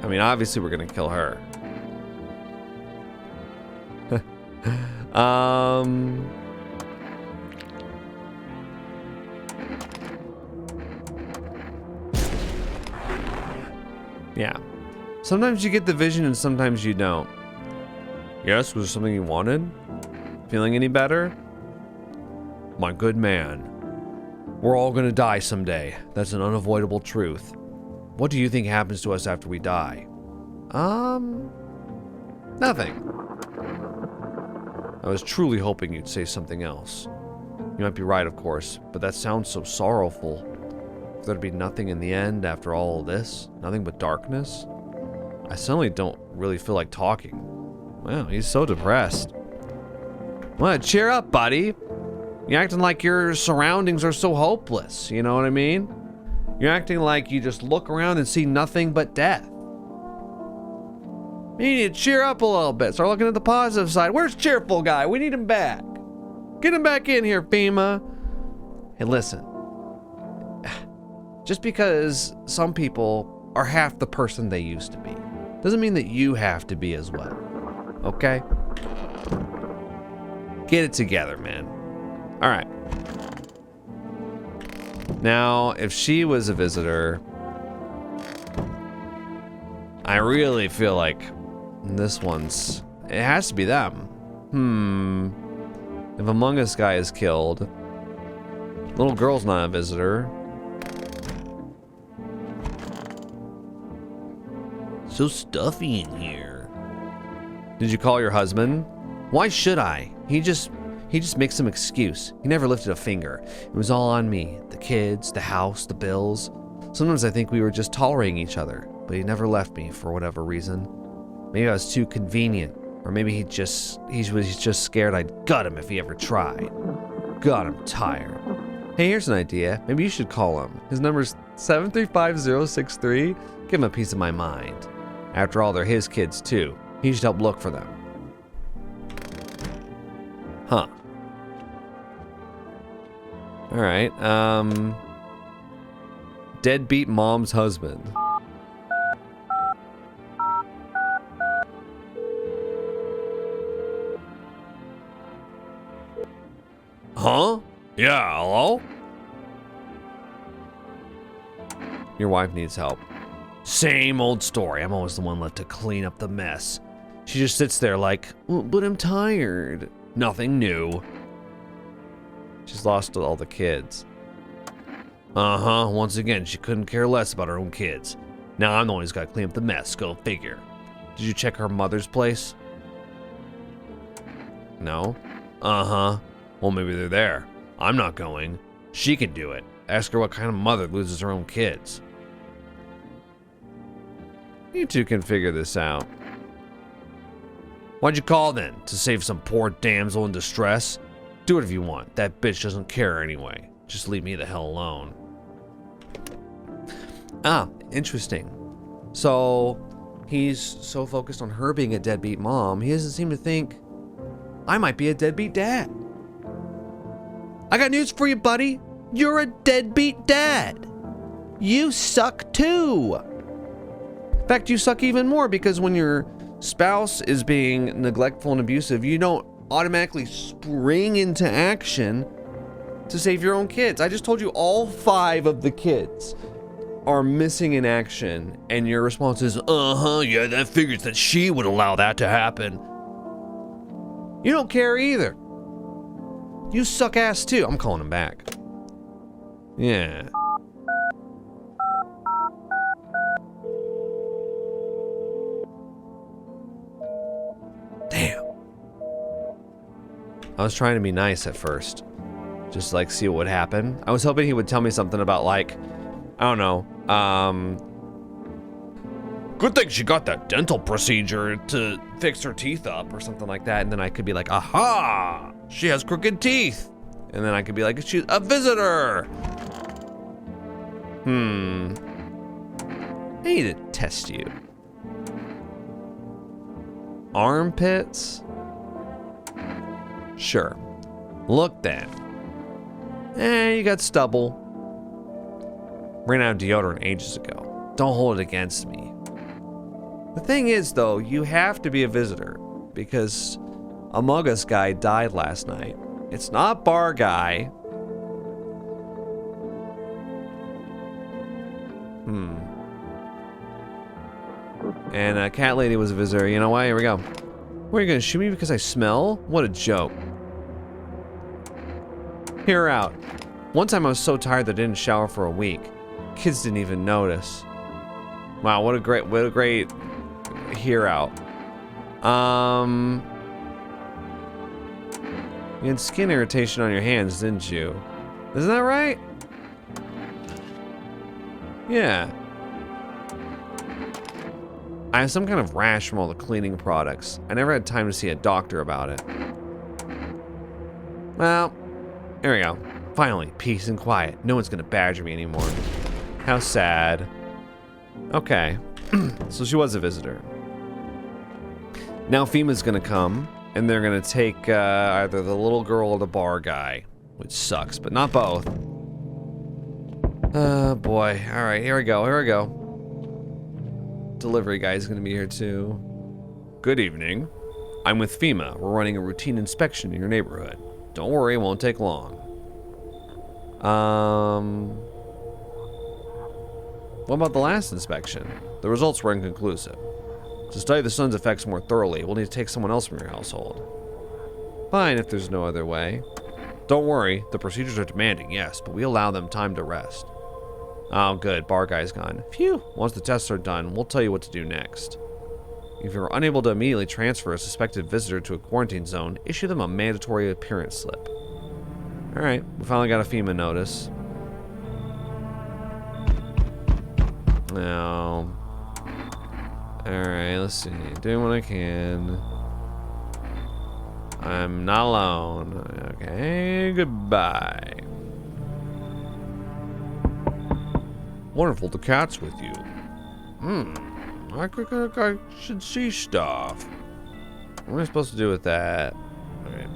I mean, obviously we're gonna kill her. Yeah. Sometimes you get the vision and sometimes you don't. Yes, was there something you wanted? Feeling any better? My good man. We're all gonna die someday. That's an unavoidable truth. What do you think happens to us after we die? Nothing. I was truly hoping you'd say something else. You might be right, of course, but that sounds so sorrowful. For there to be nothing in the end after all this, nothing but darkness. I suddenly don't really feel like talking. Wow, he's so depressed. Well, cheer up, buddy. You're acting like your surroundings are so hopeless, you know what I mean? You're acting like you just look around and see nothing but death. You need to cheer up a little bit. Start looking at the positive side. Where's cheerful guy? We need him back. Get him back in here, FEMA. Hey, listen. Just because some people are half the person they used to be doesn't mean that you have to be as well. Okay? Get it together, man. All right. Now, if she was a visitor, I really feel like this one's... It has to be them. If Among Us guy is killed, little girl's not a visitor. So stuffy in here. Did you call your husband? Why should I? He just makes some excuse. He never lifted a finger. It was all on me. The kids, the house, the bills. Sometimes I think we were just tolerating each other, but he never left me for whatever reason. Maybe I was too convenient, or maybe he's just scared I'd gut him if he ever tried. God, I'm tired. Hey, here's an idea. Maybe you should call him. His number's 735-063. Give him a piece of my mind. After all, they're his kids too. He should help look for them. Huh. Alright, deadbeat mom's husband. Huh? Yeah, hello? Your wife needs help. Same old story. I'm always the one left to clean up the mess. She just sits there like, well, but I'm tired. Nothing new. She's lost all the kids. Uh-huh. Once again, she couldn't care less about her own kids. Now I'm the one who's got to clean up the mess. Go figure. Did you check her mother's place? No? Uh-huh. Well, maybe they're there. I'm not going. She can do it. Ask her what kind of mother loses her own kids. You two can figure this out. Why'd you call then? To save some poor damsel in distress? Do it if you want. That bitch doesn't care anyway. Just leave me the hell alone. Ah, interesting. So, he's so focused on her being a deadbeat mom, he doesn't seem to think I might be a deadbeat dad. I got news for you, buddy. You're a deadbeat dad. You suck too. In fact, you suck even more because when your spouse is being neglectful and abusive, you don't automatically spring into action to save your own kids. I just told you all 5 of the kids are missing in action, and your response is, yeah, that figures that she would allow that to happen. You don't care either. You suck ass too. I'm calling him back. Yeah. Damn. I was trying to be nice at first. Just like see what would happen. I was hoping he would tell me something about like, I don't know, good thing she got that dental procedure to fix her teeth up or something like that. And then I could be like, aha, she has crooked teeth. And then I could be like, she's a visitor. I need to test you. Armpits? Sure. Look then. You got stubble. Ran out of deodorant ages ago. Don't hold it against me. The thing is, though, you have to be a visitor because Among Us guy died last night. It's not Bar Guy. And Cat Lady was a visitor. You know why? Here we go. What, are you gonna shoot me because I smell? What a joke. Hear her out. One time I was so tired that I didn't shower for a week. Kids didn't even notice. Wow, what a great hear out. You had skin irritation on your hands, didn't you? Isn't that right? Yeah. I have some kind of rash from all the cleaning products. I never had time to see a doctor about it. Well, there we go. Finally, peace and quiet. No one's gonna badger me anymore. How sad. Okay. So she was a visitor. Now FEMA's gonna come, and they're gonna take either the little girl or the bar guy. Which sucks, but not both. Oh boy. Alright, here we go. Delivery guy's gonna be here too. Good evening. I'm with FEMA. We're running a routine inspection in your neighborhood. Don't worry, it won't take long. What about the last inspection? The results were inconclusive. To study the sun's effects more thoroughly, we'll need to take someone else from your household. Fine, if there's no other way. Don't worry, the procedures are demanding, yes, but we allow them time to rest. Oh, good. Bar guy's gone. Phew. Once the tests are done, we'll tell you what to do next. If you're unable to immediately transfer a suspected visitor to a quarantine zone, issue them a mandatory appearance slip. Alright, we finally got a FEMA notice. No. Alright, let's see. Doing what I can. I'm not alone. Okay, goodbye. Wonderful, the cat's with you. I think I should see stuff. What am I supposed to do with that? Okay.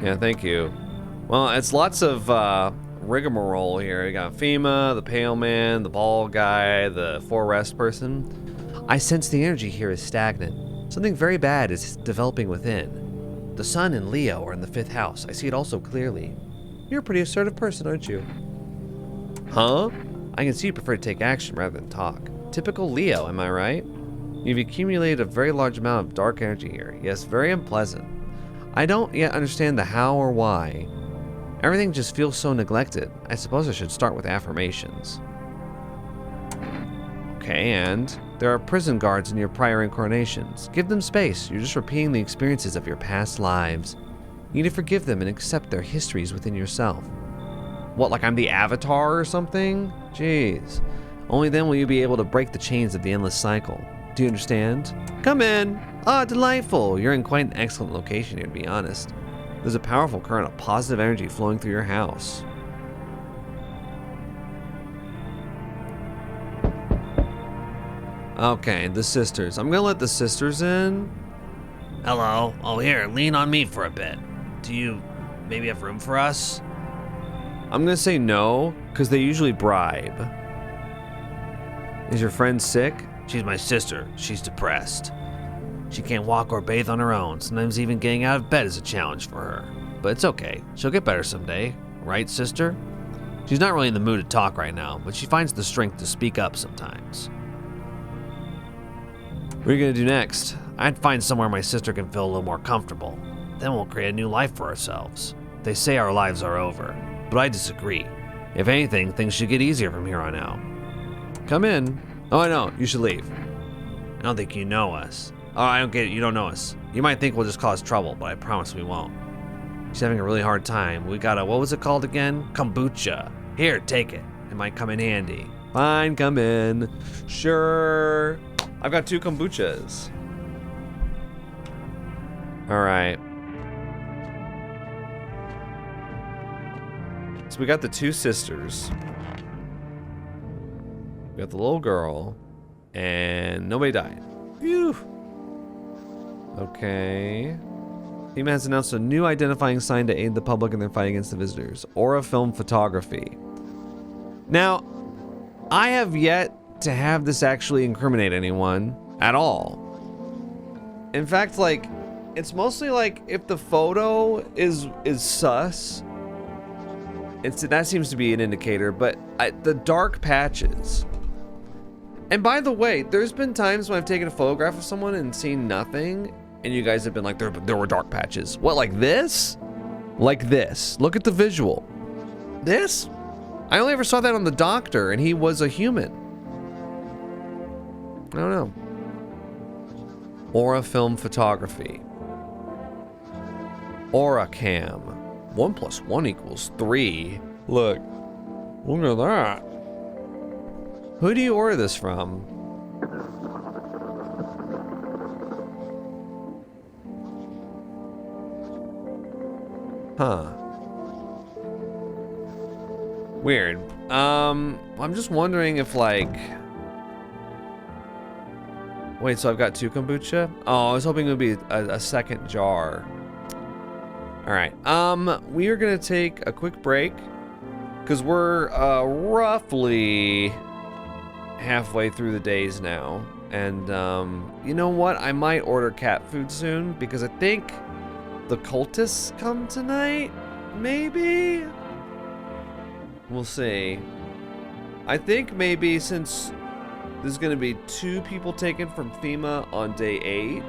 Yeah, thank you. Well, it's lots of rigmarole here. You got FEMA, the pale man, the bald guy, the forest person. I sense the energy here is stagnant. Something very bad is developing within. The sun and Leo are in the 5th house. I see it also clearly. You're a pretty assertive person, aren't you? Huh? I can see you prefer to take action rather than talk. Typical Leo, am I right? You've accumulated a very large amount of dark energy here. Yes, very unpleasant. I don't yet understand the how or why. Everything just feels so neglected. I suppose I should start with affirmations. Okay, and there are prison guards in your prior incarnations. Give them space. You're just repeating the experiences of your past lives. You need to forgive them and accept their histories within yourself. What, like I'm the Avatar or something? Jeez. Only then will you be able to break the chains of the endless cycle. Do you understand? Come in. Ah, delightful. You're in quite an excellent location here, to be honest. There's a powerful current of positive energy flowing through your house. Okay, the sisters. I'm gonna let the sisters in. Hello. Oh, here, lean on me for a bit. Do you maybe have room for us? I'm gonna say no, because they usually bribe. Is your friend sick? She's my sister. She's depressed. She can't walk or bathe on her own. Sometimes even getting out of bed is a challenge for her. But it's okay. She'll get better someday. Right, sister? She's not really in the mood to talk right now, but she finds the strength to speak up sometimes. What are you gonna do next? I'd find somewhere my sister can feel a little more comfortable. Then we'll create a new life for ourselves. They say our lives are over, but I disagree. If anything, things should get easier from here on out. Come in. Oh, I know. You should leave. I don't think you know us. Oh, I don't get it. You don't know us. You might think we'll just cause trouble, but I promise we won't. She's having a really hard time. We got a, what was it called again? Kombucha. Here, take it. It might come in handy. Fine, come in. Sure. I've got 2 kombuchas. All right. So we got the 2 sisters. We got the little girl. And nobody died. Phew. Okay. FEMA has announced a new identifying sign to aid the public in their fight against the visitors. Aura film photography. Now, I have yet to have this actually incriminate anyone at all. In fact, like, it's mostly like if the photo is sus, that seems to be an indicator, but the dark patches. And by the way, there's been times when I've taken a photograph of someone and seen nothing, and you guys have been like, there were dark patches. What, like this? Like this. Look at the visual. This? I only ever saw that on the doctor, and he was a human. I don't know. Aura film photography. Aura cam. 1 + 1 = 3. Look at that. Who do you order this from? Huh. Weird. I'm just wondering if, like... Wait, so I've got 2 kombucha? Oh, I was hoping it would be a second jar. Alright, we are gonna take a quick break, because we're, roughly halfway through the days now. And, you know what? I might order cat food soon, because I think the cultists come tonight? Maybe? We'll see. I think maybe since there's gonna be 2 people taken from FEMA on day 8,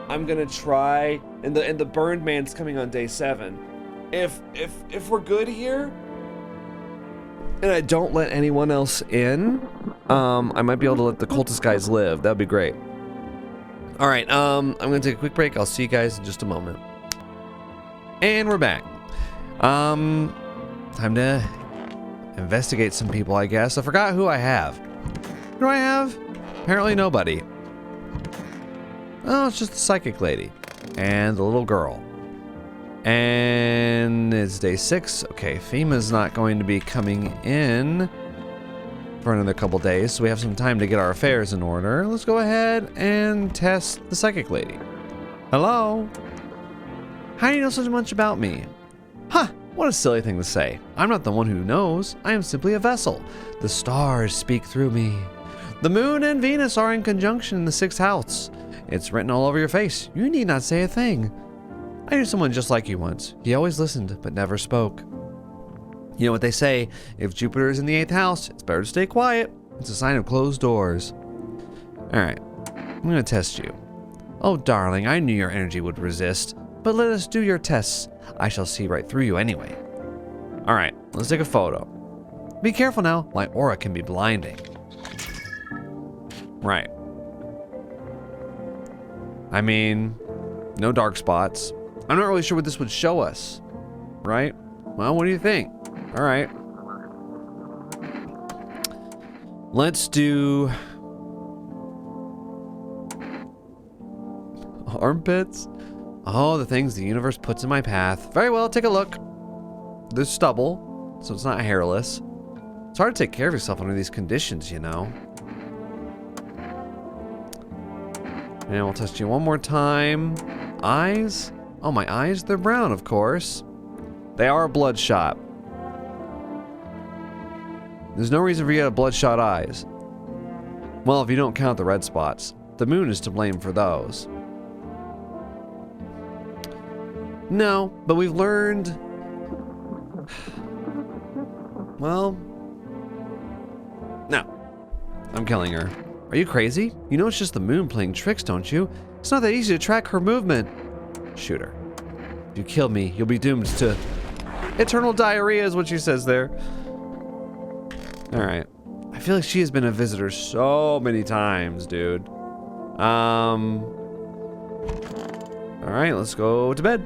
I'm gonna try, and the burned man's coming on day 7. If we're good here, and I don't let anyone else in, I might be able to let the cultist guys live. That'd be great. All right, I'm gonna take a quick break. I'll see you guys in just a moment. And we're back. Time to investigate some people, I guess. I forgot who I have. Who do I have? Apparently nobody. Oh, it's just the psychic lady. And the little girl. And it's day 6. Okay, FEMA's not going to be coming in for another couple days, so we have some time to get our affairs in order. Let's go ahead and test the psychic lady. Hello? How do you know so much about me? Huh, what a silly thing to say. I'm not the one who knows. I am simply a vessel. The stars speak through me. The moon and Venus are in conjunction in the 6th house. It's written all over your face. You need not say a thing. I knew someone just like you once. He always listened, but never spoke. You know what they say, if Jupiter is in the 8th house, it's better to stay quiet. It's a sign of closed doors. Alright, I'm gonna test you. Oh darling, I knew your energy would resist, but let us do your tests. I shall see right through you anyway. Alright, let's take a photo. Be careful now, my aura can be blinding. Right. I mean, no dark spots. I'm not really sure what this would show us. Right? Well, what do you think? Alright. Let's do... armpits? Oh, the things the universe puts in my path. Very well, take a look. There's stubble, so it's not hairless. It's hard to take care of yourself under these conditions, you know. And we'll test you one more time. Eyes? Oh, my eyes? They're brown, of course. They are bloodshot. There's no reason for you to have bloodshot eyes. Well, if you don't count the red spots. The moon is to blame for those. No, but we've learned... Well... No. I'm killing her. Are you crazy? You know it's just the moon playing tricks, don't you? It's not that easy to track her movement. Shoot her. If you kill me, you'll be doomed to... eternal diarrhea is what she says there. Alright. I feel like she has been a visitor so many times, dude. Alright, let's go to bed.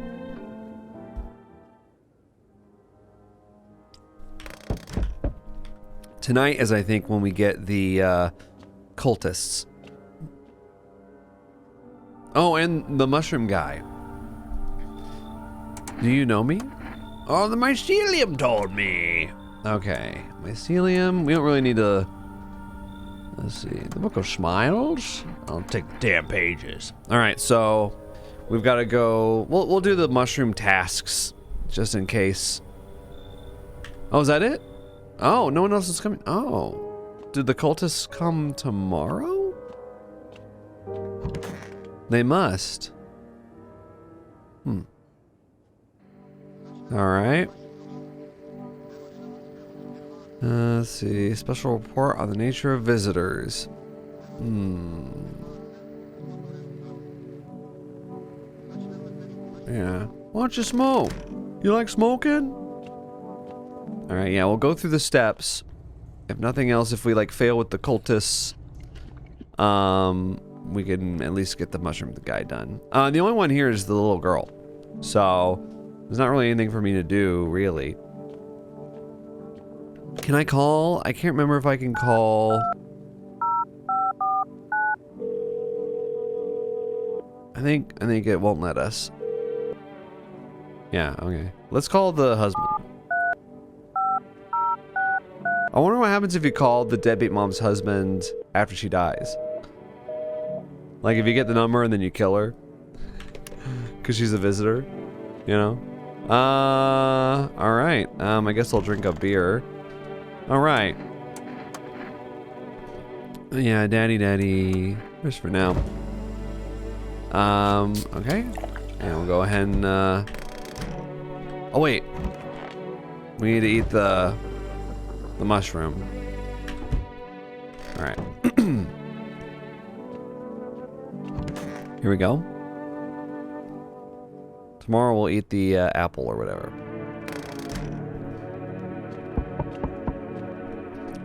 Tonight is, I think, when we get the, cultists. Oh, and the mushroom guy. Do you know me? Oh, the mycelium told me. Okay, mycelium. We don't really need to... Let's see. The Book of Smiles? I'll take the damn pages. Alright, so... we've got to go... We'll do the mushroom tasks. Just in case. Oh, is that it? Oh, no one else is coming. Oh. Did the cultists come tomorrow? They must. Alright. Let's see. Special report on the nature of visitors. Yeah. Why don't you smoke? You like smoking? Alright, yeah, we'll go through the steps. If nothing else, if we like fail with the cultists, we can at least get the mushroom guy done. The only one here is the little girl. So there's not really anything for me to do, really. Can I call? I can't remember if I can call. I think it won't let us. Yeah, okay. Let's call the husband. I wonder what happens if you call the deadbeat mom's husband after she dies. Like if you get the number and then you kill her. Cause she's a visitor. You know? Alright. I guess I'll drink a beer. Alright. Yeah, daddy. Just for now. Okay. And we'll go ahead and, oh wait. We need to eat the mushroom. Alright. Here we go. Tomorrow we'll eat the apple or whatever.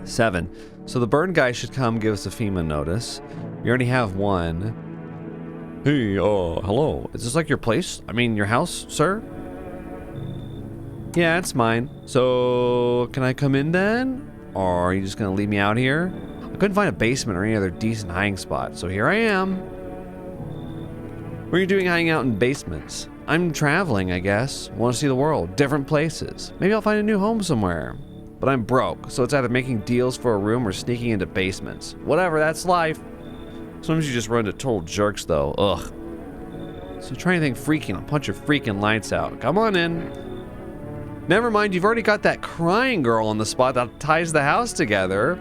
7. So the burn guy should come give us a FEMA notice. We already have one. Hey, hello. Is this like your place? I mean, your house, sir? Yeah, it's mine. So, can I come in then? Or are you just gonna leave me out here? I couldn't find a basement or any other decent hiding spot, so here I am. What are you doing hiding out in basements? I'm traveling, I guess. Want to see the world, different places. Maybe I'll find a new home somewhere. But I'm broke, so it's either making deals for a room or sneaking into basements. Whatever, that's life. Sometimes you just run into total jerks, though. Ugh. So try anything freaking, I'll punch your freaking lights out. Come on in. Never mind, you've already got that crying girl on the spot that ties the house together.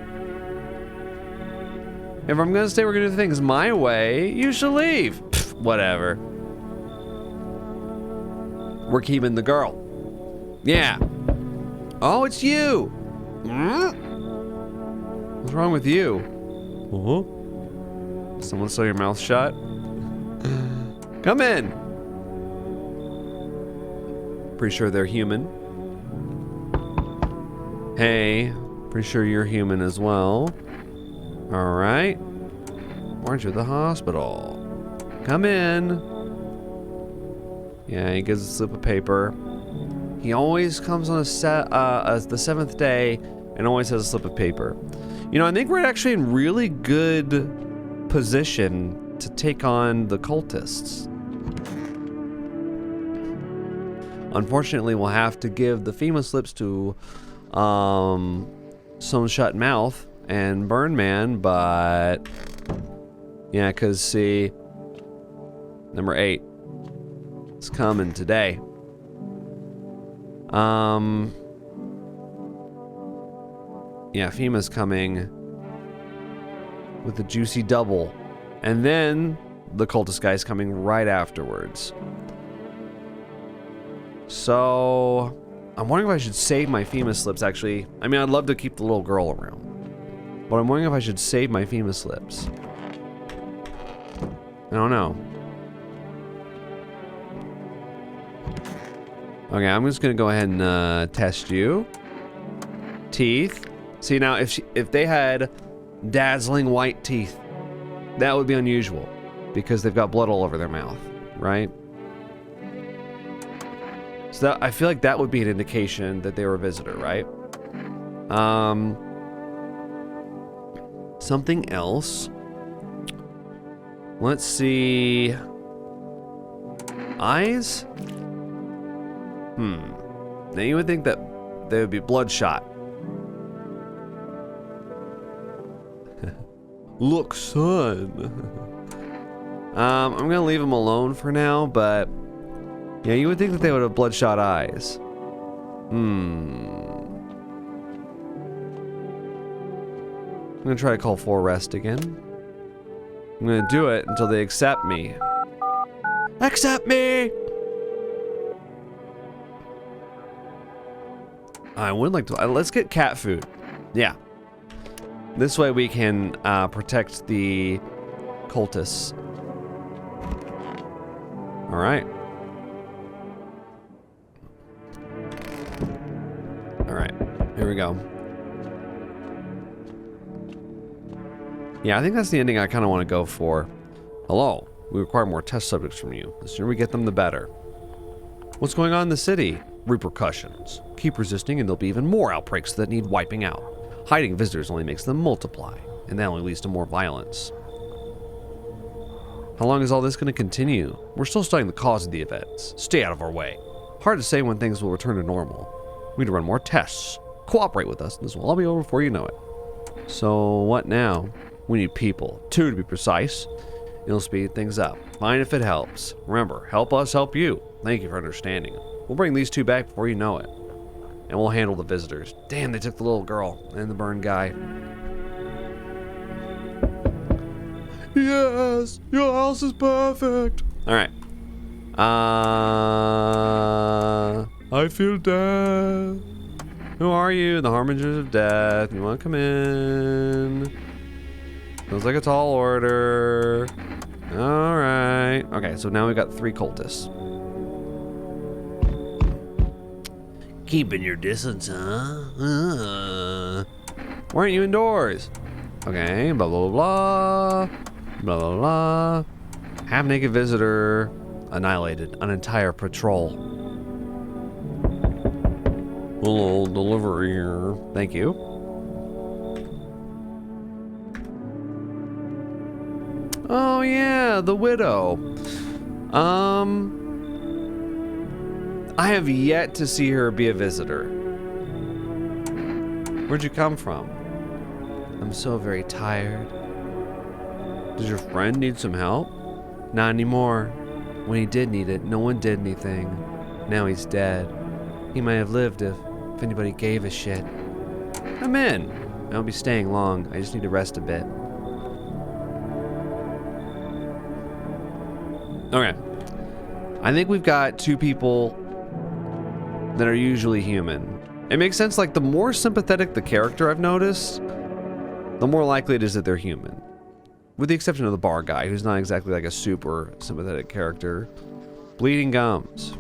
If I'm gonna stay, we're gonna do things my way. You should leave. Pfft, whatever. We're keeping the girl. Yeah. Oh, it's you. What's wrong with you? Someone sew your mouth shut? Come in. Pretty sure they're human. Hey, pretty sure you're human as well. Alright. Why aren't you at the hospital? Come in. Yeah, he gives a slip of paper. He always comes on the 7th day and always has a slip of paper. You know, I think we're actually in really good position to take on the cultists. Unfortunately, we'll have to give the FEMA slips to Sewn Shut Mouth and Burn Man, but yeah, because see, number 8 is coming today. Yeah, FEMA's coming with the juicy double, and then the cultist guy's coming right afterwards. So, I'm wondering if I should save my FEMA slips, actually. I mean, I'd love to keep the little girl around, but I'm wondering if I should save my FEMA slips. I don't know. Okay, I'm just gonna go ahead and test you. Teeth. See, now if they had dazzling white teeth, that would be unusual because they've got blood all over their mouth, right? So that, I feel like that would be an indication that they were a visitor, right? Something else. Let's see. Eyes? Now you would think that they would be bloodshot. Look, son. I'm gonna leave them alone for now, but yeah, you would think that they would have bloodshot eyes. I'm gonna try to call for arrest again. I'm gonna do it until they accept me. Accept me! I would like to. Let's get cat food. Yeah. This way we can protect the cultists. All right. All right. Here we go. Yeah, I think that's the ending I kind of want to go for. Hello. We require more test subjects from you. The sooner we get them, the better. What's going on in the city? Repercussions. Keep resisting and there'll be even more outbreaks that need wiping out. Hiding visitors only makes them multiply, and that only leads to more violence. How long is all this going to continue? We're still studying the cause of the events. Stay out of our way. Hard to say when things will return to normal. We need to run more tests. Cooperate with us, and this will all be over before you know it. So, what now? We need people. 2 to be precise. It'll speed things up. Fine if it helps. Remember, help us help you. Thank you for understanding. We'll bring these 2 back before you know it. And we'll handle the visitors. Damn, they took the little girl and the burned guy. Yes, your house is perfect. All right. I feel death. Who are you? The harbingers of death. You want to come in? Feels like a tall order. All right. Okay, so now we've got 3 cultists. Keeping your distance, huh? Why aren't you indoors? Okay, blah, blah, blah, blah, blah, blah. Half-naked visitor annihilated an entire patrol. Hello, delivery here. Thank you. Oh, yeah, the widow. I have yet to see her be a visitor. Where'd you come from? I'm so very tired. Does your friend need some help? Not anymore. When he did need it, no one did anything. Now he's dead. He might have lived if anybody gave a shit. Come in. I won't be staying long. I just need to rest a bit. Okay. I think we've got 2 people that are usually human. It makes sense, like, the more sympathetic the character I've noticed, the more likely it is that they're human. With the exception of the bar guy, who's not exactly like a super sympathetic character. Bleeding gums.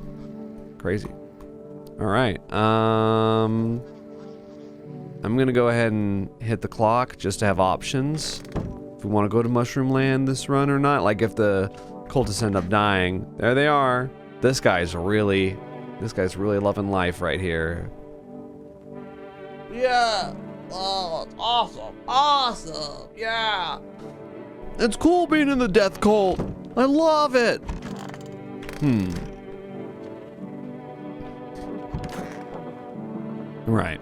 Crazy. Alright, I'm gonna go ahead and hit the clock just to have options. If we want to go to Mushroom Land this run or not. Like, if the cultists end up dying. There they are. This guy's really loving life right here. Yeah. Oh, it's awesome. Awesome. Yeah. It's cool being in the death cult. I love it. Right.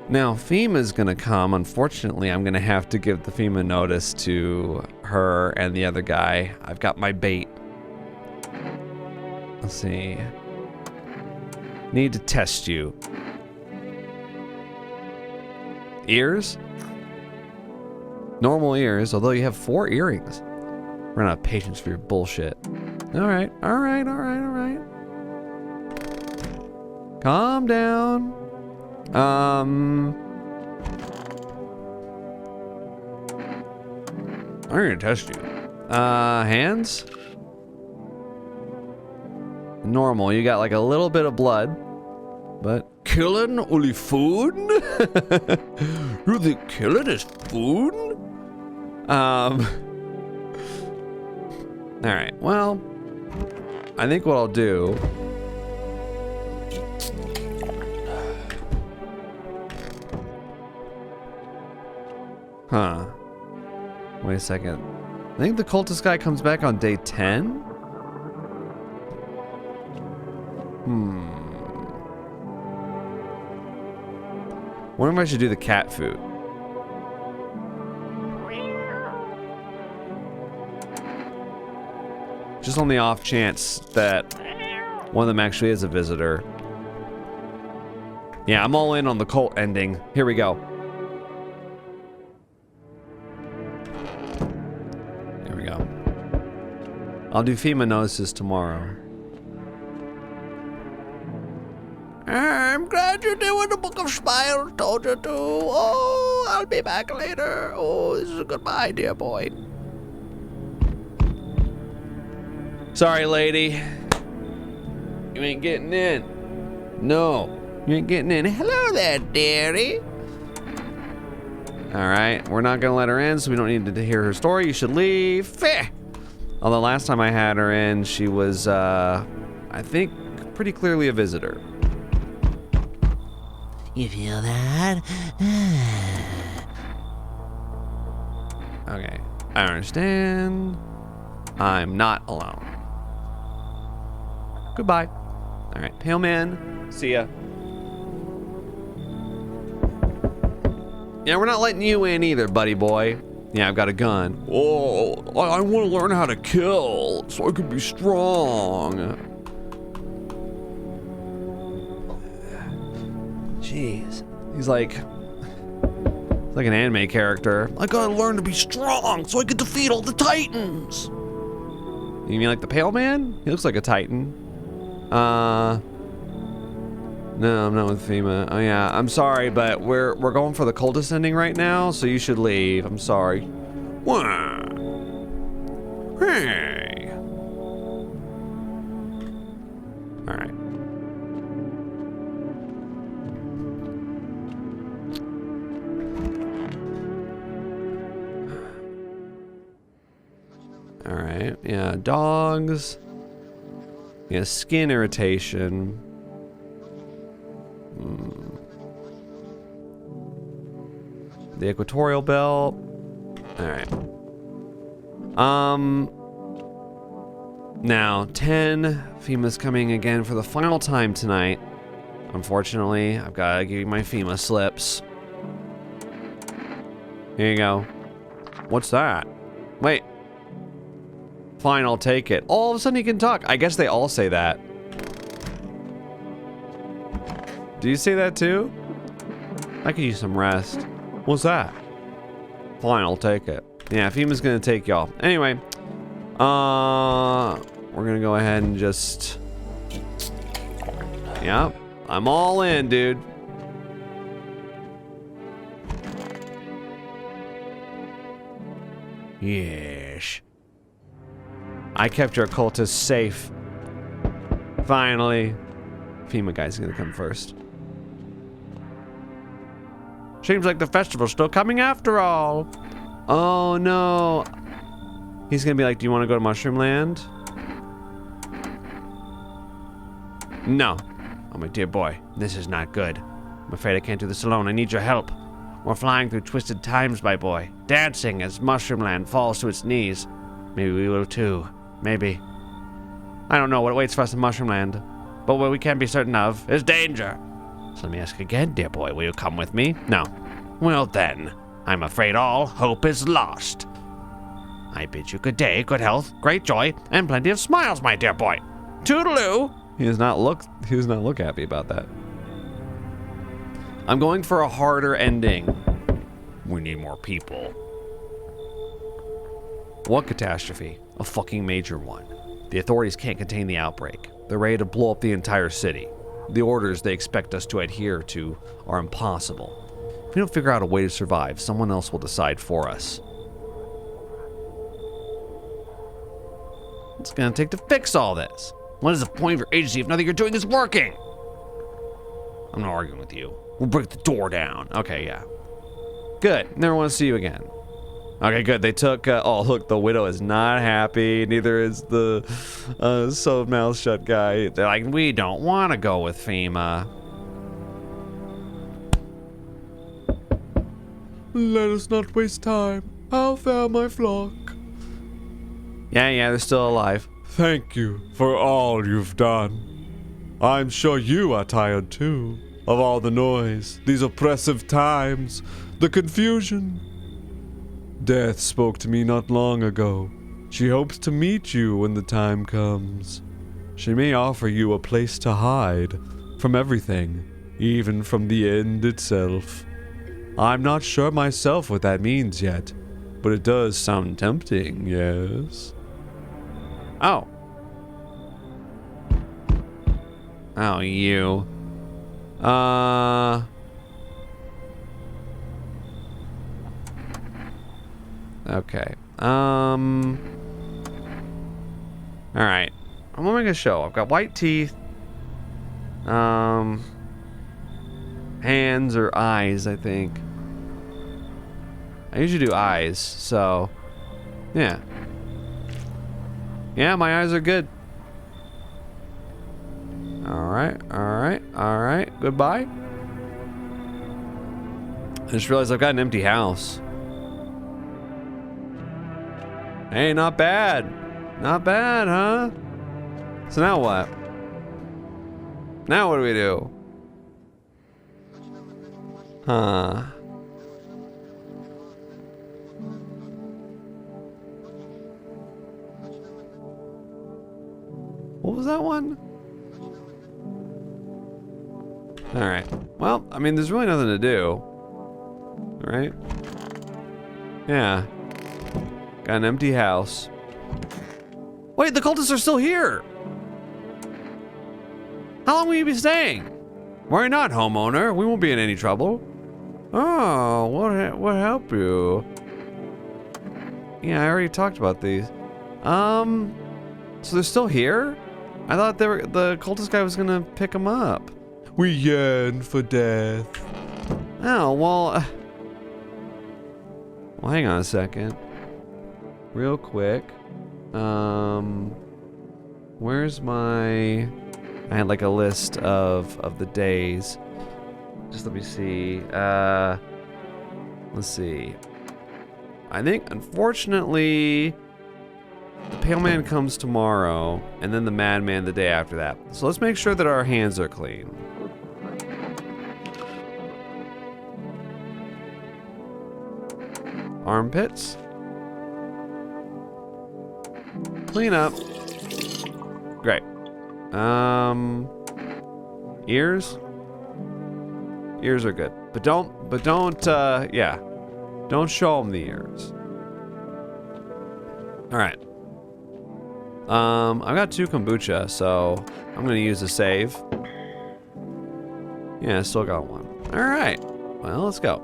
Now, FEMA's gonna come. Unfortunately, I'm gonna have to give the FEMA notice to her and the other guy. I've got my bait. Let's see. Need to test you. Ears? Normal ears, although you have 4 earrings. Run out of patience for your bullshit. Alright. Calm down. I'm gonna test you. Hands? Normal, you got like a little bit of blood. But killing only food? You think killing is food? Alright, well, I think what I'll do. Huh. Wait a second. I think the cultist guy comes back on day 10? Wonder if I should do the cat food. Just on the off chance that one of them actually is a visitor. Yeah, I'm all in on the cult ending. Here we go. Here we go. I'll do FEMA notices tomorrow. I'm glad you're doing the Book of Smiles, told you to. Oh, I'll be back later. Oh, this is a goodbye, dear boy. Sorry, lady. You ain't getting in. No, you ain't getting in. Hello there, dearie. All right, we're not gonna let her in, so we don't need to hear her story. You should leave. Fair. Although last time I had her in, she was, I think, pretty clearly a visitor. You feel that? Okay, I understand. I'm not alone. Goodbye. All right, Pale Man, see ya. Yeah, we're not letting you in either, buddy boy. Yeah, I've got a gun. Oh, I want to learn how to kill so I can be strong. Jeez. He's like an anime character. I gotta learn to be strong so I can defeat all the Titans. You mean like the Pale Man? He looks like a Titan. No, I'm not with FEMA. Oh yeah, I'm sorry, but we're going for the cultist ending right now, so you should leave. I'm sorry. Hey. All right. All right. Yeah, dogs. Yeah, skin irritation. The equatorial belt. All right. Now 10. FEMA's coming again for the final time tonight. Unfortunately, I've got to give you my FEMA slips. Here you go. What's that? Wait. Fine, I'll take it. All of a sudden he can talk. I guess they all say that. Do you say that too? I could use some rest. What's that? Fine, I'll take it. Yeah, FEMA's gonna take y'all. Anyway, we're gonna go ahead and just... Yep, I'm all in, dude. Yes. I kept your cultists safe. Finally. FEMA guy's gonna come first. Seems like the festival's still coming after all. Oh no. He's gonna be like, do you want to go to Mushroom Land? No. Oh my dear boy, this is not good. I'm afraid I can't do this alone. I need your help. We're flying through twisted times, my boy. Dancing as Mushroom Land falls to its knees. Maybe we will too. Maybe. I don't know what waits for us in Mushroom Land. But what we can be certain of is danger. So let me ask again, dear boy, will you come with me? No. Well then, I'm afraid all hope is lost. I bid you good day, good health, great joy, and plenty of smiles, my dear boy. Toodaloo! He does not look happy about that. I'm going for a harder ending. We need more people. What catastrophe? A fucking major one. The authorities can't contain the outbreak. They're ready to blow up the entire city. The orders they expect us to adhere to are impossible. If we don't figure out a way to survive, someone else will decide for us. What's it gonna take to fix all this? What is the point of your agency if nothing you're doing is working? I'm not arguing with you. We'll break the door down. Okay, yeah. Good. Never want to see you again. Okay, good. They took... oh, look, the widow is not happy. Neither is the sewed mouth shut guy. They're like, we don't want to go with FEMA. Let us not waste time. How fare my flock? Yeah, they're still alive. Thank you for all you've done. I'm sure you are tired too of all the noise, these oppressive times, the confusion. Death spoke to me not long ago. She hopes to meet you when the time comes. She may offer you a place to hide from everything, even from the end itself. I'm not sure myself what that means yet, but it does sound tempting, yes? Oh. Oh, you. Okay. Alright. I'm gonna make a show. I've got white teeth. Hands or eyes, I think. I usually do eyes, so yeah. Yeah, my eyes are good. Alright. Goodbye. I just realized I've got an empty house. Hey, not bad. Not bad, huh? So now what? Now what do we do? Huh. What was that one? Alright. Well, I mean, there's really nothing to do. Right? Yeah. Got an empty house. Wait, the cultists are still here! How long will you be staying? Worry not, homeowner. We won't be in any trouble. Oh, what help you? Yeah, I already talked about these. So they're still here? I thought the cultist guy was gonna pick them up. We yearn for death. Oh, well... Well, hang on a second. Real quick. Where's my... I had like a list of the days. Just let me see. Let's see. I think, unfortunately, the Pale Man comes tomorrow, and then the Madman the day after that. So let's make sure that our hands are clean. Armpits. Clean up. Great. Ears? Ears are good. But don't, yeah. Don't show them the ears. Alright. I've got 2 kombucha, so I'm gonna use a save. Yeah, I still got 1. Alright. Well, let's go.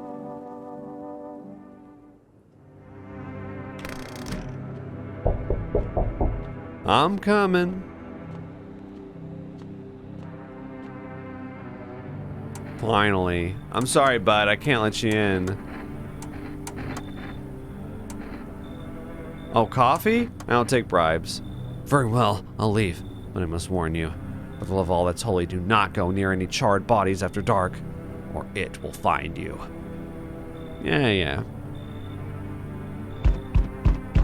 I'm coming. Finally. I'm sorry, bud. I can't let you in. Oh, coffee? I don't take bribes. Very well. I'll leave. But I must warn you. For the love of all that's holy, do not go near any charred bodies after dark, or it will find you. Yeah.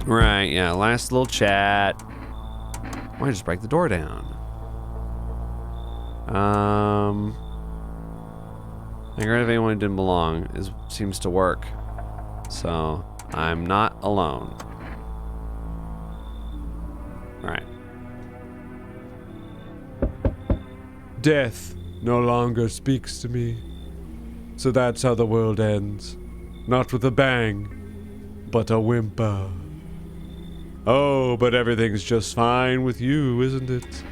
Right, yeah. Last little chat. Why don't I just break the door down? Getting rid of anyone who didn't belong seems to work. So, I'm not alone. Alright. Death no longer speaks to me. So that's how the world ends. Not with a bang, but a whimper. Oh, but everything's just fine with you, isn't it?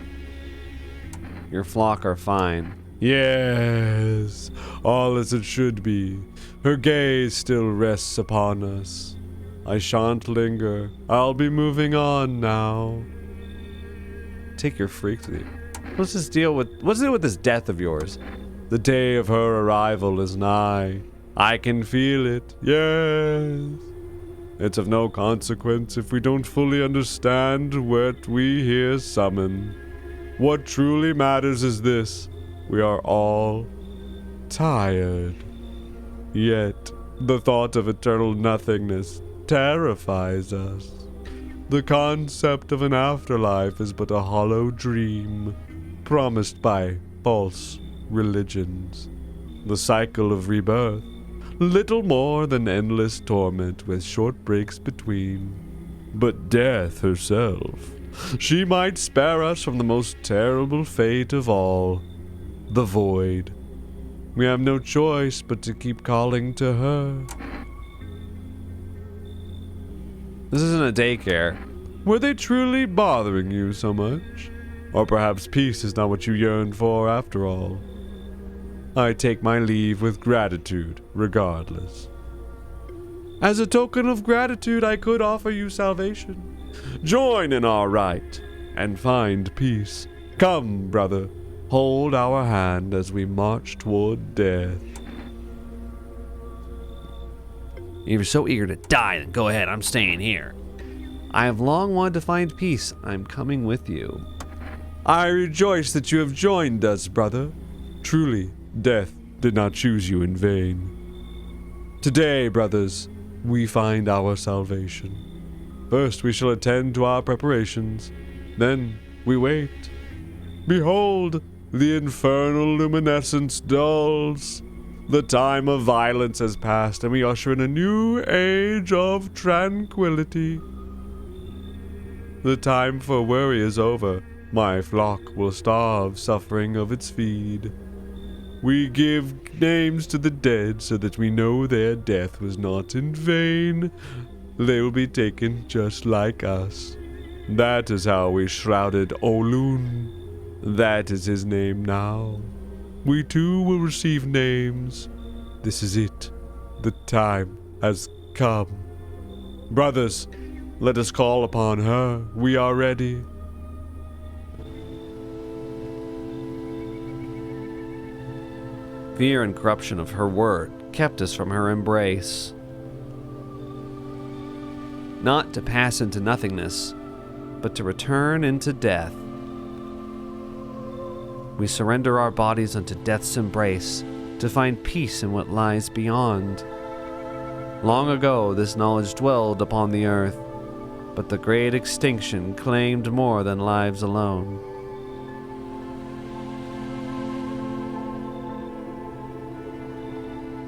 Your flock are fine. Yes, all as it should be. Her gaze still rests upon us. I shan't linger. I'll be moving on now. Take your freak with you. What's the deal with this death of yours? The day of her arrival is nigh. I can feel it, yes. It's of no consequence if we don't fully understand what we here summon. What truly matters is this. We are all tired. Yet, the thought of eternal nothingness terrifies us. The concept of an afterlife is but a hollow dream, promised by false religions. The cycle of rebirth, little more than endless torment with short breaks between. But death herself, she might spare us from the most terrible fate of all, the void. We have no choice but to keep calling to her. This isn't a daycare. Were they truly bothering you so much? Or perhaps peace is not what you yearned for after all? I take my leave with gratitude, regardless. As a token of gratitude, I could offer you salvation. Join in our rite and find peace. Come, brother, hold our hand as we march toward death. If you're so eager to die, then go ahead. I'm staying here. I have long wanted to find peace. I'm coming with you. I rejoice that you have joined us, brother. Truly, death did not choose you in vain. Today, brothers, we find our salvation. First, we shall attend to our preparations. Then, we wait. Behold, the infernal luminescence dulls. The time of violence has passed, and we usher in a new age of tranquility. The time for worry is over. My flock will starve, suffering of its feed. We give names to the dead so that we know their death was not in vain. They will be taken just like us. That is how we shrouded Olun. That is his name now. We too will receive names. This is it. The time has come. Brothers, let us call upon her. We are ready. Fear and corruption of her word kept us from her embrace. Not to pass into nothingness, but to return into death. We surrender our bodies unto death's embrace to find peace in what lies beyond. Long ago this knowledge dwelled upon the earth, but the great extinction claimed more than lives alone.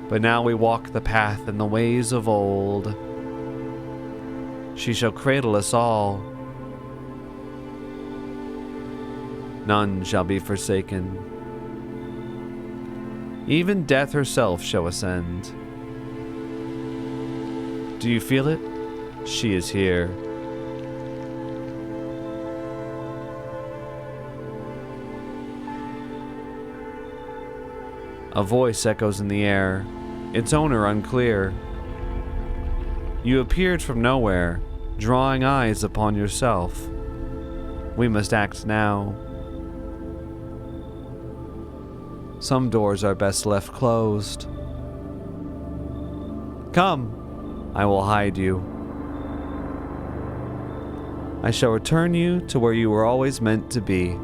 But now we walk the path and the ways of old. She shall cradle us all. None shall be forsaken. Even death herself shall ascend. Do you feel it? She is here. A voice echoes in the air, its owner unclear. You appeared from nowhere, drawing eyes upon yourself. We must act now. Some doors are best left closed. Come, I will hide you. I shall return you to where you were always meant to be.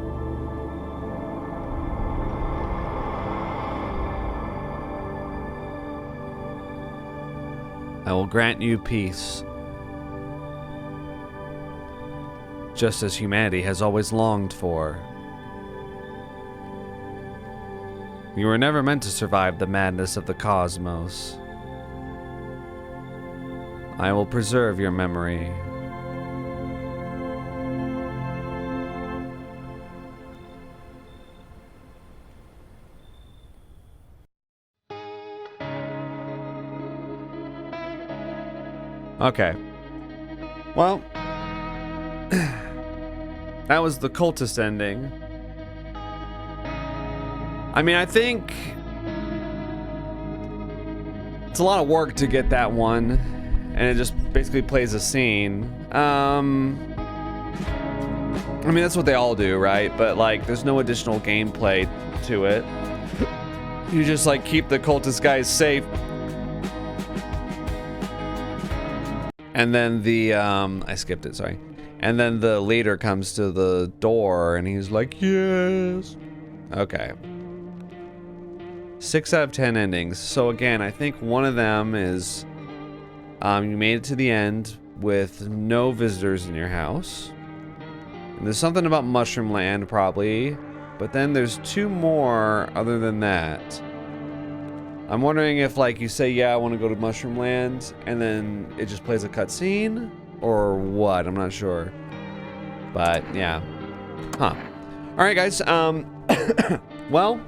I will grant you peace, just as humanity has always longed for. You were never meant to survive the madness of the cosmos. I will preserve your memory. Okay. Well, that was the cultist ending. I mean, I think it's a lot of work to get that one, and it just basically plays a scene. I mean, that's what they all do, right? But like, there's no additional gameplay to it. You just like keep the cultist guys safe. And then the, I skipped it, sorry. And then the leader comes to the door and he's like, yes. Okay. 6 out of 10 endings. So again, I think one of them is, you made it to the end with no visitors in your house. And there's something about Mushroom Land, probably. But then there's 2 more other than that. I'm wondering if, like, you say, yeah, I want to go to Mushroom Land, and then it just plays a cutscene, or what? I'm not sure. But, yeah. Huh. Alright, guys, well,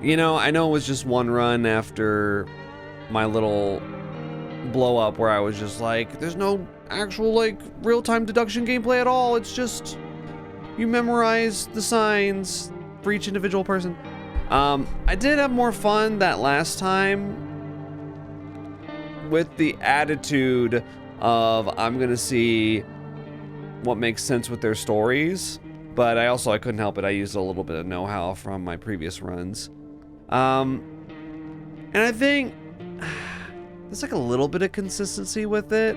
You know, I know it was just one run after my little blow up where I was just like, there's no actual like real-time deduction gameplay at all. It's just you memorize the signs for each individual person. I did have more fun that last time with the attitude of I'm gonna see what makes sense with their stories, but I couldn't help it. I used a little bit of know-how from my previous runs. And I think there's like a little bit of consistency with it,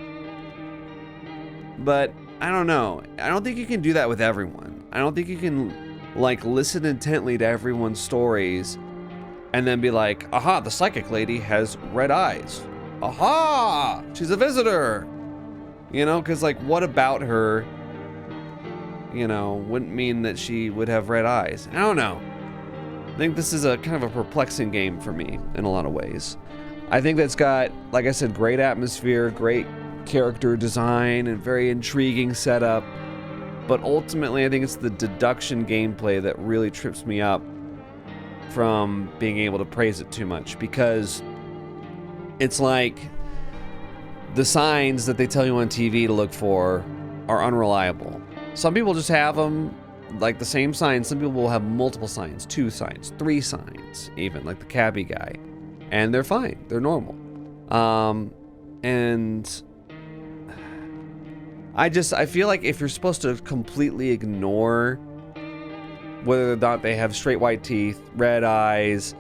but I don't know. I don't think you can do that with everyone. I don't think you can like listen intently to everyone's stories and then be like, aha, the psychic lady has red eyes. Aha, she's a visitor. You know, because like what about her, you know, wouldn't mean that she would have red eyes? I don't know. I think this is a kind of a perplexing game for me in a lot of ways. I think that's got, like I said, great atmosphere, great character design, and very intriguing setup. But ultimately, I think it's the deduction gameplay that really trips me up from being able to praise it too much, because it's like the signs that they tell you on TV to look for are unreliable. Some people just have them, like the same signs. Some people will have multiple signs, 2 signs, 3 signs, even, like the cabbie guy. And they're fine. They're normal. And I feel like if you're supposed to completely ignore whether or not they have straight white teeth, red eyes,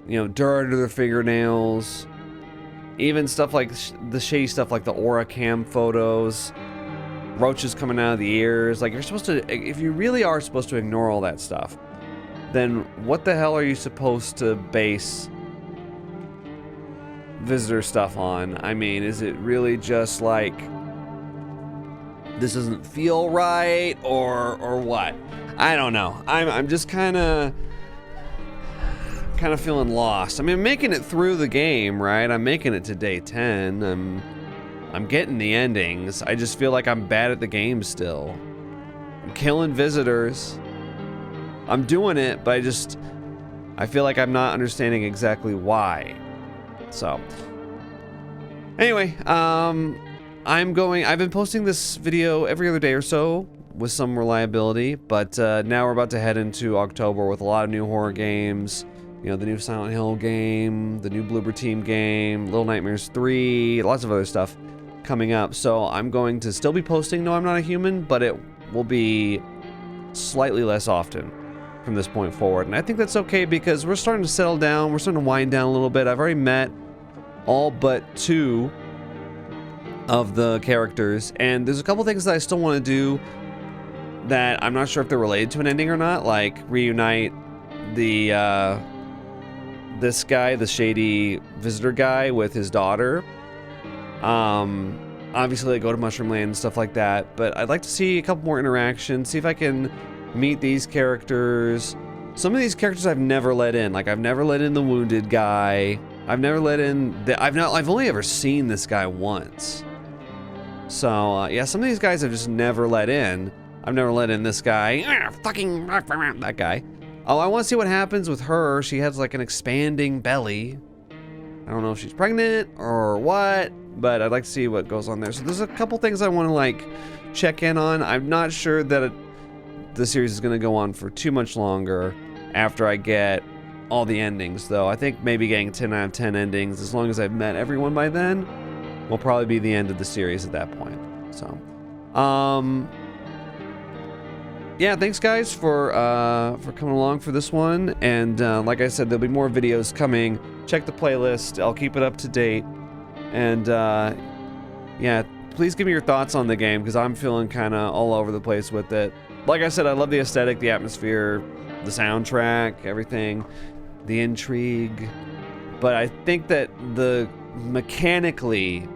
you know, dirt under their fingernails, even stuff like the shady stuff like the aura cam photos, roaches coming out of the ears, like if you really are supposed to ignore all that stuff, then what the hell are you supposed to base visitor stuff on? I mean, is it really just like this doesn't feel right, or what? I don't know. I'm just kind of feeling lost. I mean, I'm making it through the game, right? I'm making it to day 10. I'm getting the endings. I just feel like I'm bad at the game still. I'm killing visitors. I'm doing it, but I feel like I'm not understanding exactly why. So, anyway, I've been posting this video every other day or so with some reliability, but now we're about to head into October with a lot of new horror games. You know, the new Silent Hill game, the new Bloober Team game, Little Nightmares 3, lots of other stuff coming up. So I'm going to still be posting No, I'm Not a Human, but it will be slightly less often from this point forward. And I think that's okay because we're starting to settle down. We're starting to wind down a little bit. I've already met all but 2 of the characters, and there's a couple things that I still want to do that I'm not sure if they're related to an ending or not, like reunite the this guy, the shady visitor guy, with his daughter. Obviously, like, go to Mushroom Land and stuff like that, but I'd like to see a couple more interactions, see if I can meet these characters. Some of these characters I've never let in. Like, I've never let in the wounded guy. I've never let in I've only ever seen this guy once. So, yeah, some of these guys I've just never let in. I've never let in this guy. Fucking that guy. Oh, I want to see what happens with her. She has like an expanding belly. I don't know if she's pregnant or what, but I'd like to see what goes on there. So there's a couple things I want to like check in on. I'm not sure that the series is going to go on for too much longer after I get all the endings, though. I think maybe getting 10 out of 10 endings, as long as I've met everyone by then, will probably be the end of the series at that point. So, yeah, thanks guys for coming along for this one, and like I said, there'll be more videos coming. Check the playlist. I'll keep it up to date, and yeah, please give me your thoughts on the game, because I'm feeling kind of all over the place with it. Like I said, I love the aesthetic, the atmosphere, the soundtrack, everything, the intrigue, but I think that the mechanically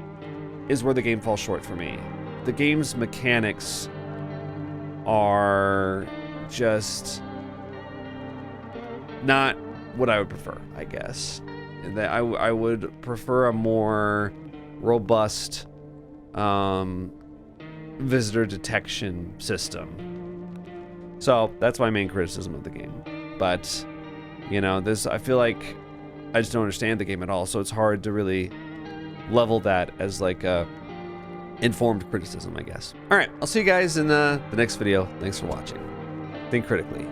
is where the game falls short for me. The game's mechanics are just not what I would prefer, I guess. That I would prefer a more robust visitor detection system. So that's my main criticism of the game. But You know, I feel like I just don't understand the game at all, so it's hard to really level that as like a informed criticism, I guess. All right, I'll see you guys in the next video. Thanks for watching. Think critically.